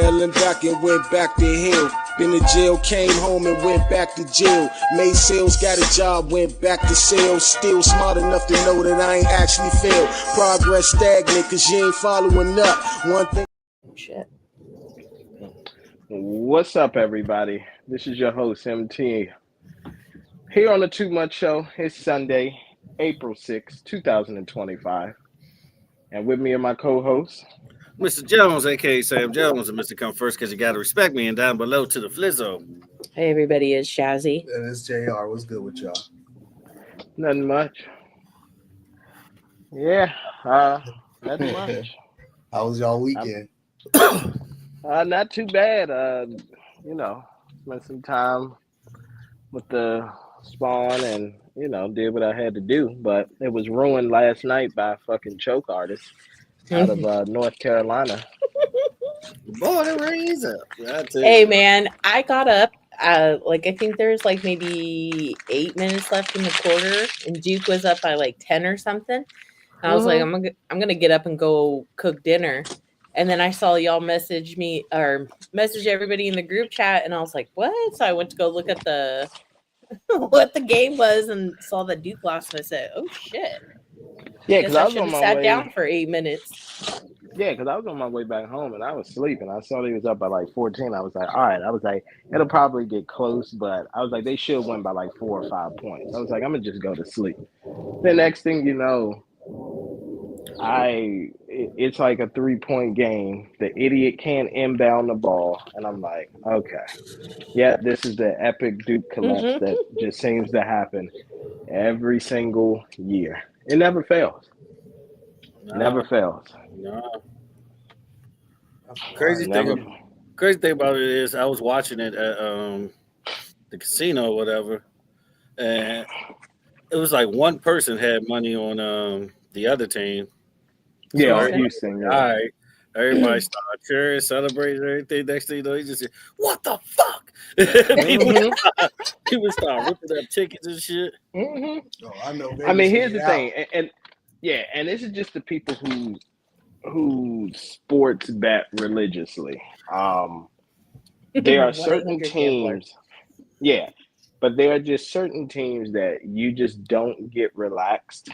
Dialing back and went back to hell. Been to jail, came home and went back to jail. Made sales, got a job, went back to sales. Still smart enough to know that I ain't actually failed. Progress stagnant cause you ain't following up. One thing. Shit. What's up, everybody? This is your host, MT. Here on the Too Much Show, it's Sunday, April 6, 2025. And with me are my co-hosts, Mr. Jones, a.k.a. Sam Jones, and Mr. Come First because you got to respect me, and down below to the Flizzo. Hey, everybody, it's Shazzy. And it's JR. What's good with y'all? nothing much. Yeah, nothing much. How was y'all weekend? Not too bad. Spent some time with the spawn and, did what I had to do. But it was ruined last night by a fucking choke artist out of North Carolina. Boy, the raise up. Hey, man, I got up. I think there's maybe 8 minutes left in the quarter, and Duke was up by 10 or something. And I was like, I'm gonna get up and go cook dinner. And then I saw y'all message me or message everybody in the group chat, and I was like, what? So I went to go look at the what the game was and saw that Duke lost, and I said, oh shit. Yeah, because I was on my way. Sat down for 8 minutes. Yeah, because I was on my way back home and I was sleeping. I saw he was up by 14. I was like, all right. I was like, it'll probably get close, but I was like, they should win by 4 or 5 points. I was like, I'm gonna just go to sleep. The next thing you know, it's like a 3-point game. The idiot can't inbound the ball, and I'm like, okay, yeah, this is the epic Duke collapse that just seems to happen every single year. It never fails. Never fails. No. Crazy thing about it is I was watching it at the casino or whatever, and it was like one person had money on the other team. Yeah, so Houston. Yeah. All right. Everybody started cheering, celebrating, everything. Next thing you know, he just said, "What the fuck?" People start ripping up tickets and shit. Oh, I know. I mean, here's the thing, and this is just the people who sports bet religiously. There are certain teams, but there are just certain teams that you just don't get relaxed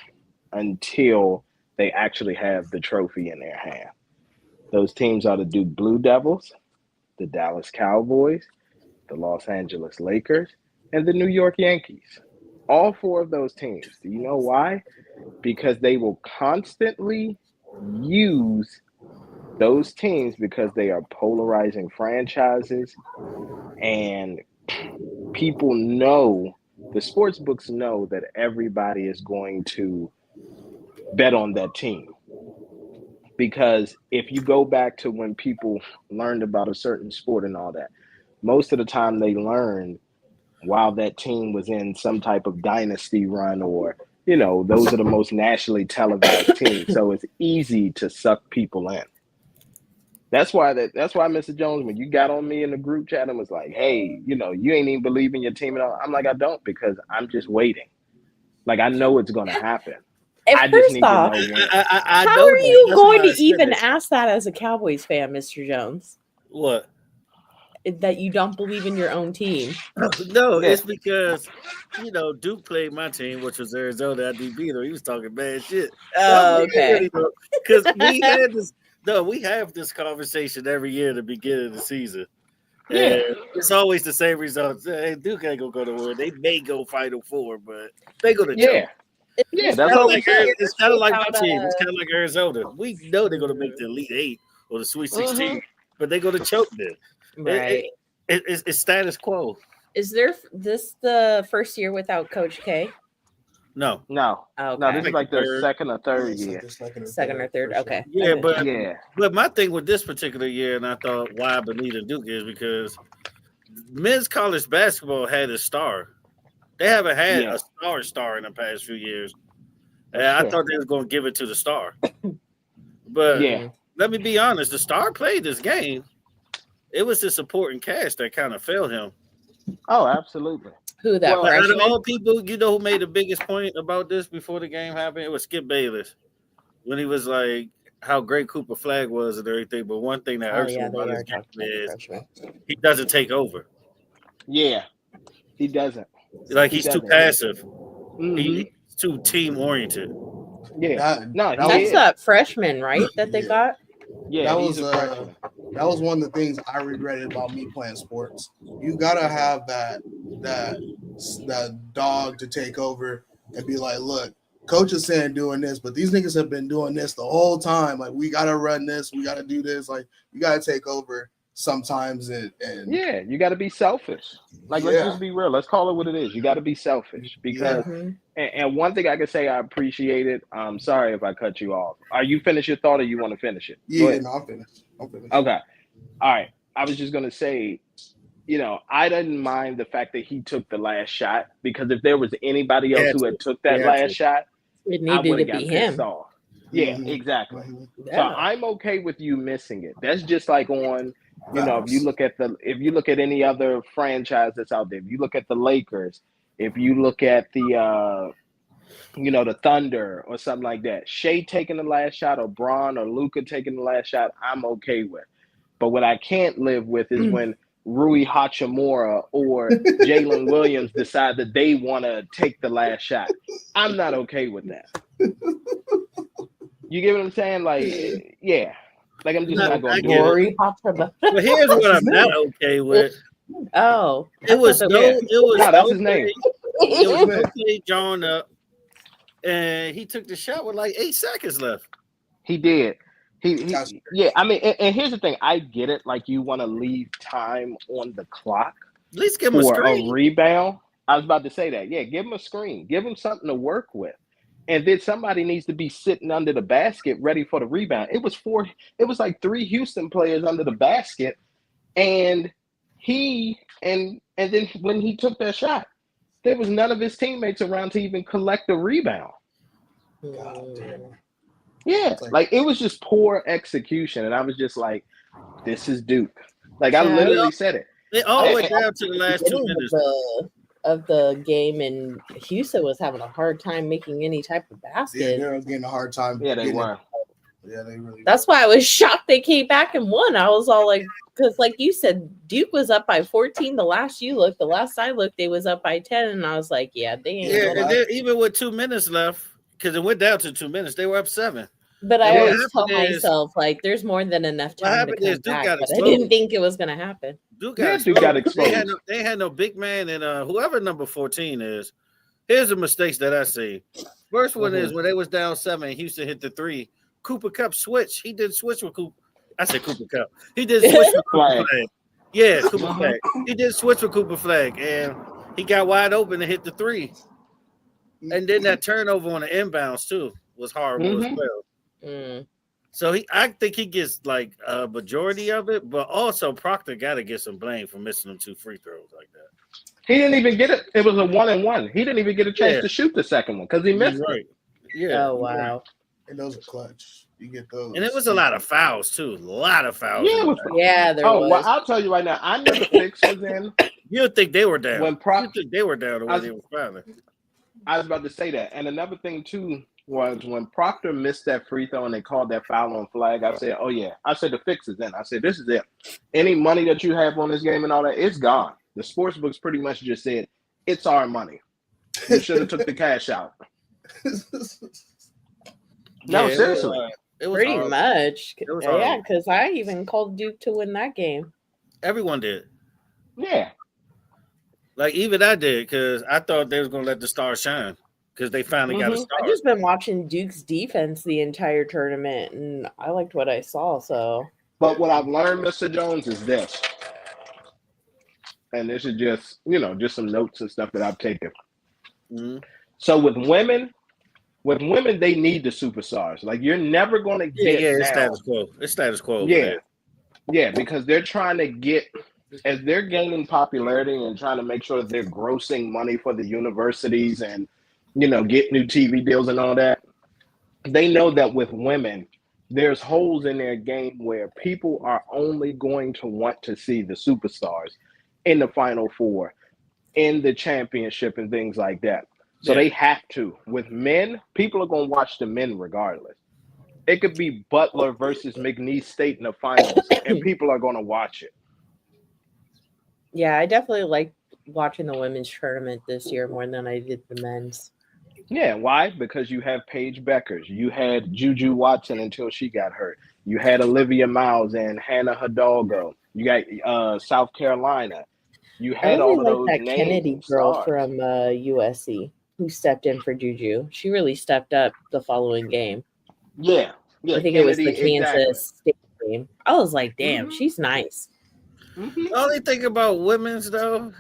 until they actually have the trophy in their hand. Those teams are the Duke Blue Devils, the Dallas Cowboys, the Los Angeles Lakers, and the New York Yankees. All 4 of those teams. Do you know why? Because they will constantly use those teams because they are polarizing franchises, and people know, the sports books know that everybody is going to bet on that team. Because if you go back to when people learned about a certain sport and all that, most of the time they learned while that team was in some type of dynasty run, or those are the most nationally televised teams. So it's easy to suck people in. That's why Mr. Jones, when you got on me in the group chat and was like, hey, you ain't even believe in your team at all. I'm like, I don't, because I'm just waiting. I know it's going to happen. First off, how are you going to even ask that as a Cowboys fan, Mr. Jones? What? That you don't believe in your own team? No, it's because Duke played my team, which was Arizona. I beat him. He was talking bad shit. Oh, okay. Because we have this conversation every year at the beginning of the season. Yeah, and it's always the same results. Hey, Duke ain't gonna go to win. They may go Final Four, but they go to choke. Yeah, that's all like it's kind of like my team. It's kind of like Arizona. We know they're going to make the Elite 8 or the Sweet 16, but they're going to choke them. Right. It's status quo. Is this the first year without Coach K? No. Oh, okay. No, this is like the second or third year. Second or third, okay. Yeah, but my thing with this particular year, and I thought why I believe in Duke is because men's college basketball had a star. They haven't had a star in the past few years. And I thought they was going to give it to the star. But let me be honest, the star played this game. It was the supporting cast that kind of failed him. Oh, absolutely. Who that? Well, out of all people, who made the biggest point about this before the game happened? It was Skip Bayless. When he was like, how great Cooper Flag was and everything, but one thing that Oh irks me yeah, about they his are game talking about the is freshman. he doesn't take over. Yeah, he doesn't. Like He he's too doesn't. passive. Mm-hmm. He's too team oriented. Yeah. No, that he That's is. that freshman, right? That they Yeah. got. Yeah, that he's was a freshman. that was one of the things I regretted about me playing sports. You gotta have that dog to take over and be like, look, coach is saying doing this, but these niggas have been doing this the whole time. Like, we gotta run this, we gotta do this. Like, you gotta take over sometimes, and Yeah, you got to be selfish. Like, let's yeah, just be real. Let's call it what it is. You got to be selfish because, yeah, Mm-hmm. and one thing I can say I appreciate it. I'm sorry if I cut you off. Are you finished your thought or you want to finish it? Go yeah. ahead. No, I'm finished. Okay. All right. I was just gonna say, I didn't mind the fact that he took the last shot because if there was anybody He else had who to. had took He that had last to. shot, It I needed would to have got be pissed him. off. Yeah, Mhm. exactly. Mhm. So Yeah. I'm okay with you missing it. That's just like on, if you Facts. look at any other franchise that's out there, if you look at the Lakers, if you look at the Thunder or something like that, Shea taking the last shot or Braun or Luca taking the last shot, I'm okay with. But what I can't live with is when Rui Hachimura or Jalen Williams decide that they want to take the last shot. I'm not okay with that. You get what I'm saying? Like, yeah. Like, I'm just No, not I going to do get it. it. Rory Hachimura. But here's That's what his I'm not name. okay with. Oh, I It thought was that no, Yeah. it was No, that's no his name. play. It was His no name. play drawn up, and he took the shot with like 8 seconds left. He did. That's Yeah. I mean, and here's the thing. I get it. Like, you want to leave time on the clock At least give him a for a screen. rebound. I was about to say that. Yeah, give him a screen. Give him something to work with. And then somebody needs to be sitting under the basket ready for the rebound. It was like three Houston players under the basket. And and then when he took that shot, there was none of his teammates around to even collect the rebound. God damn. Yeah, It's like, like it was just poor execution. And I was just like, this is Duke. Like, I Yeah, literally said it. It all I went saw down to the the last 2 beginning minutes. of the game, and Houston was having a hard time making any type of yeah, basket. they're getting a hard time. Yeah, they getting were. it. Yeah, they really. That's why I was shocked they came back and won. I was all like, because like you said, Duke was up by 14. The last I looked, they was up by 10, and I was like, yeah, they ain't Yeah, winning. and then even with 2 minutes left, because it went down to 2 minutes, they were up 7. But And I what always tell happened is, myself, like, there's more than enough what time to happened come is Duke back. got But I didn't exposed. think it was going to happen. Duke got Yeah, exposed. Duke got They had exposed. they had no big man, and whoever number 14 is. Here's the mistakes that I see. First one is when they was down 7, Houston hit the 3. Cooper Cup switch. He did switch with Cooper. I said Cooper Cup. He did switch with Cooper Flag. Flag. Yeah, Cooper Mhm. Flag. He did switch with Cooper Flag, and he got wide open and hit the 3. And then that turnover on the inbounds too was horrible as Mhm. well. Mm. So I think he gets like a majority of it, but also Proctor got to get some blame for missing them 2 free throws like that. He didn't even get it. It was a 1-and-1. He didn't even get a chance Yeah. to shoot the second one because he missed You're right. it. Yeah. Oh, you're right. wow. And those are clutch. You get those. And it was a lot of fouls too. A lot of fouls. Yeah, it was. Yeah, there Oh, was. well, I'll tell you right now. I knew the fix was in You'd think they were down. when You think they were down the way they were fouling. I was about to say that. And another thing too was when Proctor missed that free throw and they called that foul on flag. I said, "Oh yeah." I said the fix is in. I said, "This is it. Any money that you have on this game and all that, it's gone." The sports books pretty much just said, "It's our money. You should have took the cash out." No, Yeah, seriously. It was Pretty horrible. much. It was Yeah, horrible. because I even called Duke to win that game. Everyone did. Yeah. Like even I did because I thought they was gonna let the Stars shine because they finally got a Mhm. star. I've just been watching Duke's defense the entire tournament, and I liked what I saw. So But what I've learned, Mr. Jones, is this. And this is just, just some notes and stuff that I've taken. Mhm. So with women, they need the superstars. Like, you're never going to Yeah, get it's now. status quo. It's status quo. Over Yeah. there. Yeah, because they're trying to get, as they're gaining popularity and trying to make sure that they're grossing money for the universities and, get new TV deals and all that. They know that with women, there's holes in their game where people are only going to want to see the superstars in the Final Four, in the championship and things like that. So Yeah. they have to. With men, people are going to watch the men regardless. It could be Butler versus McNeese State in the finals, and people are going to watch it. Yeah, I definitely like watching the women's tournament this year more than I did the men's. Yeah, why? Because you have Paige Beckers. You had Juju Watson until she got hurt. You had Olivia Miles and Hannah Hidalgo. You got South Carolina. You I had really all of like those that names Kennedy and girl stars. from USC who stepped in for Juju. She really stepped up the following game. Yeah, I think Kennedy, it was the Kansas exactly. State game. I was like, damn, she's nice. Mm-hmm. The only thing about women's though,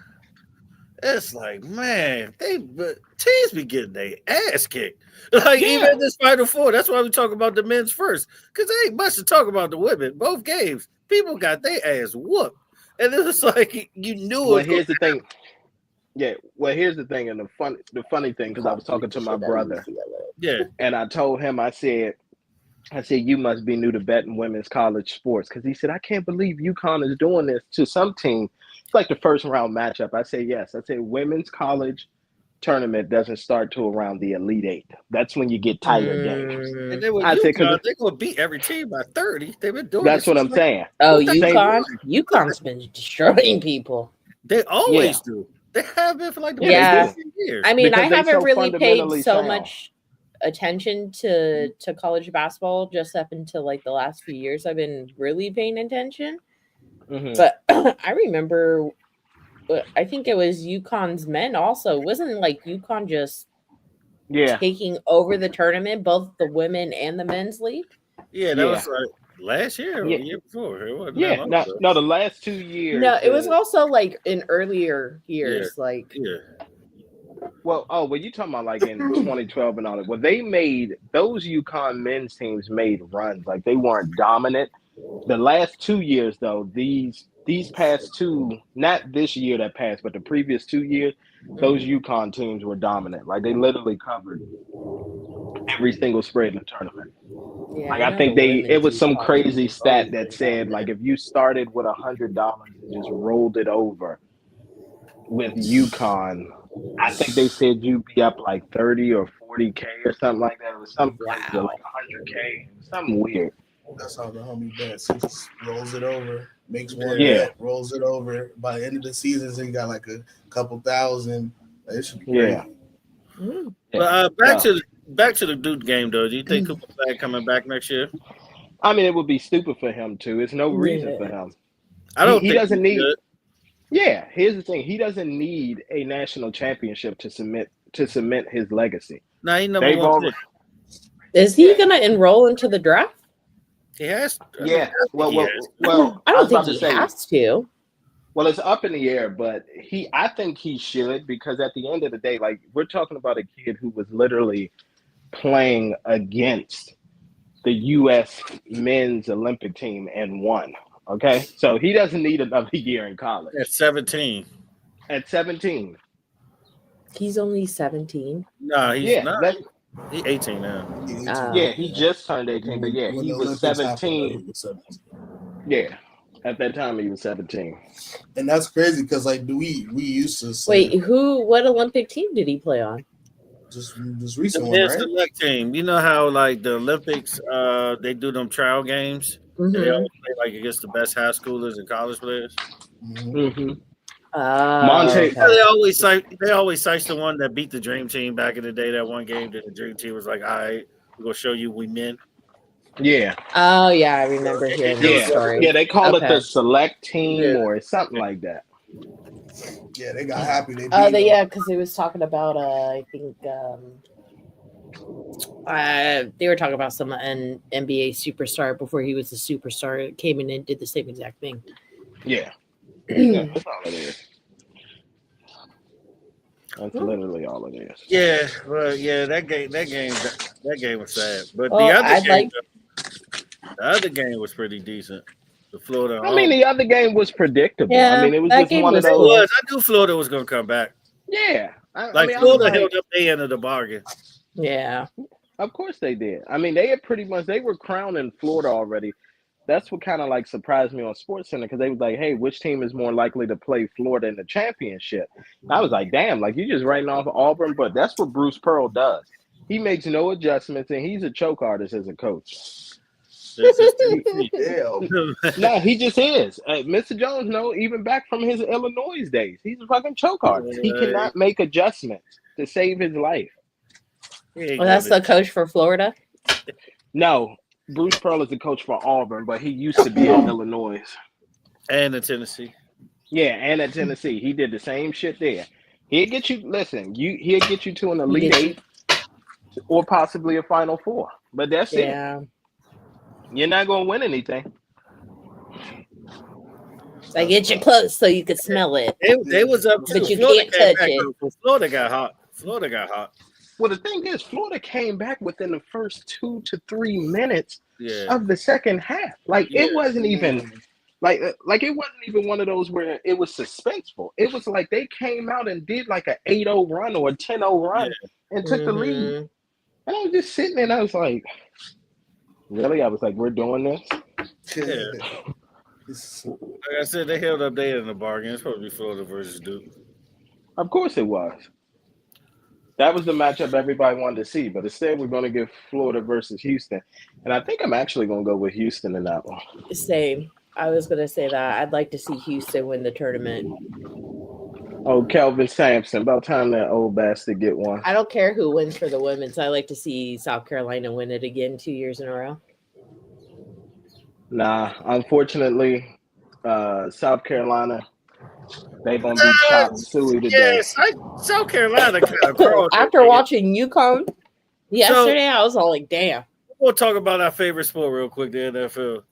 it's like, man, teams be getting their ass kicked. Like even in this Final Four, that's why we talk about the men's first, because there ain't much to talk about the women. Both games, people got their ass whooped, and it was like you knew. Well, here's the thing. Yeah, well, here's the thing, and the funny thing, because I was talking to my brother, and I told him, I said, you must be new to betting women's college sports, because he said, I can't believe UConn is doing this to some team. It's like the first round matchup. I say yes. I say women's college tournament doesn't start till around the Elite Eight. That's when you get tighter games. And they were I say, UConn, they're gonna beat every team by 30. They've been doing that's this. what I'm saying. Oh, Same- UConn's been destroying people. They always do. They have been for like the Yeah. past 15 years. I mean, Because I they haven't so really paid fundamentally so sound. much attention to college basketball just up until like the last few years. I've been really paying attention. Mhm. But I remember, I think it was UConn's men also. Wasn't like UConn just taking over the tournament, both the women and the men's league? Yeah, that was like last year or the year before. It wasn't that long ago. No, the last 2 years. No, it was also like in earlier years. Well, you talking about like in 2012 and all that. Well, those UConn men's teams made runs. Like they weren't dominant. The last 2 years, though, these past two, not this year that passed, but the previous 2 years, those UConn teams were dominant. Like they literally covered every single spread in the tournament. Yeah, like I think it was some crazy stat that said like if you started with $100 and just rolled it over with UConn, I think they said you'd be up like 30 or 40K or something like that. It was something crazy, like 100K, something weird. That's how the homie bets. He just rolls it over, makes one bet, rolls it over. By the end of the season, so he got like a couple thousand. It should be great. But back to the Duke game though. Do you think Cooper Flag coming back next year? I mean, it would be stupid for him to. It's no reason for him. I don't. He doesn't need. Yeah, here's the thing. He doesn't need a national championship to cement his legacy. No, he number one pick. Is he going to enroll into the draft? He has to. Yeah. Well, I don't think he has to. Well, it's up in the air, but I think he should, because at the end of the day, like we're talking about a kid who was literally playing against the U.S. men's Olympic team and won. Okay, so he doesn't need another year in college. At 17. At 17. He's only 17. No, he's not. He's 18 now. Yeah, he just turned 18, but yeah, he was 17. Yeah, at that time he was 17. And that's crazy because like we used to say, wait, what Olympic team did he play on? Just recent the one, right? Select team. You know how like the Olympics, they do them trial games. Mm-hmm. They always play like against the best high schoolers and college players. Mm-hmm. Okay. They always cite the one that beat the Dream Team back in the day. That one game that the Dream Team was like, "All right, we're gonna show you we men." Yeah. Oh yeah, I remember hearing that story. Yeah, they call it the Select Team or something like that. Yeah, they got happy. Because he was talking about I think they were talking about some NBA superstar before he was a superstar. Came in and did the same exact thing. Yeah. That's all it is. That's literally all it is. Yeah, well, yeah, that game was sad. But the other game was pretty decent. The Florida. I mean, the other game was predictable. Yeah, I mean, it was just one of I those. knew Florida was going to come back. Yeah, Florida held up the end of the bargain. Yeah, of course they did. I mean, they were crowning Florida already. That's what kind of like surprised me on SportsCenter, because they was like, "Hey, which team is more likely to play Florida in the championship?" And I was like, "Damn, like you just writing off Auburn," but that's what Bruce Pearl does. He makes no adjustments, and he's a choke artist as a coach. This is Damn. No, he just is. Mr. Jones, no, even back from his Illinois days, he's a fucking choke artist. He cannot make adjustments to save his life. Well, that's the coach for Florida. No, Bruce Pearl is the coach for Auburn, but he used to be in Illinois and in Tennessee. Yeah, and at Tennessee, he did the same shit there. He'll get you. Listen, he'll get you to an Elite Eight or possibly a Final Four, but that's it. You're not gonna win anything. I get you close so you could smell it. They was up too. But you Florida can't touch it. Florida got hot. Florida got hot. Well, the thing is, Florida came back within the first 2 to 3 minutes of the second half. Like it wasn't even like it wasn't even one of those where it was suspenseful. It was like they came out and did like an 8-0 run or a 10-0 run and took the lead. And I was just sitting there and I was like, really? I was like, we're doing this? Like I said, they held up there in the bargain. It's supposed to be Florida versus Duke. Of course it was. That was the matchup everybody wanted to see, but instead we're going to give Florida versus Houston. And I think I'm actually going to go with Houston in that one. Same. I was going to say that. I'd like to see Houston win the tournament. Oh, Kelvin Sampson. About time that old bastard get one. I don't care who wins for the women's. I like to see South Carolina win it again 2 years in a row. Nah, unfortunately, South Carolina, they're going to be chop suey today. South Carolina kind of crawled. After watching UConn yesterday, I was all like, damn. We'll talk about our favorite sport real quick, the NFL.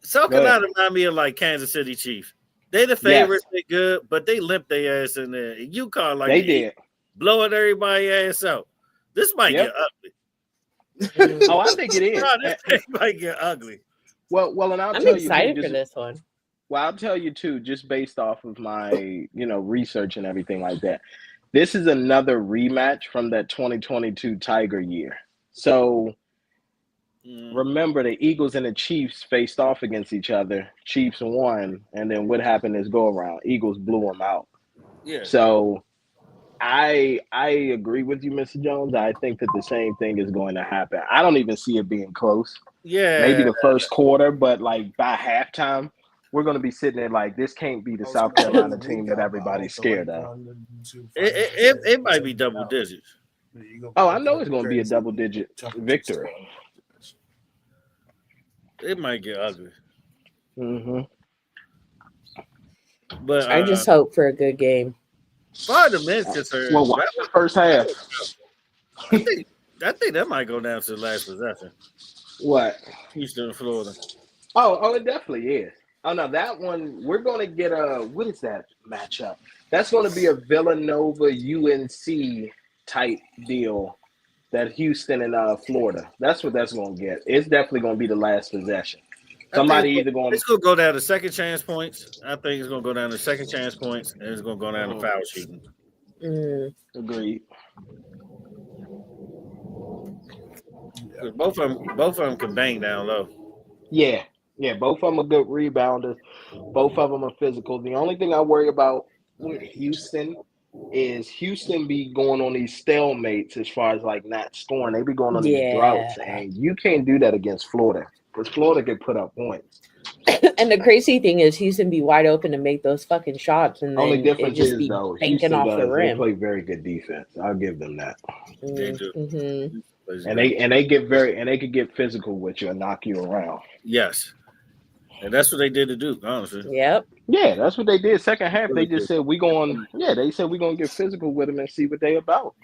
South Carolina remind me of like Kansas City Chiefs. They the favorites, they good, but they limp their ass in there. And UConn, like, they did. Blowing everybody ass out. This might get ugly. Oh, I think it is. This might get ugly. Well, and I'm excited for this one. Well, I'll tell you too, just based off of my, research and everything like that. This is another rematch from that 2022 Tiger year. So remember, the Eagles and the Chiefs faced off against each other. Chiefs won, and then what happened is go around. Eagles blew them out. Yeah. So I agree with you, Mr. Jones. I think that the same thing is going to happen. I don't even see it being close. Yeah. Maybe the first quarter, but like by halftime, we're going to be sitting there like this can't be the South Carolina team that everybody's scared of. It might be double digits. Oh, I know it's going to be a double-digit victory. It might get ugly. But I just hope for a good game. Far the men's concerned. Well, watch the first half. I think that might go down to the last possession. What? Houston, Florida. Oh, it definitely is. Oh, no, that one, we're going to get what is that matchup? That's going to be a Villanova UNC type deal, that Houston and Florida. That's what that's going to get. It's definitely going to be the last possession. Somebody either going to... It's going to go down to second chance points. I think it's going to go down to second chance points, and it's going to go down to foul shooting. Agreed. Both of them can bang down low. Yeah, both of them are good rebounders. Both of them are physical. The only thing I worry about with Houston is Houston be going on these stalemates as far as like not scoring. They be going on these droughts, and you can't do that against Florida because Florida can put up points. And the crazy thing is Houston be wide open to make those fucking shots, and then only difference just is be though banking off the rim. They play very good defense. I'll give them that. They do. And they could get physical with you and knock you around. Yes. And that's what they did to Duke, honestly. Yep. Yeah, that's what they did. Second half, they just said we're going to get physical with them and see what they about.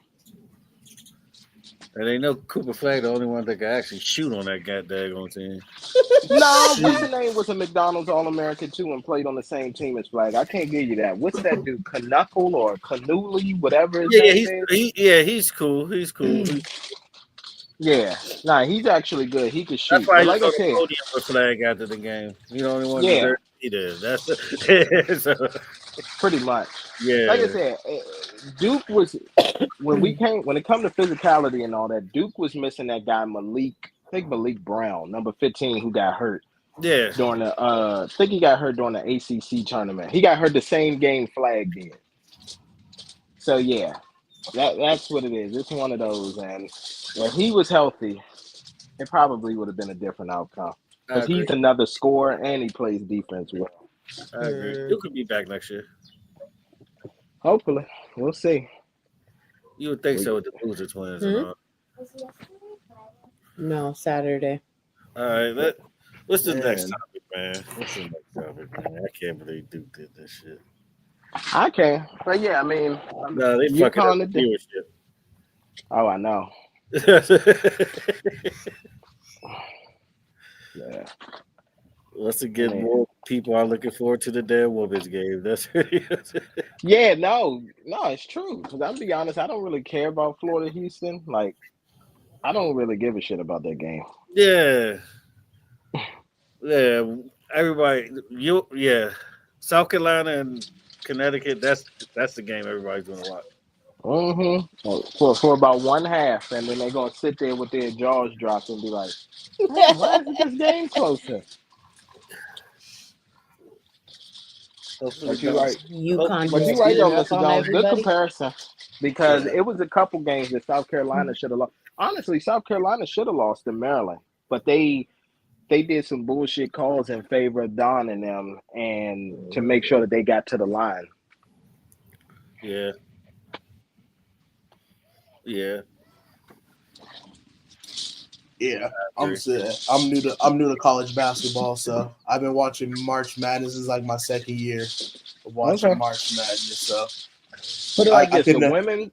And they know Cooper Flag the only one that can actually shoot on that goddamn team. No, what's the name was a McDonald's All-American too and played on the same team as Flag. I can't give you that. What's that dude? Knuckle or Canuli, whatever his name is? He's cool. He's cool. Yeah, he's actually good. He can shoot. That's why like I said, with Flag after the game. You know, only one he did. That's pretty much. Yeah. Like I said, Duke was when it come to physicality and all that. Duke was missing that guy Malik Brown, number 15, who got hurt. Yeah. During the I think he got hurt during the ACC tournament. He got hurt the same game Flag did. So yeah. That's what it is. It's one of those, and if he was healthy, it probably would have been a different outcome I because agree. he's another scorer and he plays defense well. I agree. You could be back next year. Hopefully, we'll see. You would think so with the Boozer twins and all. No, Saturday. All right, what's the next Man. topic, man? What's the next topic, man? I can't believe Duke did this shit. I can, but yeah, I mean, No, they fucking up UConn. the Oh, I know. viewership. Yeah. Once again, Man. more people are looking forward to the damn women's game. That's Yeah, no, it's true. Because I'll be honest, I don't really care about Florida Houston. Like, I don't really give a shit about that game. yeah. Everybody, South Carolina and Connecticut. That's the game everybody's gonna watch. For about one half, and then they're gonna sit there with their jaws dropped and be like, "Man, why isn't this game closer?" Hopefully, But you're right. UConn But just you're right beat though, up Mr. on Jones. Good everybody. comparison because Yeah. it was a couple games that South Carolina should have lost. Honestly, South Carolina should have lost to Maryland, but they did some bullshit calls in favor of Don and them, and to make sure that they got to the line. Yeah. Yeah, agree. I'm new to college basketball, so I've been watching March Madness. This is like my second year of watching Okay. March Madness. So Put it like I this: the couldn't- women.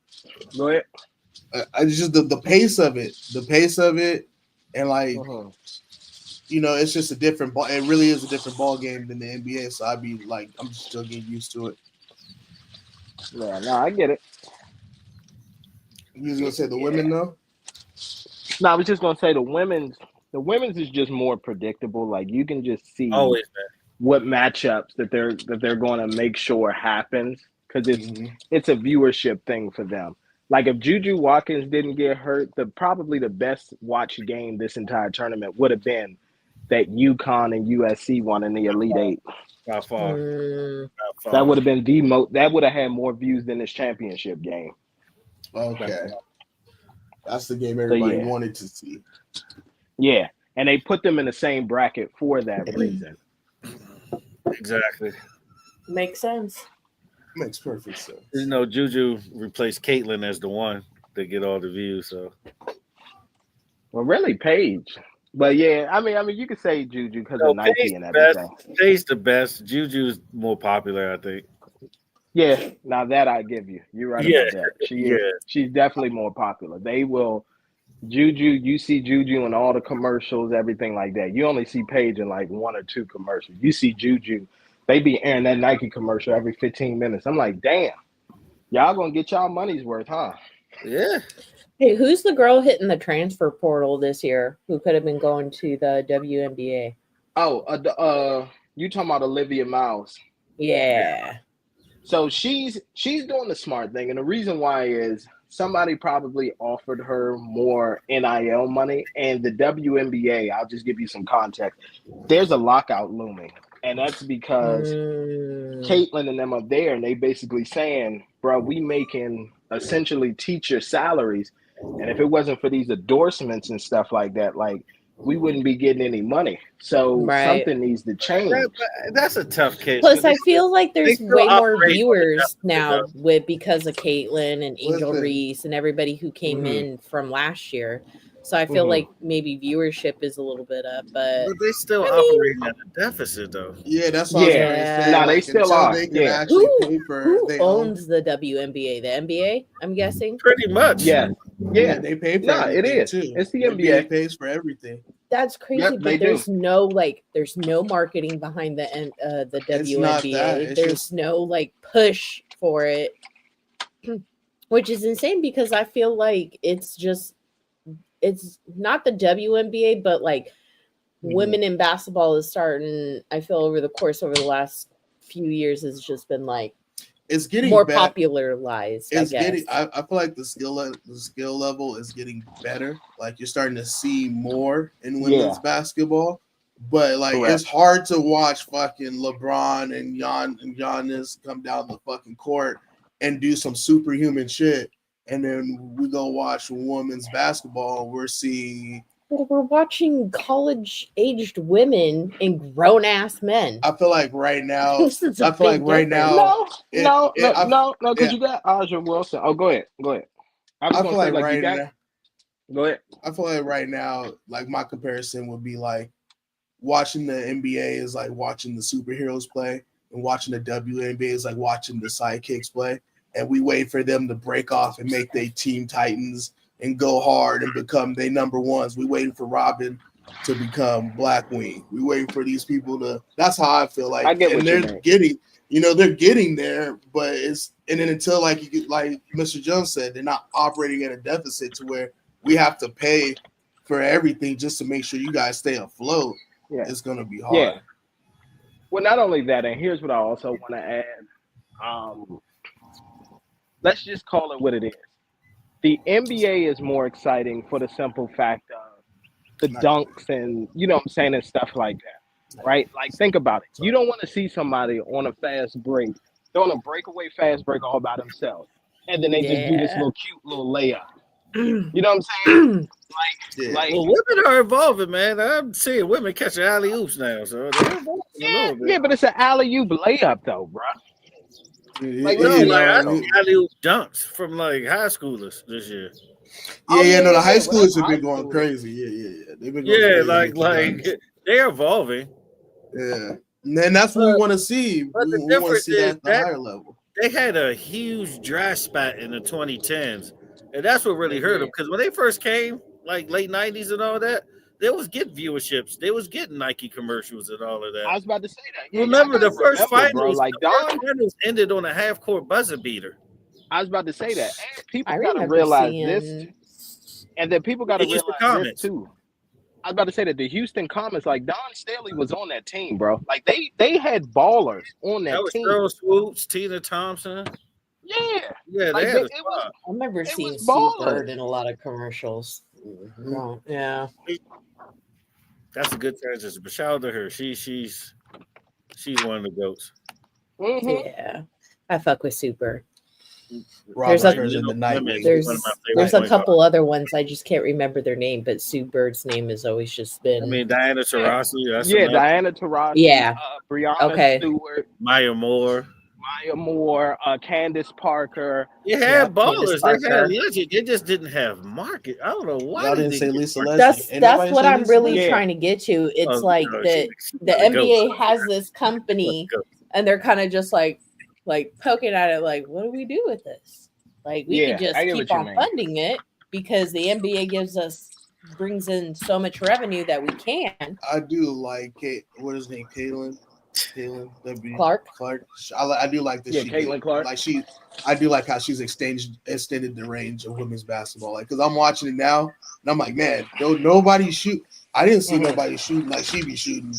Go ahead. I just the pace of it, and like Mhm. it's just a different ball. It really is a different ball game than the NBA. So I'd be like, I'm just still getting used to it. Yeah, no, I get it. You was gonna say the women though? No, I was just gonna say the women's is just more predictable. Like you can just see Always, man. what matchups that they're going to make sure happens because it's a viewership thing for them. Like if Juju Watkins didn't get hurt, probably the best watched game this entire tournament would have been that UConn and USC won in the Elite Eight. By far. That would have been that would have had more views than this championship game. Okay. That's the game everybody wanted to see. Yeah, and they put them in the same bracket for that reason. Exactly. Makes sense. Makes perfect sense. Juju replaced Caitlyn as the one to get all the views. So, well, really, Paige. But yeah, I mean, you could say Juju because of Nike and everything. Paige's the best. Juju's more popular, I think. Yeah, now that I give you. You're right about that. She's definitely more popular. They will Juju, you see Juju in all the commercials, everything like that. You only see Paige in like one or two commercials. You see Juju, they be airing that Nike commercial every 15 minutes. I'm like, damn, y'all gonna get y'all money's worth, huh? Yeah. Hey, who's the girl hitting the transfer portal this year who could have been going to the WNBA? Oh, you talking about Olivia Miles? Yeah. So she's doing the smart thing, and the reason why is somebody probably offered her more NIL money, and the WNBA. I'll just give you some context. There's a lockout looming, and that's because Caitlyn and them up there, and they basically saying, "Bro, we making essentially teacher salaries, and if it wasn't for these endorsements and stuff like that, like." We wouldn't be getting any money. So something needs to change. That's a tough case. Plus, I feel like there's way more viewers now because of Caitlyn and Angel Reese and everybody who came in from last year. So I feel like maybe viewership is a little bit up, but they still operating at a deficit, though. Yeah, that's what I was going to say. No, they still are. They can actually pay for. Who owns the WNBA? The NBA, I'm guessing. Pretty much. Yeah, they pay for everything it is. Too. It's the NBA pays for everything. That's crazy, but there's no marketing behind the WNBA. There's no push for it, which is insane because I feel like it's not the WNBA, but women in basketball is starting. I feel over the last few years has just been it's getting more popularized. I feel like the skill level is getting better. Like you're starting to see more in women's basketball, but it's hard to watch fucking LeBron and Giannis come down the fucking court and do some superhuman shit, and then we go watch women's basketball. We're seeing. Well, we're watching college-aged women and grown-ass men. I feel like right now. This is a I feel like big right difference. now. No, because you got Aja Wilson. Oh, go ahead. I was I gonna feel say like you got. now. Go ahead. I feel like right now, like my comparison would be like watching the NBA is like watching the superheroes play, and watching the WNBA is like watching the sidekicks play. And we wait for them to break off and make their team titans and go hard and become they number ones. We waiting for Robin to become Blackwing. We waiting for these people to. That's how I feel like. I get and what they're you mean. getting. They're getting there, but it's and then until like Mr. Jones said, they're not operating at a deficit to where we have to pay for everything just to make sure you guys stay afloat. Yeah. It's gonna be hard. Yeah. Well, not only that, and here's what I also want to add. Let's just call it what it is. The NBA is more exciting for the simple fact of the dunks and and stuff like that, right? Like think about it. You don't want to see somebody on a fast break, doing a breakaway fast break all by themselves, and then they just do this little cute little layup. You know what I'm saying? Well, women are evolving, man. I'm seeing women catching alley oops now, so they're evolving a little bit. Yeah, but it's an alley oop layup though, bro. I see alley oop dunks from like high schoolers this year. The high schoolers have been going crazy. Yeah. They've been going crazy. They're evolving. Yeah, and that's what we want to see. But we the difference see that is at the higher level. They had a huge dry spot in the 2010s, and that's what really hurt them. Because when they first came, like late 90s and all that, they was getting viewerships. They was getting Nike commercials and all of that. I was about to say that. Yeah, remember the first finals? Bro, like the finals ended on a half-court buzzer beater. I was about to say that. And people got to realize this, and then people got to realize this too. I was about to say that the Houston Comets, like Don Staley was on that team, bro. Like they had ballers on that team. That was Cheryl Swoops, Tina Thompson. Yeah, like they had I remember seeing Sue Bird in a lot of commercials. Mm-hmm. Yeah, that's a good transition. But shout out to her. She's one of the goats. Mm-hmm. Yeah, I fuck with Sue Bird. There's a couple other ones I just can't remember their name, but Sue Bird's name has always just been. I mean, Diana Taurasi. Diana Taurasi. Yeah. Brianna Stewart. Maya Moore, Candace Parker. They had ballers. They had legend. They just didn't have market. I don't know why. I didn't say Lisa Leslie. That's what I'm really trying to get to. It's the NBA has this company, and they're kind of just like poking at it, like, what do we do with this? Like, we could just keep on funding it because the NBA brings in so much revenue that we can. I do like what is his name? Caitlin Clark. I do like this. Yeah, Caitlin Clark. I do like how she's extended the range of women's basketball. Like, because I'm watching it now, and I'm like, man, nobody shoot. I didn't see nobody shooting like she be shooting.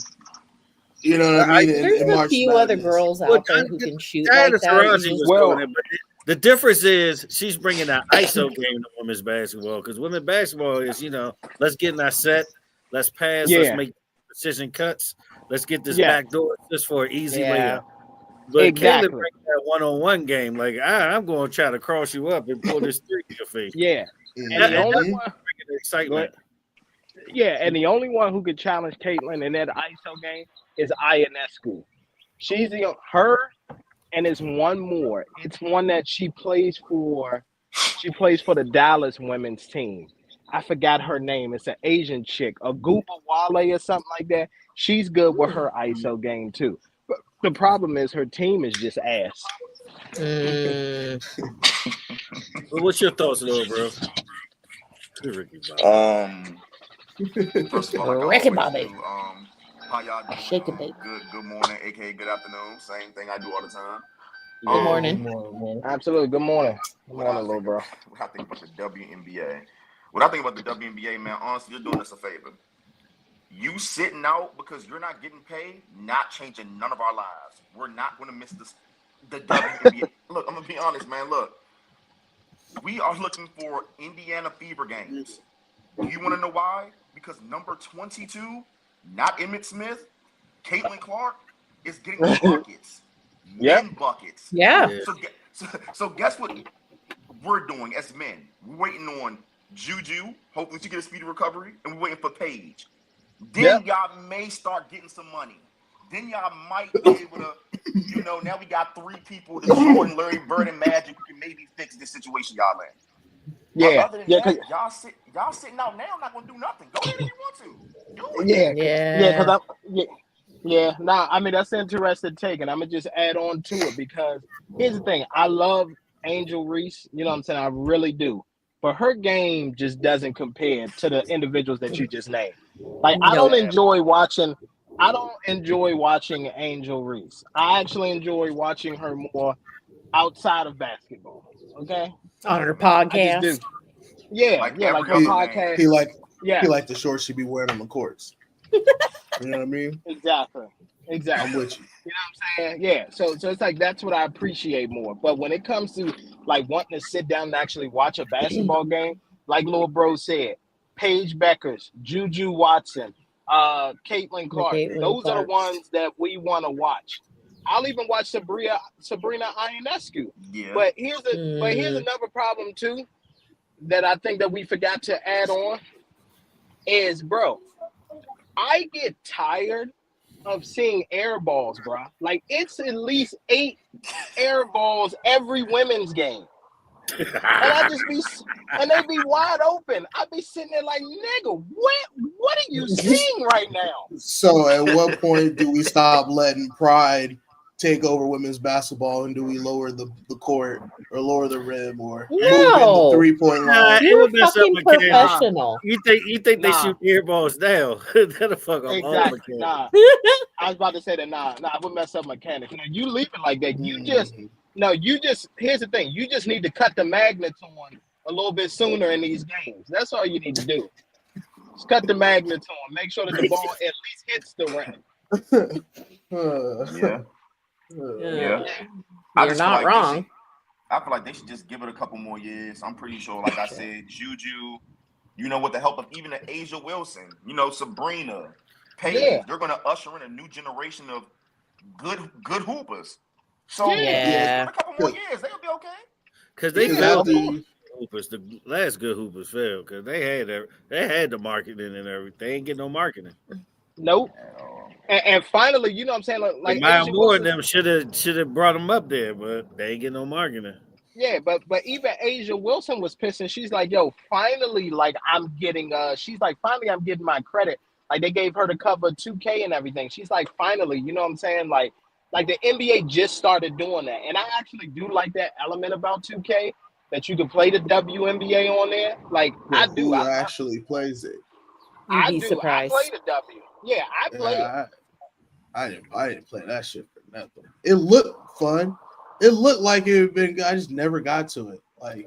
You know what I mean? There's a few other girls out there who can shoot like that. The difference is she's bringing that ISO game to women's basketball because women's basketball is, let's get in our set, let's pass, let's make precision cuts, let's get this back door just for an easy layup. But Caitlin brings that one-on-one game. Like, I'm going to try to cross you up and pull this three in your face. Yeah. And the only one bringing excitement. Yeah, and the only one who could challenge Caitlin in that ISO game is Ionescu. She's her, and it's one more. It's one that she plays for. She plays for the Dallas women's team. I forgot her name. It's an Asian chick, Aguba Wale or something like that. She's good with her ISO game too. But the problem is her team is just ass. Well, what's your thoughts, little bro? First of all, Ricky Bobby. How y'all doing? Shake it, baby. Good morning, aka good afternoon. Same thing I do all the time. Good morning. Absolutely. Good morning. Good morning, little bro. What I think about the WNBA. What I think about the WNBA, man, honestly, you're doing us a favor. You sitting out because you're not getting paid, not changing none of our lives. We're not going to miss the WNBA. Look, I'm going to be honest, man. Look, we are looking for Indiana Fever games. Do you want to know why? Because number 22, not Emmitt Smith, Caitlin Clark, is getting buckets. Yeah. Buckets. Yeah. So guess what? we're doing as men. We're waiting on Juju, hopefully to get a speedy recovery, and we're waiting for Paige. Then y'all may start getting some money. Then y'all might be able to, now we got 3 people, the Jordan, Larry Bird, and Magic, who can maybe fix this situation y'all in. Yeah, but other than that, y'all sitting out now, not gonna do nothing. Go ahead if you want to. Do it. Nah, I mean, that's an interesting take, and I'm gonna just add on to it because here's the thing: I love Angel Reese. You know what I'm saying? I really do, but her game just doesn't compare to the individuals that you just named. Like, I don't enjoy watching. I don't enjoy watching Angel Reese. I actually enjoy watching her more outside of basketball. Okay, on her podcast. I just do. Yeah, like like her every other podcast. He like the shorts she be wearing on the courts. You know what I mean? Exactly. I'm with you. You know what I'm saying? Yeah. So it's like that's what I appreciate more. But when it comes to like wanting to sit down and actually watch a basketball game, like Lil Bro said, Paige Beckers, Juju Watson, Caitlin Clark, those are the ones that we want to watch. I'll even watch Sabrina Ionescu. Yeah. But here's another problem too that I think that we forgot to add on is, bro, I get tired of seeing air balls, bro. Like, it's at least 8 air balls every women's game. And they be wide open. I be sitting there like, nigga, what are you seeing right now? So at what point do we stop letting pride take over women's basketball, and do we lower the court or lower the rim or move in the 3-point line? You're a fucking professional. You think they shoot air balls now? That'll fuck up all the mechanics. Nah. I was about to say that I would mess up mechanics. Now, you leave it like that. Here's the thing. You just need to cut the magnets on a little bit sooner in these games. That's all you need to do. Just cut the magnets on. Make sure that the ball at least hits the rim. Yeah. You're not wrong. I feel like they should just give it a couple more years. I'm pretty sure, like I said, Juju, with the help of even Asia Wilson, Sabrina, Paige, they're going to usher in a new generation of good hoopers. So a couple more years, they'll be okay. Because they failed the hoopers. The last good hoopers failed because they had the marketing and everything. They ain't get no marketing. Nope. And finally, you know what I'm saying? Like Maya Moore and them should have brought them up there, but they ain't get no marketing. Yeah, but even Asia Wilson was pissing. She's like, yo, finally, like I'm getting finally I'm getting my credit. Like they gave her the cover 2K and everything. She's like, finally, you know what I'm saying? Like the NBA just started doing that. And I actually do like that element about 2K that you can play the WNBA on there. Like I do. Who actually plays it? You'd be surprised. I play the W. Yeah, I play it. I didn't play that shit for nothing. It looked fun. It looked like it had been good. I just never got to it. Like,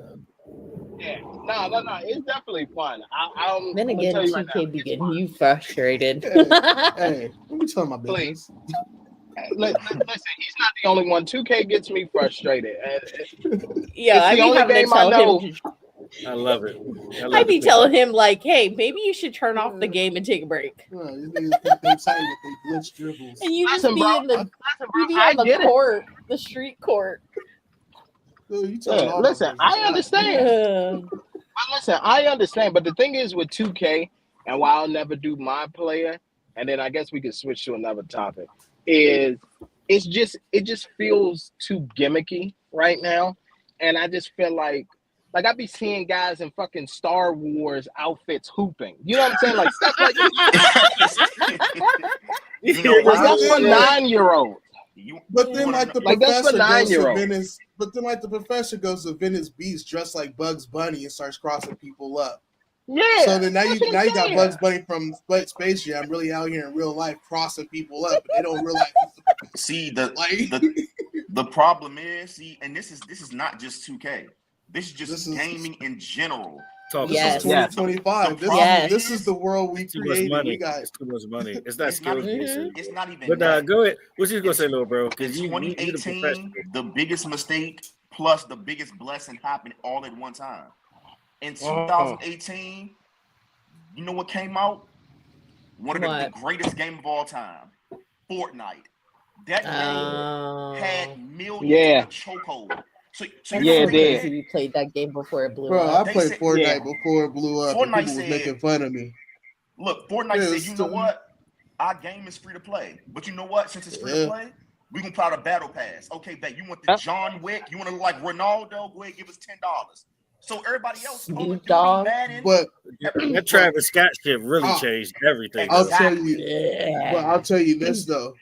yeah, no. It's definitely fun. Then again, 2K be getting you frustrated. Hey, let me tell my business. Listen, he's not the only one. 2K gets me frustrated. Yeah, I be having to tell him. I love it. I'd be telling him like, "Hey, maybe you should turn off the game and take a break." They excited with they glitch dribbles. And you just be on the court, the street court. Listen, I understand. I understand. But the thing is with 2K, and why I'll never do my player, and then I guess we could switch to another topic, is it just feels too gimmicky right now. And I just feel like I be seeing guys in fucking Star Wars outfits hooping. You know what I'm saying? Like stuff like that's for 9-year-olds. But then the professor goes to Venice Beach dressed like Bugs Bunny and starts crossing people up. Yeah. So then now you got Bugs Bunny from Space Jam really out here in real life crossing people up, but they don't realize. The problem is, and this is not just 2K. This is just gaming in general. This is 2025. This is the world we created. It's too much money. It's not skill. It's not even. But go ahead. What you gonna say, little bro? Because in 2018, the biggest mistake plus the biggest blessing happened all at one time. In 2018, you know what came out? One of the greatest game of all time, Fortnite. That game had millions in a chokehold. So That's you know Yeah, so it what they did. crazy. We played that game before it blew Bro, up. I played said- Fortnite Yeah. before it blew up, and Fortnite people was said- making fun of me. Look, Fortnite Yeah, said, you know still- what? Our game is free to play. But you know what? Since it's free to Yeah. play, we're going to put out a battle pass. Okay, bet you want the John Wick? You want to look like Ronaldo? Go ahead, give us $10. So everybody else, Call of Snoop Duty, Dogg. Madden, But That Travis Scott shit really I'll- changed everything. I'll though. tell you, Yeah. but I'll tell you this though,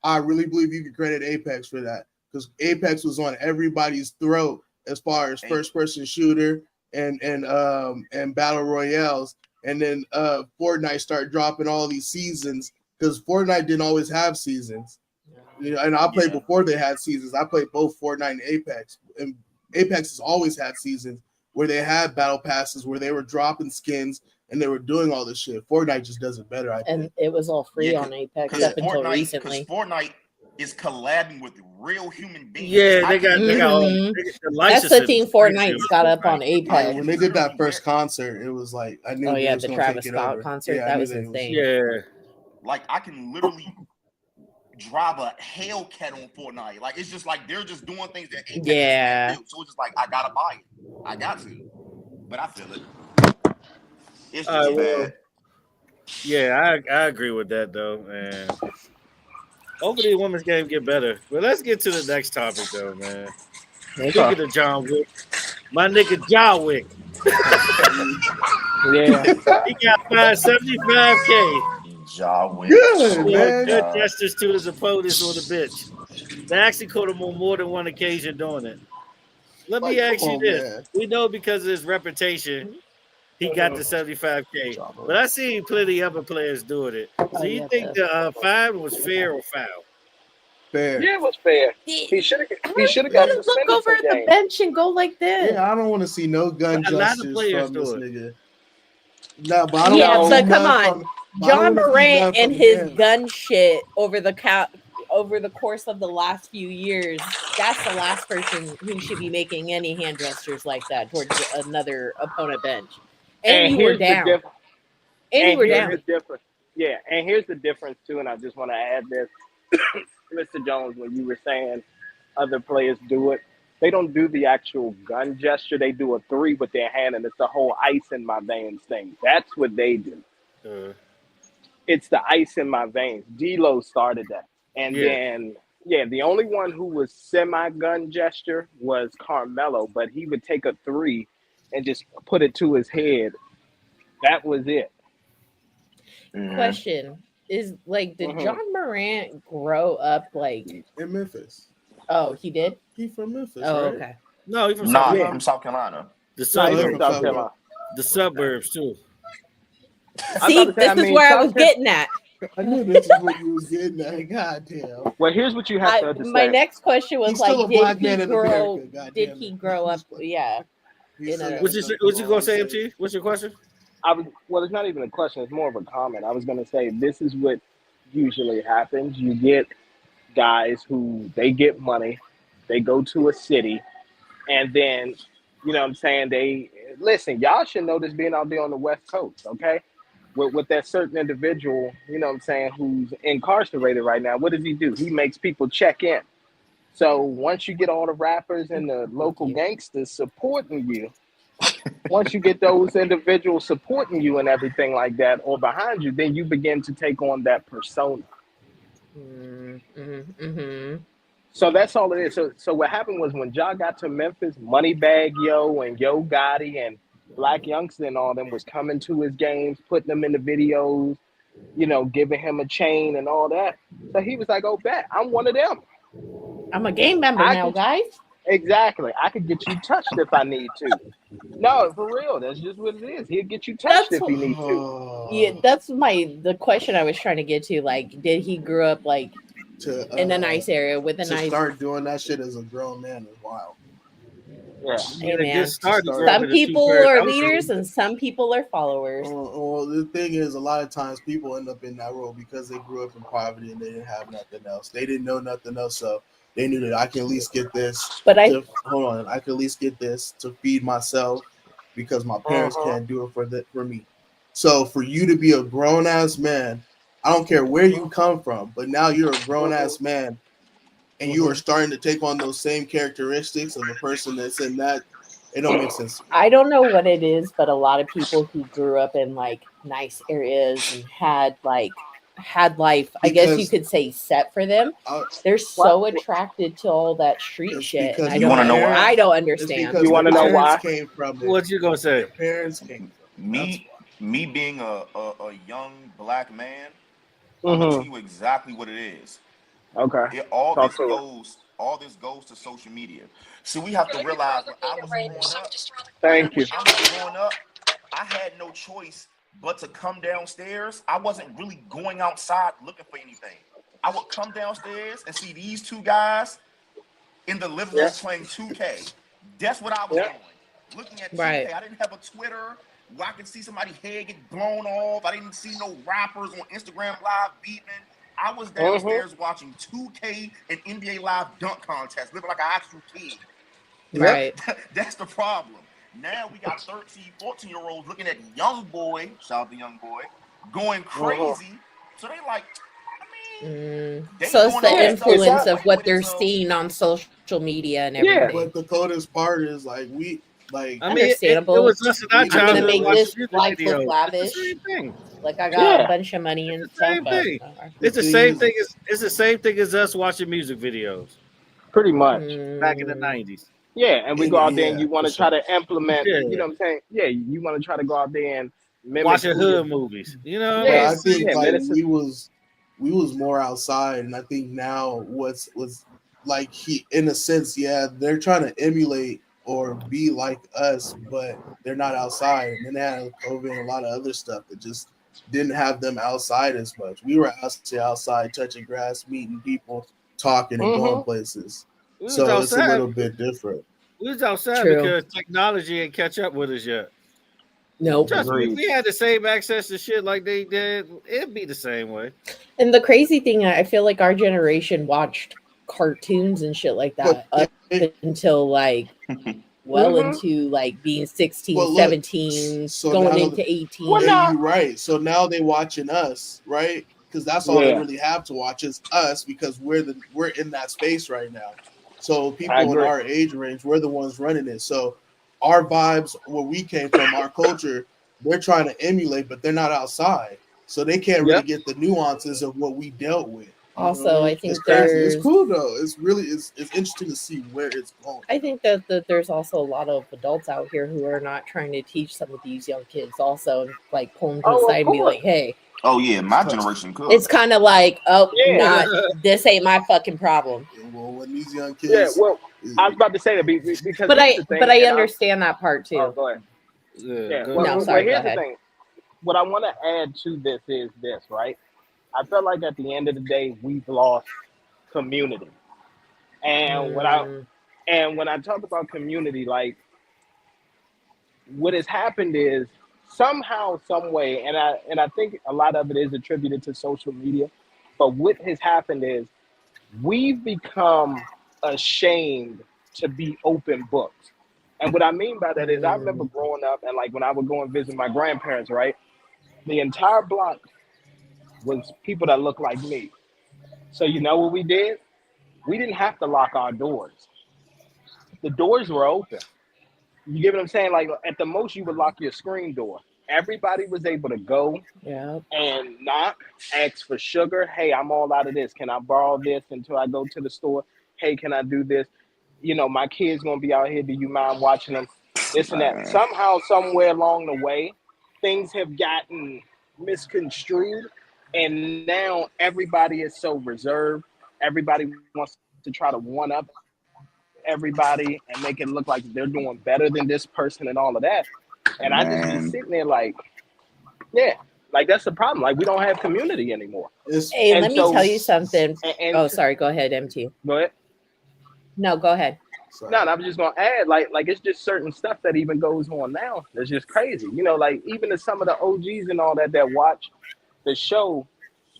I really believe you can credit Apex for that because Apex was on everybody's throat as far as first person shooter and battle royales, and then Fortnite started dropping all these seasons because Fortnite didn't always have seasons. You know, and I played before they had seasons. I played both Fortnite and Apex, and Apex has always had seasons where they had battle passes where they were dropping skins and they were doing all this shit. Fortnite just does it better, I think. And it was all free on Apex because up until Fortnite, recently. Fortnite is collabing with real human beings. Yeah, I they got can the That's the licensing thing is Fortnite's crazy. got up on Like, Apex. when they did that first concert, it was like I knew Oh they yeah, was the gonna Travis take it Scott over. concert. Yeah, I That knew was they insane. Yeah. Like I can literally drive a Hellcat on Fortnite. Like it's just like they're just doing things that Apex Yeah. can't do. So it's just like I gotta buy it. I got to. But I feel it. It's All just right, well, bad. yeah, I agree with that though, man. Hopefully, the women's game get better. But let's get to the next topic though, man. Speaking of John Wick, my nigga Ja Wick, Yeah. he got fined $75K Ja Wick. Good, for man. good gestures to his opponents on the bench. They actually caught him on more than one occasion doing it. Let me Like, ask come you on, this: man. we know because of his reputation, he got the $75K, but I seen plenty other players doing it. So you think the fine was fair or foul? Fair. Yeah, it was fair. He should have got Look suspended over some at the games. bench and go like this. Yeah, I don't want to see no gun A lot of gestures players from this do it. nigga. No, but I don't Yeah, want to see but come none on. from. I don't John wanna see Morant none and from his him. gun shit over the course of the last few years, that's the last person who should be making any hand gestures like that towards another opponent bench. And you were here's the down. diff- And you were here's down. the difference. Yeah, and here's the difference too. And I just want to add this, Mr. Jones, when you were saying other players do it, they don't do the actual gun gesture. They do a three with their hand, and it's the whole ice in my veins thing. That's what they do. It's the ice in my veins. D-Lo started that. And then, the only one who was semi-gun gesture was Carmelo, but he would take a three and just put it to his head. That was it. Question is like, did John Morant grow up like in Memphis? Oh, he did? He from Memphis, Oh, right? okay. No, he's from Nah, South he's Carolina. from South Carolina. The No, he's suburbs. from South Carolina. The suburbs too. See, this is where I was getting at. I knew this is what you was getting at. Goddamn. Well, here's what you have to understand. My next question was He's still like, a black man in America, did goddamn he it. grow up? Yeah. What you gonna say, MT? What's your question? Well, it's not even a question. It's more of a comment. I was going to say this is what usually happens. You get guys who they get money, they go to a city, and then, you know what I'm saying, they listen, y'all should know this being out there on the West Coast, okay? With that certain individual, you know what I'm saying, who's incarcerated right now, what does he do? He makes people check in. So once you get all the rappers and the local gangsters supporting you, once you get those individuals supporting you and everything like that or behind you, then you begin to take on that persona. So that's all it is. So what happened was when Ja got to Memphis, Moneybag Yo and Yo Gotti and Black Youngster and all them was coming to his games, putting them in the videos, you know, giving him a chain and all that. So he was like, oh, bet, I'm one of them. I'm a game member now, guys. Exactly. I could get you touched if I need to. No, for real. That's just what it is. He'll get you touched if he need to. Yeah, that's the question I was trying to get to. Like, did he grow up like in a nice area with a to nice? Start doing that shit as a grown man is wild. Yeah. Hey, man. Some people are leaders and some people are followers. Well, the thing is, a lot of times people end up in that role because they grew up in poverty and they didn't have nothing else. They didn't know nothing else, so they knew that I can at least get this. But I can at least get this to feed myself because my parents can't do it for me. So for you to be a grown ass man, I don't care where you come from, but now you're a grown ass man. and you are starting to take on those same characteristics of a person that's in that, it don't make sense. I don't know what it is, but a lot of people who grew up in like nice areas and had life, I guess you Because could say, set for them. They're so attracted to all that street it's shit, and because I You don't want to know why? I don't it's understand. because You their want to know parents why? came from it. What you gonna say? Their parents came from it. That's Me, me being a young black man, I'm gonna tell Mm-hmm. you exactly what it is. Okay. All Talk this to us. goes to social media. See, we have to realize when I was growing up, Thank you. I had no choice but to come downstairs. I wasn't really going outside looking for anything. I would come downstairs and see these two guys in the living Yeah. room playing 2K. That's what I was Yeah. doing. Looking at 2K. Right. I didn't have a Twitter where I could see somebody's head get blown off. I didn't see no rappers on Instagram Live beeping. I was downstairs watching 2K and NBA Live dunk contest, living like an actual kid. Yep. Right. That's the problem. Now we got 13, 14-year-olds looking at young boy, shout out to young boy, going crazy. So they like, I mean, they So it's doing the all this stuff influence of playing what with they're it. So seeing on social media and Yeah. everything. But the coldest part is like I mean, it Understandable. was us in our I'm I'm gonna childhood make watching this music life look videos. It's the lavish, same thing. like I got a Yeah. bunch of money and It's the stuff. same But thing. The It's the thing same is, thing as it's the same thing as us watching music videos Pretty much. back in the mm, 90s. Yeah. And we go out there and yeah, you want for to try sure. to implement, you Yeah, know what I'm saying? Yeah. You want to try to go out there and mimic watching who you. hood movies. You know what I But mean? Yeah. I It's the same think Yeah, like man. thing. we was more outside, and I think now what's like he in a sense, yeah, they're trying to emulate or be like us, but they're not outside. And then they had COVID and a lot of other stuff that just didn't have them outside as much. We were actually outside touching grass, meeting people, talking and going Mm-hmm. places. We was So it's a outside. little bit different. We was outside true. because technology ain't catch up with us yet. Nope. Trust me, if Agreed. we had the same access to shit like they did, it'd be the same way. And the crazy thing, I feel like our generation watched cartoons and shit like But that up until like well Mm-hmm. into like being 16, but look, 17, so going now into Well, 18. and no. you're right. So now they watching us, right? Because that's all they Yeah. really have to watch is us because we're in that space right now. So I people in agree. our age range, we're the ones running it. So our vibes, where we came from, our culture, they're trying to emulate, but they're not outside. So they can't really Yep. get the nuances of what we dealt with. You know what Also, I mean? I It's think crazy. It's there's cool though. It's really it's interesting to see where it's going. I think that there's also a lot of adults out here who are not trying to teach some of these young kids also, and like pull them to the Oh, of side and be course. like, hey, oh yeah, my But generation could. it's kind of like, oh, Yeah. not this ain't my fucking problem. well, when these young Yeah. kids, Well, I was about to say that because But here's the thing, I and understand that part oh, too. go ahead. Yeah, Yeah. go Well, No, ahead. well, sorry, go here's the ahead. thing. What I want to add to this is this, right? I feel like at the end of the day, we've lost community. And Mm, when I talk about community, like what has happened is somehow, some way, and I think a lot of it is attributed to social media. But what has happened is we've become ashamed to be open books. And what I mean by that is I remember mm, growing up and like when I would go and visit my grandparents, right? The entire block was people that looked like me. So you know what we did? We didn't have to lock our doors. The doors were open. You get what I'm saying? Like at the most, you would lock your screen door. Everybody was able to go yeah. and knock, ask for sugar. Hey, I'm all out of this. Can I borrow this until I go to the store? Hey, can I do this? You know, my kids gonna be out here. Do you mind watching them? This and that. Man. Somehow, somewhere along the way, things have gotten misconstrued, and now everybody is so reserved. Everybody wants to try to one up everybody and make it look like they're doing better than this person and all of that. And I just be Man. sitting there like, yeah, like that's the problem. Like we don't have community anymore. it's Hey, And let me so, tell you something. and Oh, sorry. Go ahead, MT. go ahead. No, go ahead. sorry. No, and I was just gonna add, like it's just certain stuff that even goes on now. That's just crazy. You know, like even to some of the OGs and all that that watch the show,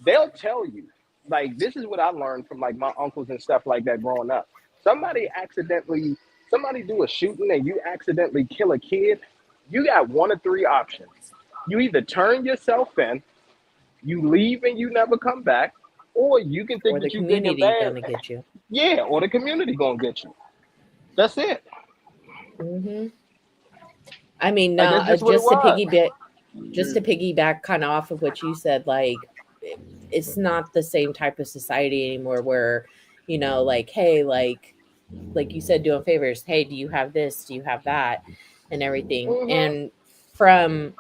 they'll tell you, like this is what I learned from like my uncles and stuff like that growing up. Somebody do a shooting and you accidentally kill a kid, you got one of three options. You either turn yourself in, you leave and you never come back, or you can think Or the that you big and community bad. gonna get you. Yeah, or the community gonna get you. That's it. Hmm. I mean, Like no, that's just what it was. just to piggyback kind of off of what you said, like it's not the same type of society anymore where, like, hey, like you said, doing favors. Hey, do you have this? Do you have that? And everything. And from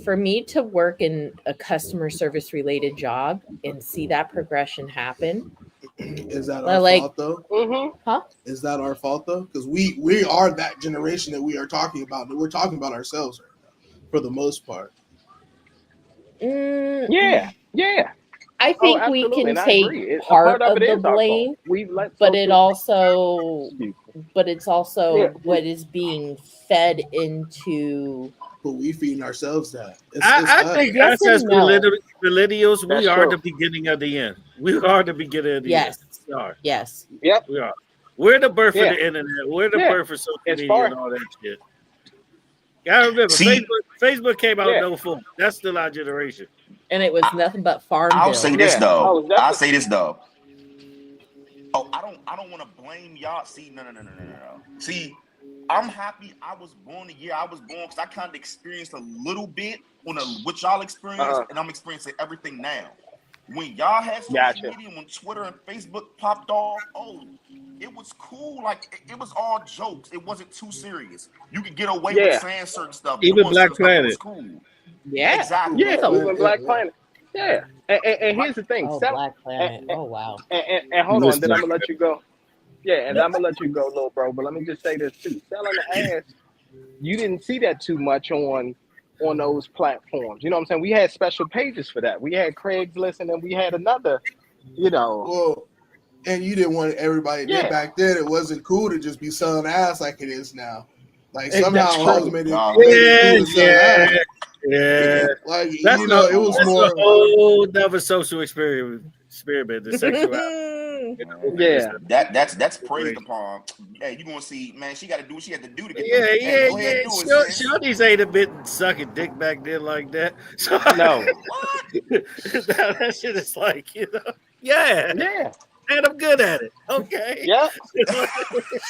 for me to work in a customer service related job and see that progression happen. Is that our Like, fault though? huh? Is that our fault though? Because we are that generation that we are talking about. We're talking about ourselves right now, for the most part. Yeah. I think we absolutely, can and I take agree. A part part of of it the is our fault. blame, We let but it social. also, Excuse me. but it's also Yeah. what is being fed into. But we feeding ourselves that. It's I us. think Yes us as and no. millennials, we That's are true. the beginning of the end. We are the beginning of the end. Yes. We are. Yes. Yep. We are. We're the birth Yeah. of the internet. We're the Yeah. birth of social As media far and all that shit. I remember See, Facebook came out Yeah. in 04. That's still our generation. And it was nothing but farm I'll bill. say this Yeah. though. Oh, I'll definitely. say this though. Oh, I don't want to blame y'all. See, no. See, I'm happy I was born the year I was born because I kind of experienced a little bit on what y'all experienced, and I'm experiencing everything now. When y'all had social Gotcha. media, when Twitter and Facebook popped off, it was cool. Like it was all jokes. It wasn't too serious. You could get away with Yeah. saying certain stuff, Even doing Black certain stuff. It was Planet. cool. Yeah. Exactly. Yeah. Even Black Planet. Yeah. And here's the thing. Oh, Black Planet. Oh, wow. And hold on, then I'm gonna let you go. Yeah, and I'm gonna let you go, little bro. But let me just say this too: selling the ass. You didn't see that too much on those platforms. You know what I'm saying? We had special pages for that. We had Craigslist, and then we had another. Well, and you didn't want everybody. Yeah. Back then, it wasn't cool to just be selling ass like it is now. Like That's somehow hoes true. made it Nah. cool to sell ass. Yeah. Like That's it was that's more. a whole other social experiment. The sexuality. Yeah. That's praised upon. Hey, you gonna see, man? She got to do what she had to do to get them. Yeah. Hey, go ahead and do it, sis. Shorties ain't a bit sucking dick back then like that. So No. What? that shit is like, yeah. Yeah. And I'm good at it. Okay. Yep.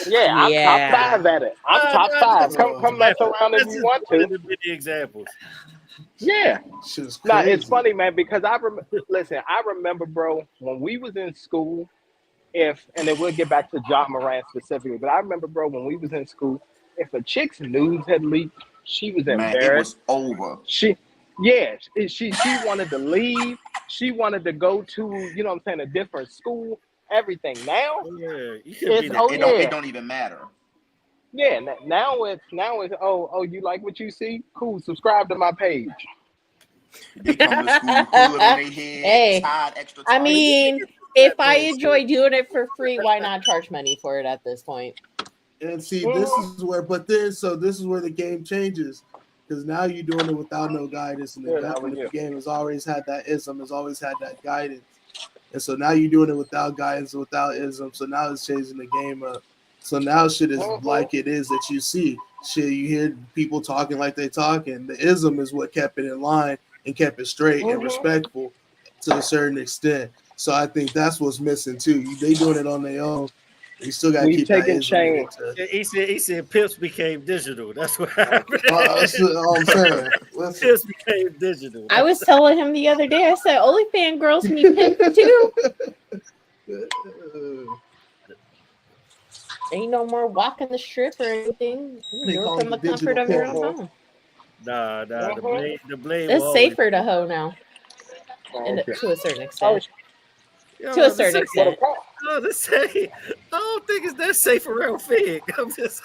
Yeah. I'm Yeah. top 5 at it. I'm top 5. Come mess around if you want One to. of the many examples. Yeah. Shit's Nah, crazy. it's funny, man, because I remember, bro, when we was in school. And then we'll get back to Ja Morant specifically, but I remember, bro, when we was in school, if a chick's news had leaked, she was Man, it was embarrassed. over. She wanted to leave. She wanted to go to, you know what I'm saying, a different school. Everything now, Yeah, you could it's be It don't even matter. yeah. Now it's oh you like what you see? Cool. Subscribe to my page. They come to school, hood on their head, Hey, tied extra I tight. mean, if I enjoy doing it for free, why not charge money for it at this point? And see, this is where, this is where the game changes, because now you're doing it without no guidance, and the game has always had that ism, has always had that guidance, and so now you're doing it without guidance, without ism. So now it's changing the game up. So now shit is like it is that you see. Shit, you hear people talking like they talking. The ism is what kept it in line and kept it straight and respectful to a certain extent. So I think that's what's missing too. They doing it on their own. You still got to keep that ism. He said pips became digital. That's what happened. That's all I'm saying. Pips became digital. I was telling him the other day, I said, OnlyFans girls need pips too. Ain't no more walking the strip or anything. You do it from the comfort of your own home. Nah, the blade. It's safer to hoe now. To a certain extent. To a certain extent. I don't think it's that safe around Fig. I'm just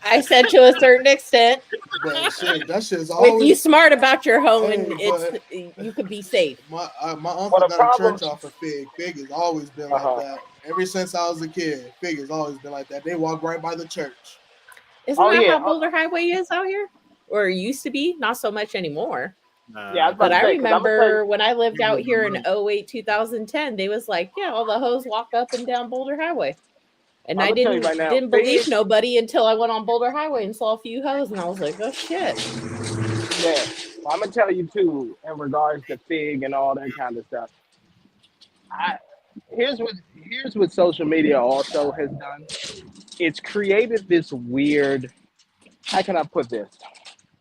I said to a certain extent. But shit, that shit's always. If you smart about your hoeing, you could be safe. My uncle got a church off of Fig. Fig has always been like that. Ever since I was a kid, Fig has always been like that. They walk right by the church. Isn't that how Boulder Highway is out here? Or it used to be? Not so much anymore. But I remember when I lived out here in 08, 2010, they was like, yeah, all the hoes walk up and down Boulder Highway. And I didn't believe nobody until I went on Boulder Highway and saw a few hoes, and I was like, oh shit. Yeah. I'm gonna tell you too, in regards to Fig and all that kind of stuff. I here's what social media also has done. It's created this weird. How can I put this?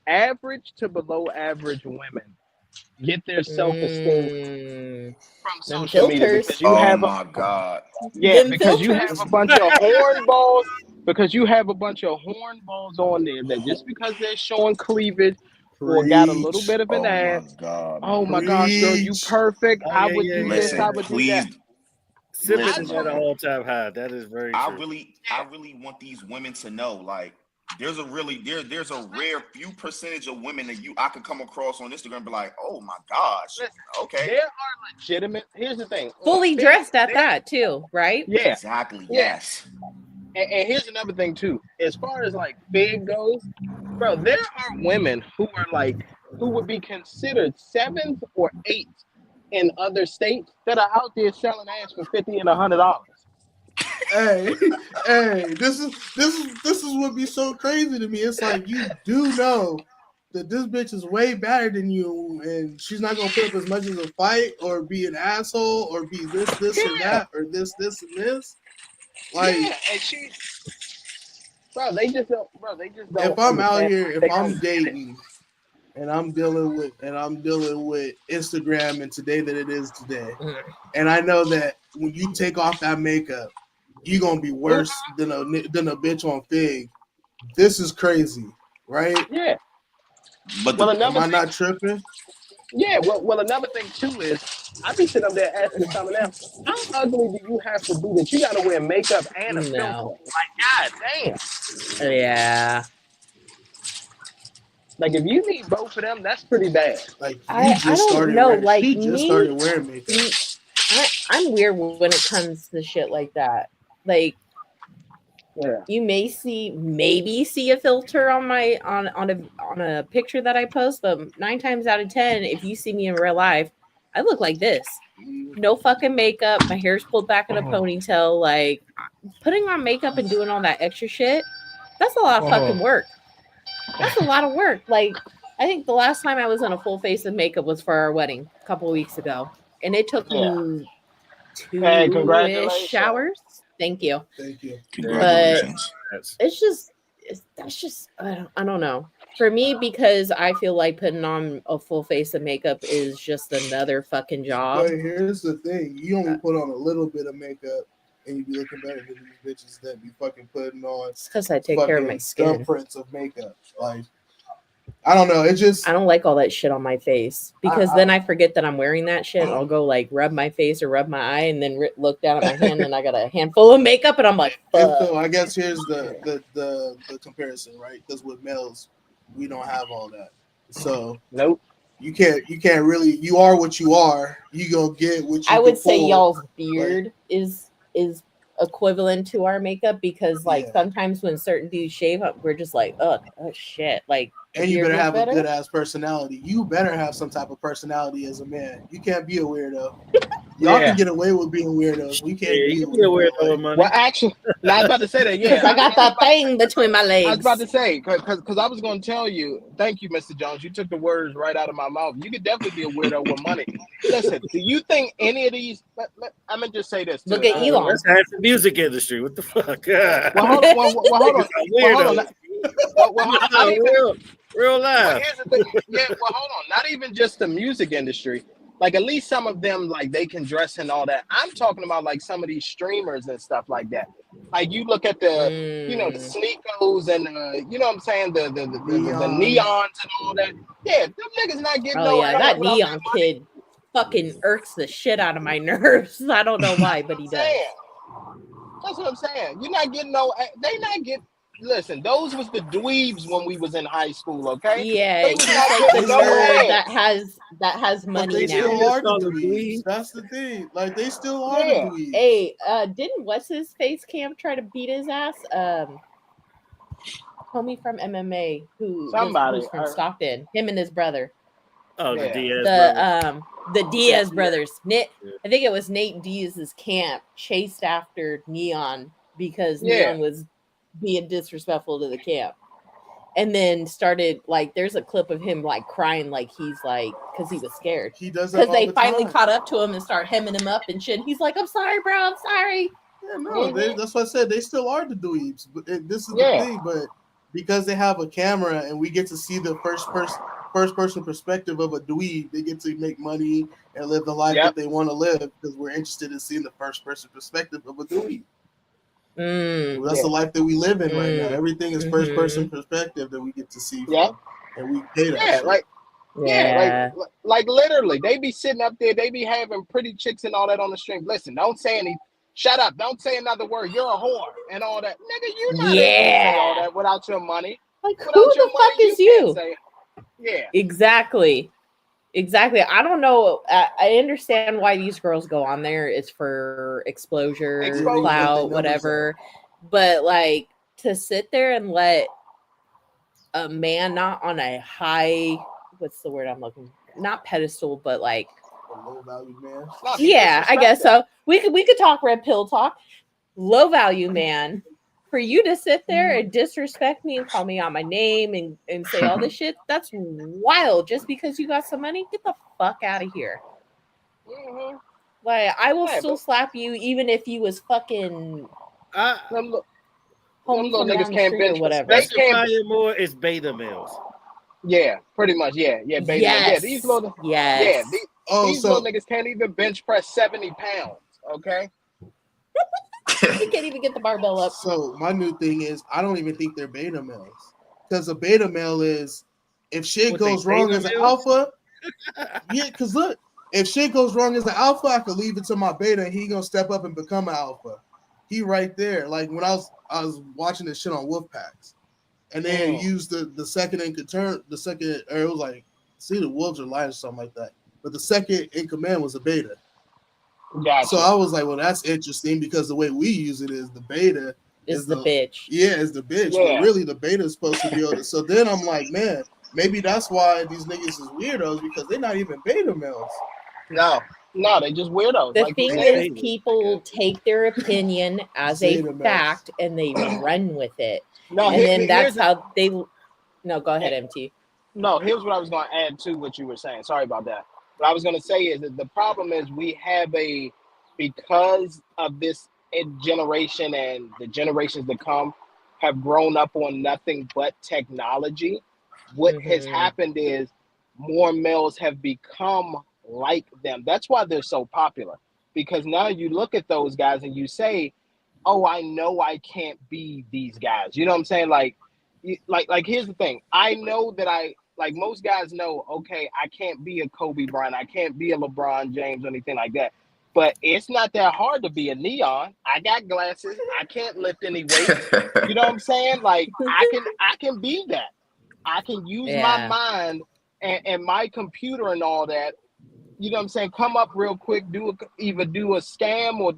Average to below average women get their self esteem Mm, from them social media filters. because you Oh have a my God. yeah, Them because you have filters. a bunch of hornballs. Because you have a bunch of hornballs on there that just because they're showing cleavage or got a little Preach. bit of an Oh my ass, God, oh man. my gosh, girl, you Preach. perfect. Oh I yeah, would yeah, do this, I Listen, yeah. would do that. please Sipping I is listen, at an told man. all-time high. That is very I true. really, I really want these women to know, like, there's a rare few percentage of women that I could come across on Instagram and be like, oh my gosh, listen, okay, there are legitimate. Here's the thing. On Fully Fig, dressed at there, that too, right? yeah, exactly, yeah. yes. And here's another thing too. As far as like Fig goes, bro, there are women who are like who would be considered seventh or eighth in other states that are out there selling ass for $50 and $100. Hey, hey, this is what be so crazy to me. It's like you do know that this bitch is way better than you, and she's not gonna put up as much as a fight or be an asshole or be this or Yeah, that or this and this. Like yeah, and she, bro, they just if don't I'm out understand. here, if They I'm don't get it. dating and I'm dealing with Instagram and today that it is today, Mm. and I know that when you take off that makeup, you're gonna be Mhm. worse than a bitch on Fig. This is crazy, right? Yeah. But Well, the Am another I thing, not tripping? yeah. Well, another thing too is I be sitting up there asking someone else, how ugly do you have to be that you got to wear makeup and a filter? No. Like, god damn. Yeah. Like if you need both of them, that's pretty bad. Like you I just don't started know. wearing. Like She just started me, wearing makeup. I'm weird when it comes to shit like that. Like Yeah. you maybe see a filter on my on a picture that I post, but 9 times out of 10, if you see me in real life, I look like this. No fucking makeup. My hair's pulled back in a ponytail. Like putting on makeup and doing all that extra shit, that's a lot of fucking work. That's a lot of work. Like I think the last time I was in a full face of makeup was for our wedding a couple of weeks ago. And it took Yeah. me Hey, 2-ish congratulations. hours. Thank you. Thank you. But congratulations. it's just that's just I don't know. For me, because I feel like putting on a full face of makeup is just another fucking job. But here's the thing: you only put on a little bit of makeup, and you be looking better than these bitches that be fucking putting on It's because I take care of my fucking skin. thumbprints of makeup. Like I don't know. It just I don't like all that shit on my face because then I forget that I'm wearing that shit. And I'll go like rub my face or rub my eye and then look down at my hand and I got a handful of makeup and I'm like, and fuck. so I guess here's the comparison, right? Because with males, we don't have all that. So Nope. you can't really. You are what you are. You gonna get what you. I would say pull. y'all's beard is equivalent to our makeup because like sometimes when certain dudes shave up, we're just like, oh shit. Like And you better have a good ass personality. You better have some type of personality as a man. You can't be a weirdo. Y'all can get away with being weirdos. We can't Yeah, be you can be a weirdo with money. Well, actually, I was about to say that. Yeah, because I got that thing between my legs. I was about to say because I was going to tell you. Thank you, Mr. Jones. You took the words right out of my mouth. You could definitely be a weirdo with money. Listen, do you think any of these? I'm gonna just say this. Look at Elon. That's half the music industry. What the fuck? Well, hold on. Well, hold on. Not even real life. Well, here's the thing. Yeah. Well, hold on. Not even just the music industry. Like at least some of them, like they can dress and all that. I'm talking about like some of these streamers and stuff like that. Like you look at the, you know, the Sneakos and you know what I'm saying, the neons and all that. Yeah, them niggas not getting no. Yeah, that neon kid fucking irks the shit out of my nerves. I don't know why, but he does. That's what I'm saying. You're not getting no. They not get. Listen, those was the dweebs when we was in high school. Okay. Yeah, he's like the nerd that has money but they now. Still are the dweebs. That's the thing. Like they still are the dweebs. Hey, didn't what's his face Cam try to beat his ass? Homie from MMA who's from Stockton. Him and his brother. Oh, the Diaz brothers. The Diaz brothers. I think it was Nate Diaz's camp chased after Neon because Neon was being disrespectful to the camp. and then started like there's a clip of him like crying like he's like because he was scared. He does that Because all they the finally time. caught up to him and start hemming him up and shit. And he's like, I'm sorry, bro, I'm sorry. Yeah, no, that's what I said. They still are the dweebs, but this is Yeah. the thing. But because they have a camera and we get to see the first person perspective of a dweeb, they get to make money and live the life that they want to live because we're interested in seeing the first person perspective of a dweeb. Well, that's the life that we live in right now. Everything is first person perspective that we get to see from, and we pay that shit. Like literally, they be sitting up there, they be having pretty chicks and all that on the stream. Listen, don't say any. Shut up! Don't say another word. You're a whore and all that, nigga. You're not able to say all that without your money. Like without who the fuck is you? Yeah, exactly. I don't know. I understand why these girls go on there. It's for exposure, clout, whatever. But like to sit there and let a man not on a high, what's the word I'm looking for? Not pedestal, but like a low value man. Yeah, I guess so. We could talk red pill talk. Low value man. For you to sit there and disrespect me and call me out my name and say all this shit, that's wild. Just because you got some money, get the fuck out of here. Mm-hmm. Like I will still slap you even if you was fucking homie from down the street or whatever. Specifying more is beta males. Yeah, pretty much. Yeah, beta males. Yeah, these little these little niggas can't even bench press 70 pounds. Okay. You can't even get the barbell up. So my new thing is I don't even think they're beta males. Because a beta male is if shit goes wrong as an alpha. Yeah, because look, if shit goes wrong as an alpha, I could leave it to my beta and he gonna step up and become an alpha. He right there. Like when I was watching this shit on Wolfpacks. And then used the second in command, or it was like, see, the Wolves are light or something like that. But the second in command was a beta. Gotcha. So I was like, well, that's interesting because the way we use it is the beta is the bitch. Yeah, is the bitch. Yeah. But really, the beta is supposed to be able to. So then I'm like, man, maybe that's why these niggas is weirdos because they're not even beta males. No, they just weirdos. The thing is, people take their opinion as a fact and they run with it. No, and then that's how they. No, go ahead, MT. No, here's what I was going to add to what you were saying. Sorry about that. What I was going to say is that the problem is we have because of this generation and the generations that come have grown up on nothing but technology. What has happened is more males have become like them. That's why they're so popular. Because now you look at those guys and you say, oh, I know I can't be these guys. You know what I'm saying? Like here's the thing. I know that like most guys know, okay, I can't be a Kobe Bryant. I can't be a LeBron James or anything like that. But it's not that hard to be a neon. I got glasses. I can't lift any weight. You know what I'm saying? Like I can be that. I can use my mind and my computer and all that. You know what I'm saying? Come up real quick, either do a scam or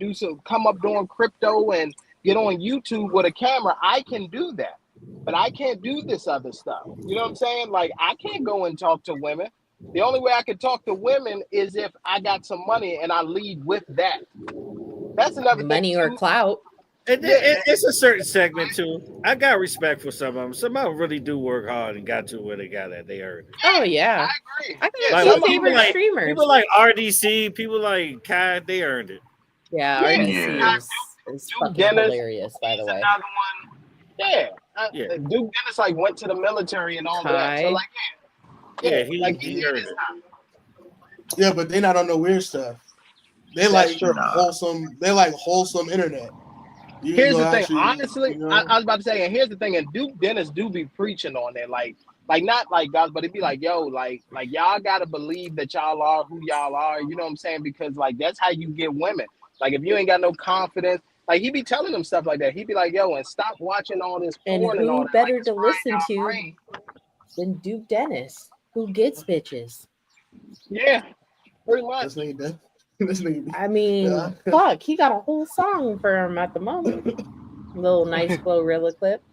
come up doing crypto and get on YouTube with a camera. I can do that. But I can't do this other stuff. You know what I'm saying? Like, I can't go and talk to women. The only way I can talk to women is if I got some money and I lead with that. That's another money or clout. It's a certain segment, too. I got respect for some of them. Some of them really do work hard and got to where they got at. They earned it. Oh, yeah. I agree. I got two favorite streamers. People like RDC, people like Kai, they earned it. Yeah, RDC is fucking hilarious, by the way. Another one. Yeah. Duke Dennis like went to the military and all that. So like, he earned it. Yeah, but they're not on the weird stuff. They like wholesome. They like wholesome internet. Here's the thing. Honestly, I was about to say, and here's the thing. And Duke Dennis do be preaching on it, like not like guys, but it'd be like, yo, like y'all gotta believe that y'all are who y'all are. You know what I'm saying? Because like that's how you get women. Like if you ain't got no confidence. Like, he be telling them stuff like that. He be like, yo, and stop watching all this porn and all that. Better to listen to than Duke Dennis, who gets bitches. Yeah, pretty much. I mean, fuck, he got a whole song for him at the moment. Little nice Glorilla clip.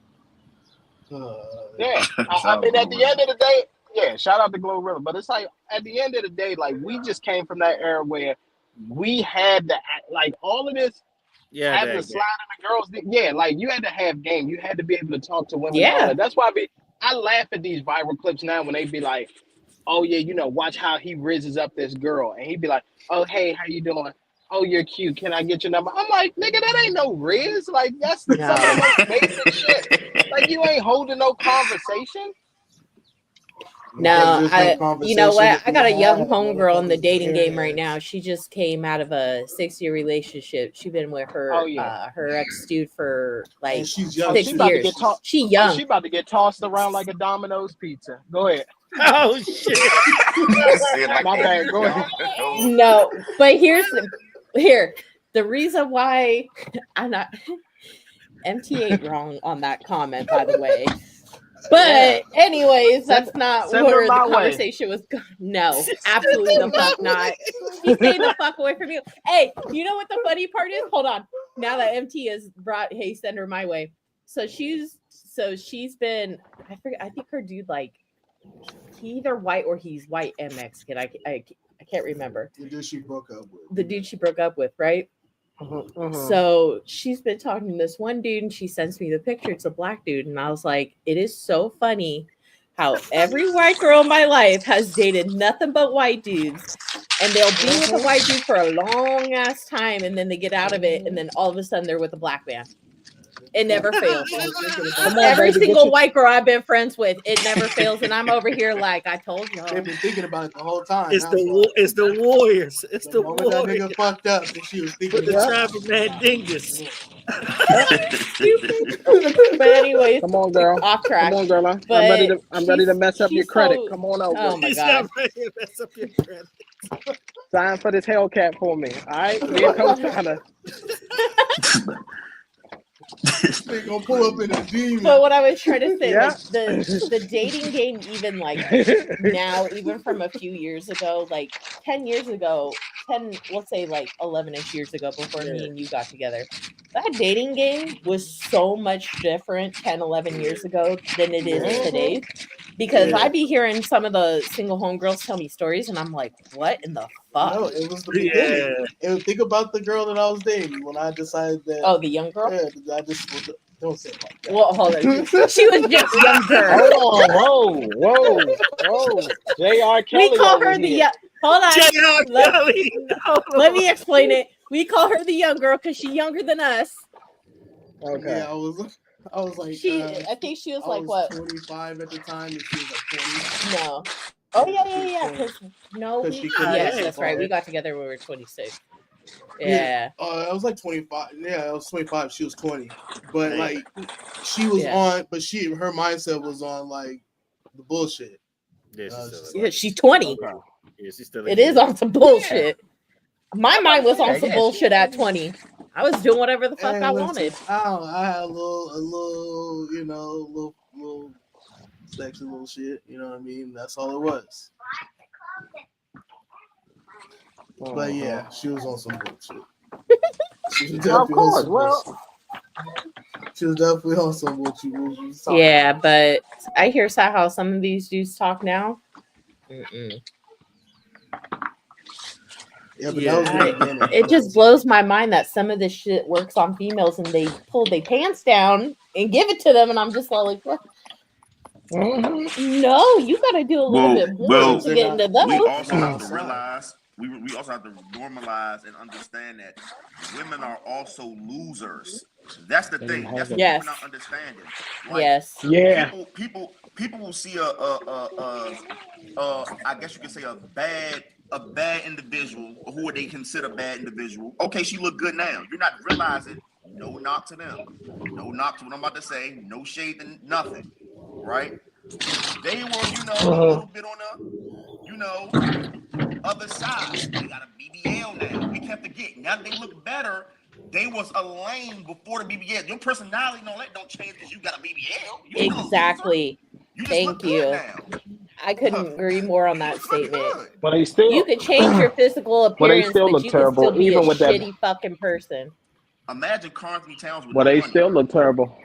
Yeah, I mean, at the end of the day, shout out to Glorilla. But it's like, at the end of the day, like, we just came from that era where we had to, like, all of this. Yeah, having to slide in the girls. Yeah, like you had to have game. You had to be able to talk to women. Yeah, that's why I laugh at these viral clips now when they be like, "Oh yeah, watch how he rizzes up this girl," and he be like, "Oh hey, how you doing? Oh, you're cute. Can I get your number?" I'm like, nigga, that ain't no riz. Like that's some of the No. most basic shit. Like you ain't holding no conversation. No, There's you know conversation what? to I be got a young had, homegirl in the motherfuckers dating game right airheads. now. She just came out of a 6-year relationship. She's been with Oh yeah. her ex dude for like And she's young. Oh, she 6 about to years. get tossed. She Oh, young. she about to get tossed around like a Domino's pizza. Go ahead. Oh shit! Say it like My that, bad. you Go ahead. dumb. No, but the reason why I'm not MT ain't wrong on that comment, by the way. But anyways, that's not send where her the my way. conversation was going. No, absolutely the fuck not. He stayed the fuck away from you. Hey, you know what the funny part is? Hold on. Now that MT has brought, hey, send her my way. So she's been, I forget, I think her dude, like, he either white or he's white and Mexican. I can't remember. The dude she broke up with. The dude she broke up with, right? Mm-hmm. So she's been talking to this one dude and she sends me the picture. It's a black dude. And I was like, it is so funny how every white girl in my life has dated nothing but white dudes. And they'll be with a white dude for a long ass time. And then they get out of it. And then all of a sudden they're with a black man. It never fails. Come on, Every baby, single white girl I've been friends with, it never fails. And I'm over here like, I told y'all. They've been thinking about it the whole time. It's the Warriors. It's the moment that Warriors. nigga fucked up, and she was thinking Put the about tribe of mad dingus. But anyways, Come on, girl. off track. Come on, girl. I'm But ready to mess up your she's credit. so- Come on over. Oh my He's god. not ready to mess up your credit. Sign for this Hellcat for me. All right, me and co-signer. They gonna pull up in a demon. But what I was trying to say, Yeah. like the dating game, even like now, even from a few years ago, like 10 years ago, let's say like 11-ish years ago before me and you got together, that dating game was so much different 10, 11 years ago than it is today. Because I'd be hearing some of the single homegirls tell me stories, and I'm like, what in the fuck? No, it was the beginning. And think about the girl that I was dating when I decided that. Oh, the young girl? Yeah, I just don't say it like that. Well, hold on. She was just younger. Hold on, whoa. J.R. Kelly. We call her the hold on. J.R. Kelly. Let me explain it. We call her the young girl because she's younger than us. Okay. Yeah, I was like, I think she was like what? 25 at the time, and she was like 20. No. Oh yeah. Yes, that's right. We got together when we were 26. Yeah. I was like 25. Yeah, I was 25. She was 20. But like, she was on. But her mindset was on like the bullshit. Yeah, she's 20. Yeah, she's still. It is on some bullshit. My mind was on some bullshit at 20. I was doing whatever the fuck I wanted. I had a little, little sexy little shit. You know what I mean? That's all it was. But yeah, she was on some bullshit. She was definitely on some bullshit. She was definitely on some bullshit. Yeah, but I hear how some of these dudes talk now. Yeah, but that was the beginning. It just blows my mind that some of this shit works on females and they pull their pants down and give it to them, and I'm just like, what? No, you got to do a little bit more to get into those. We also have to realize, we also have to normalize and understand that women are also losers. That's the thing. That's what people not understanding. Like, People will see I guess you could say a bad individual, or who they consider bad individual. Okay, she look good now. You're not realizing. No knock to them. No knock to what I'm about to say. No shade to nothing. Right? They were, a little bit on the, other side. They got a BBL now. We kept forgetting. Now that they look better, they was a lame before the BBL. Your personality don't change because you got a BBL. Exactly. Thank you. I couldn't agree more on that statement. But you could change your physical appearance, but you can still be even a shitty fucking person. Imagine Carnthony Towns with but they still look terrible.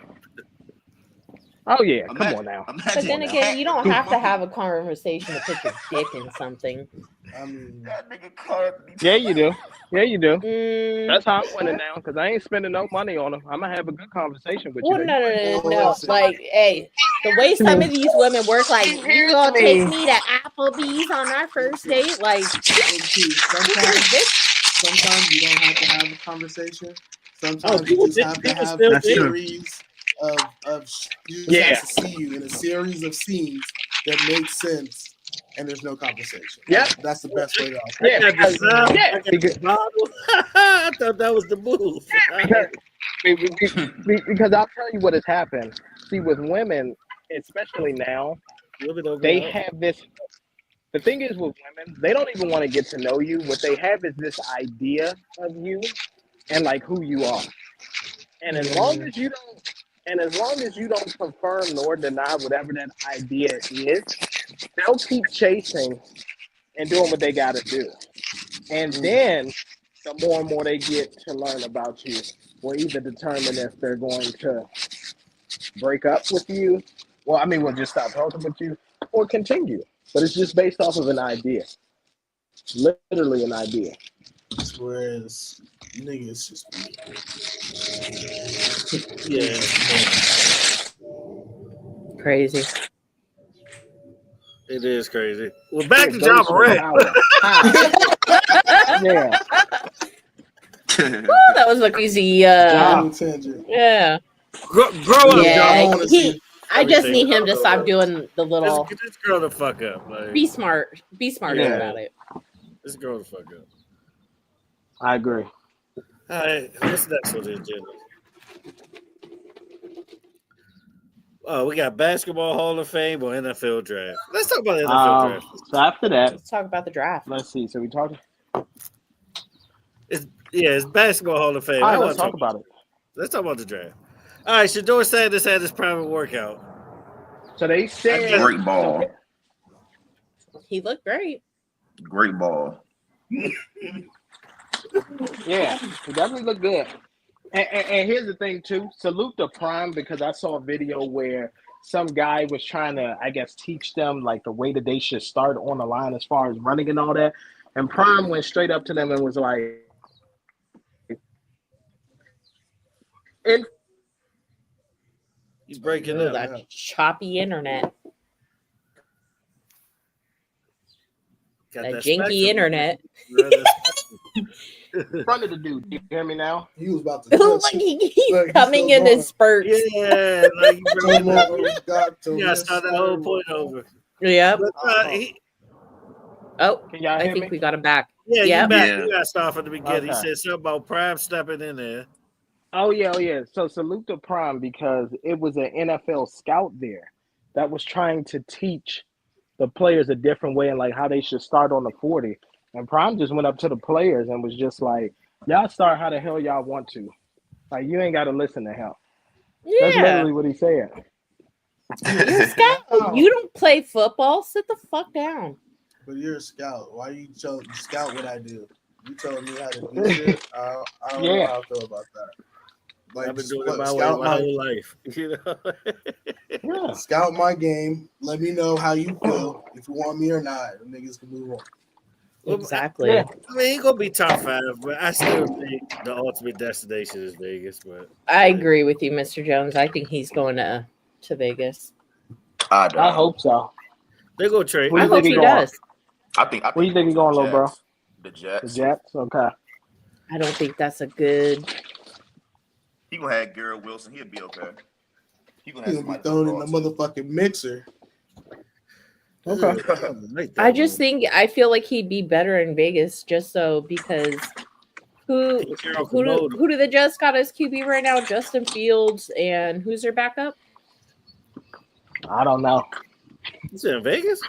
Oh yeah, come on now. But then again, you don't have to have a conversation to put your dick in something. I mean, yeah, you do. Yeah, you do. That's how I'm winning now, because I ain't spending no money on them. I'm gonna have a good conversation with you. No. Like, hey, The way some of these women work, like, you gonna take me to Applebee's on our first date? Like, Sometimes you don't have to have a conversation. Sometimes people you just have to people have still a do. series of you just have to see you in a series of scenes that make sense, and there's no conversation. Yep. That's the best way to I got the sound, yeah, I got the bottle. I thought that was the move. because I'll tell you what has happened. See, with women, especially now, they have this. The thing is with women, they don't even want to get to know you. What they have is this idea of you and like who you are. And as long as you don't confirm nor deny whatever that idea is, they'll keep chasing and doing what they got to do. And then the more and more they get to learn about you, will either determine if they're going to break up with you, we'll just stop talking with you, or continue. But it's just based off of an idea. Literally an idea. Whereas niggas just crazy. It is crazy. Well, back to Ja Morant. Yeah. That was a crazy. Yeah. Grow up, yeah. Ja. I just need him to stop doing the little. Get this girl the fuck up. Like, be smart. Be smart about it. This girl the fuck up. I agree. All right, what's next on the agenda? Oh, we got basketball Hall of Fame or NFL draft. Let's talk about the NFL draft. So after that, let's talk about the draft. Let's see. So we talked. It's basketball Hall of Fame. All right, let's talk about it. Let's talk about the draft. All right, Shaduer Sanders had his private workout. So they said great ball. He looked great. Great ball. Yeah, he definitely looked good. And here's the thing too. Salute to Prime, because I saw a video where some guy was trying to, I guess, teach them like the way that they should start on the line as far as running and all that. And Prime went straight up to them and was like, He's breaking up. That choppy internet. That janky internet. Front of the dude. You hear me now? He was about to like he's coming in his spurts. Yeah, like you gotta start that whole point over. Yeah. Can y'all hear me? We got him back. Yeah, yep. You back. You gotta start from the beginning. Okay. He said something about Prime stepping in there. Oh yeah. So salute to Prime, because it was an NFL scout there that was trying to teach the players a different way and like how they should start on the 40. And Prime just went up to the players and was just like, y'all start how the hell y'all want to. Like, you ain't got to listen to him. Yeah. That's literally what he said. You're a scout. You don't play football. Sit the fuck down. But you're a scout. Why you scout what I do? You telling me how to do shit? I don't know how I feel about that. Like, I've been doing it my way my whole life. You know? Scout my game. Let me know how you feel. If you want me or not, the niggas can move on. Exactly. Yeah. I mean, he's gonna be top 5, but I still think the ultimate destination is Vegas. But I agree with you, Mr. Jones. I think he's going to Vegas. I hope so. They're gonna trade. I hope he does. I think. Where you think he's going, little bro? The Jets. The Jets. Okay. I don't think that's a good. He gonna have Garrett Wilson. He'll be okay. He gonna be thrown in the motherfucking mixer. Okay. I feel like he'd be better in Vegas because who do the Jets got as QB right now? Justin Fields, and who's their backup? I don't know. Is it in Vegas?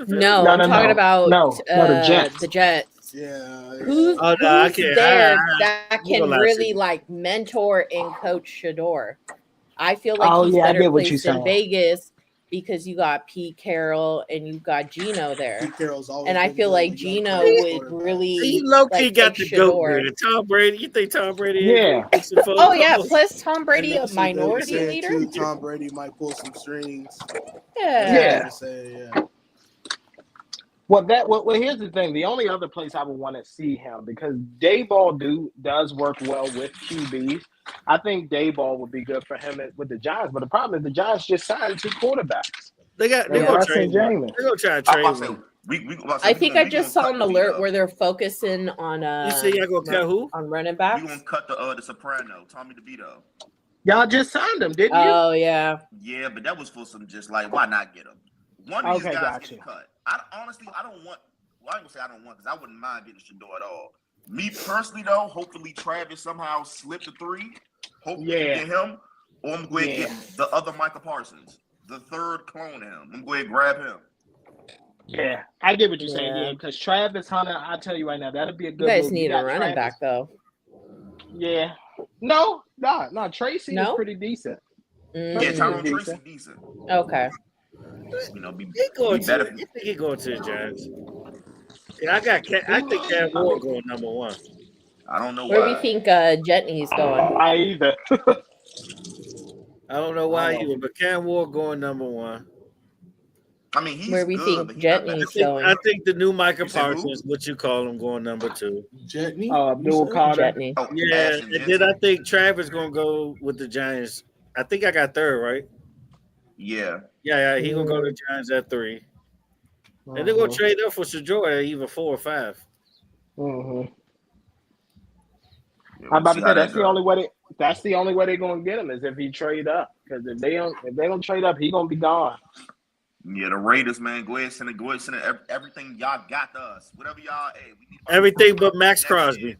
No, I'm talking about the Jets. The Jets. Yeah. Who's there that can really like mentor and coach Shaduer? I feel like he's better placed in Vegas because you got Pete Carroll and you got Geno there. And I feel like Geno would really. He low-key got the goat there. Tom Brady. You think Tom Brady? Yeah. Oh yeah. Plus Tom Brady, a minority leader. Tom Brady might pull some strings. Yeah. Well, here's the thing. The only other place I would want to see him, because Dayball does work well with QBs. I think Dayball would be good for him with the Giants. But the problem is the Giants just signed 2 quarterbacks. They're gonna trade one. They're gonna try to I'm trade about to say, one. I think I just saw an alert where they're focusing on You say y'all gonna cut who? on running We're backs. gonna cut the Soprano, Tommy DeVito. Y'all just signed him, didn't you? Oh yeah. Yeah, but that was for some just like, why not get him? One of these guys get cut. I don't want. Well, I ain't gonna say I don't want, because I wouldn't mind getting Shadour at all. Me personally, though, hopefully Travis somehow slipped the 3. Hopefully get him, or I'm going to get the other Micah Parsons, the third clone of him. I'm going to grab him. Yeah, I get what you're saying. Yeah, because Travis Hunter, I'll tell you right now, that'll be a good. You guys move. need a running back though. Yeah. No. Tracy is pretty decent. Yeah, Tyrone Tracy decent. Okay. You know, be better. You think he going to the Giants? Yeah, I think Cam Ward going number 1. I don't know where why. do you think Jetney's going? I either. I don't know why either, but Cam Ward going number 1. I mean, he's where we good, think Jetney's going. I think the new Micah Parsons, what you call him, going number 2. Jetney? Abdul Carter. Jetney. Oh, Yeah, and then I think Travis gonna go with the Giants. I think I got 3rd, right? Yeah. Yeah, he gonna go to the Giants at 3. And they're gonna trade up for Shadour at either 4 or 5. Mm-hmm. Yeah, I'm about to say that's the only way. That's the only way they're gonna get him is if he trade up. Because if they don't trade up, he gonna be gone. Yeah, the Raiders, man. Go ahead, send it. Everything y'all got to us. Whatever y'all. Hey, we need everything but Max Crosby.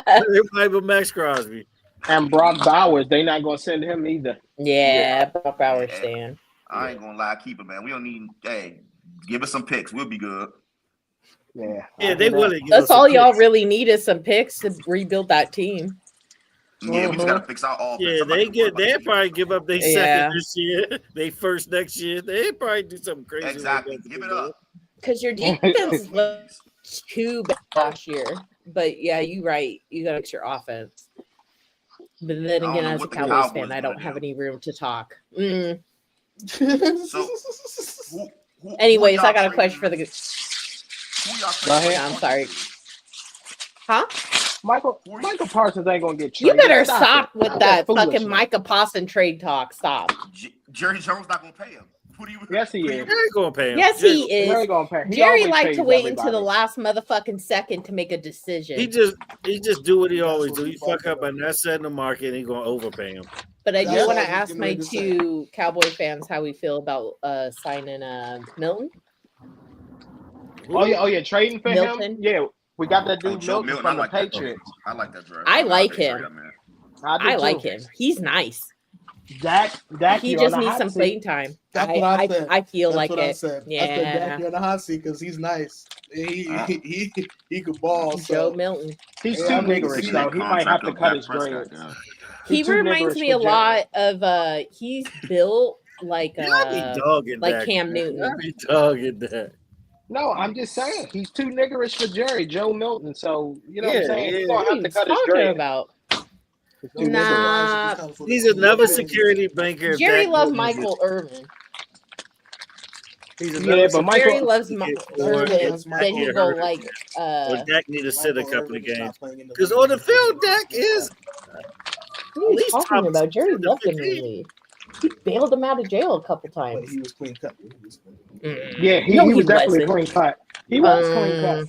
Everybody but Max Crosby. And Brock Bowers, they not gonna send him either. Yeah, Brock Bowers stand. I ain't gonna lie, keep it, man. We don't need. Hey, give us some picks. We'll be good. Yeah, they will. That's all y'all really need is some picks to rebuild that team. Yeah, we just gotta fix our offense. Yeah, they'll probably give up their second this year, they first next year. They probably do something crazy. Exactly. Give it up. Because your defense was too bad last year. But yeah, you're right. You gotta fix your offense. But then again, as a Cowboys fan, I don't have any room to talk. So, anyways, I got a question for the. Go ahead. I'm sorry. Huh? Michael Parsons ain't gonna get traded. You better stop with that fucking Micah Parsons trade talk. Stop. Jerry Jones not gonna pay him. Yes, he is. Jerry gonna pay him. Yes, he is. Jerry gonna pay him. Jerry liked to wait until the last motherfucking second to make a decision. He just do what he always do. He fuck up and that's setting the market and he gonna overpay him. But I do want to ask my 2 Cowboy fans how we feel about signing Milton. Oh yeah, trading for Milton. him. Yeah, we got that dude Milton from the Patriots. I like that draft. I like him. I like him. He's nice. Dak he just needs some playing time. That's what I said. I feel That's like what it. I said. Yeah. I said Dak, you're in the hot seat because he's nice. He could ball. Joe Milton. He's too niggerish though. He might have to cut his dreads. He reminds me a lot of he's built like Cam Newton. Be dogging that. No, I'm just saying he's too niggerish for Jerry Joe Milton. So you know what I'm saying. He's What gonna are have you to cut his talking dreads. about? Nah. He's another security banker. Jerry loves Michael Irvin. But Jerry loves Irvin. Then he go like or Dak need to sit a couple of games because on the field, Dak is. What are you talking about? Jerry loved him in the league. He bailed him out of jail a couple times. But he was clean cut. Yeah, he was definitely clean cut. He was clean cut.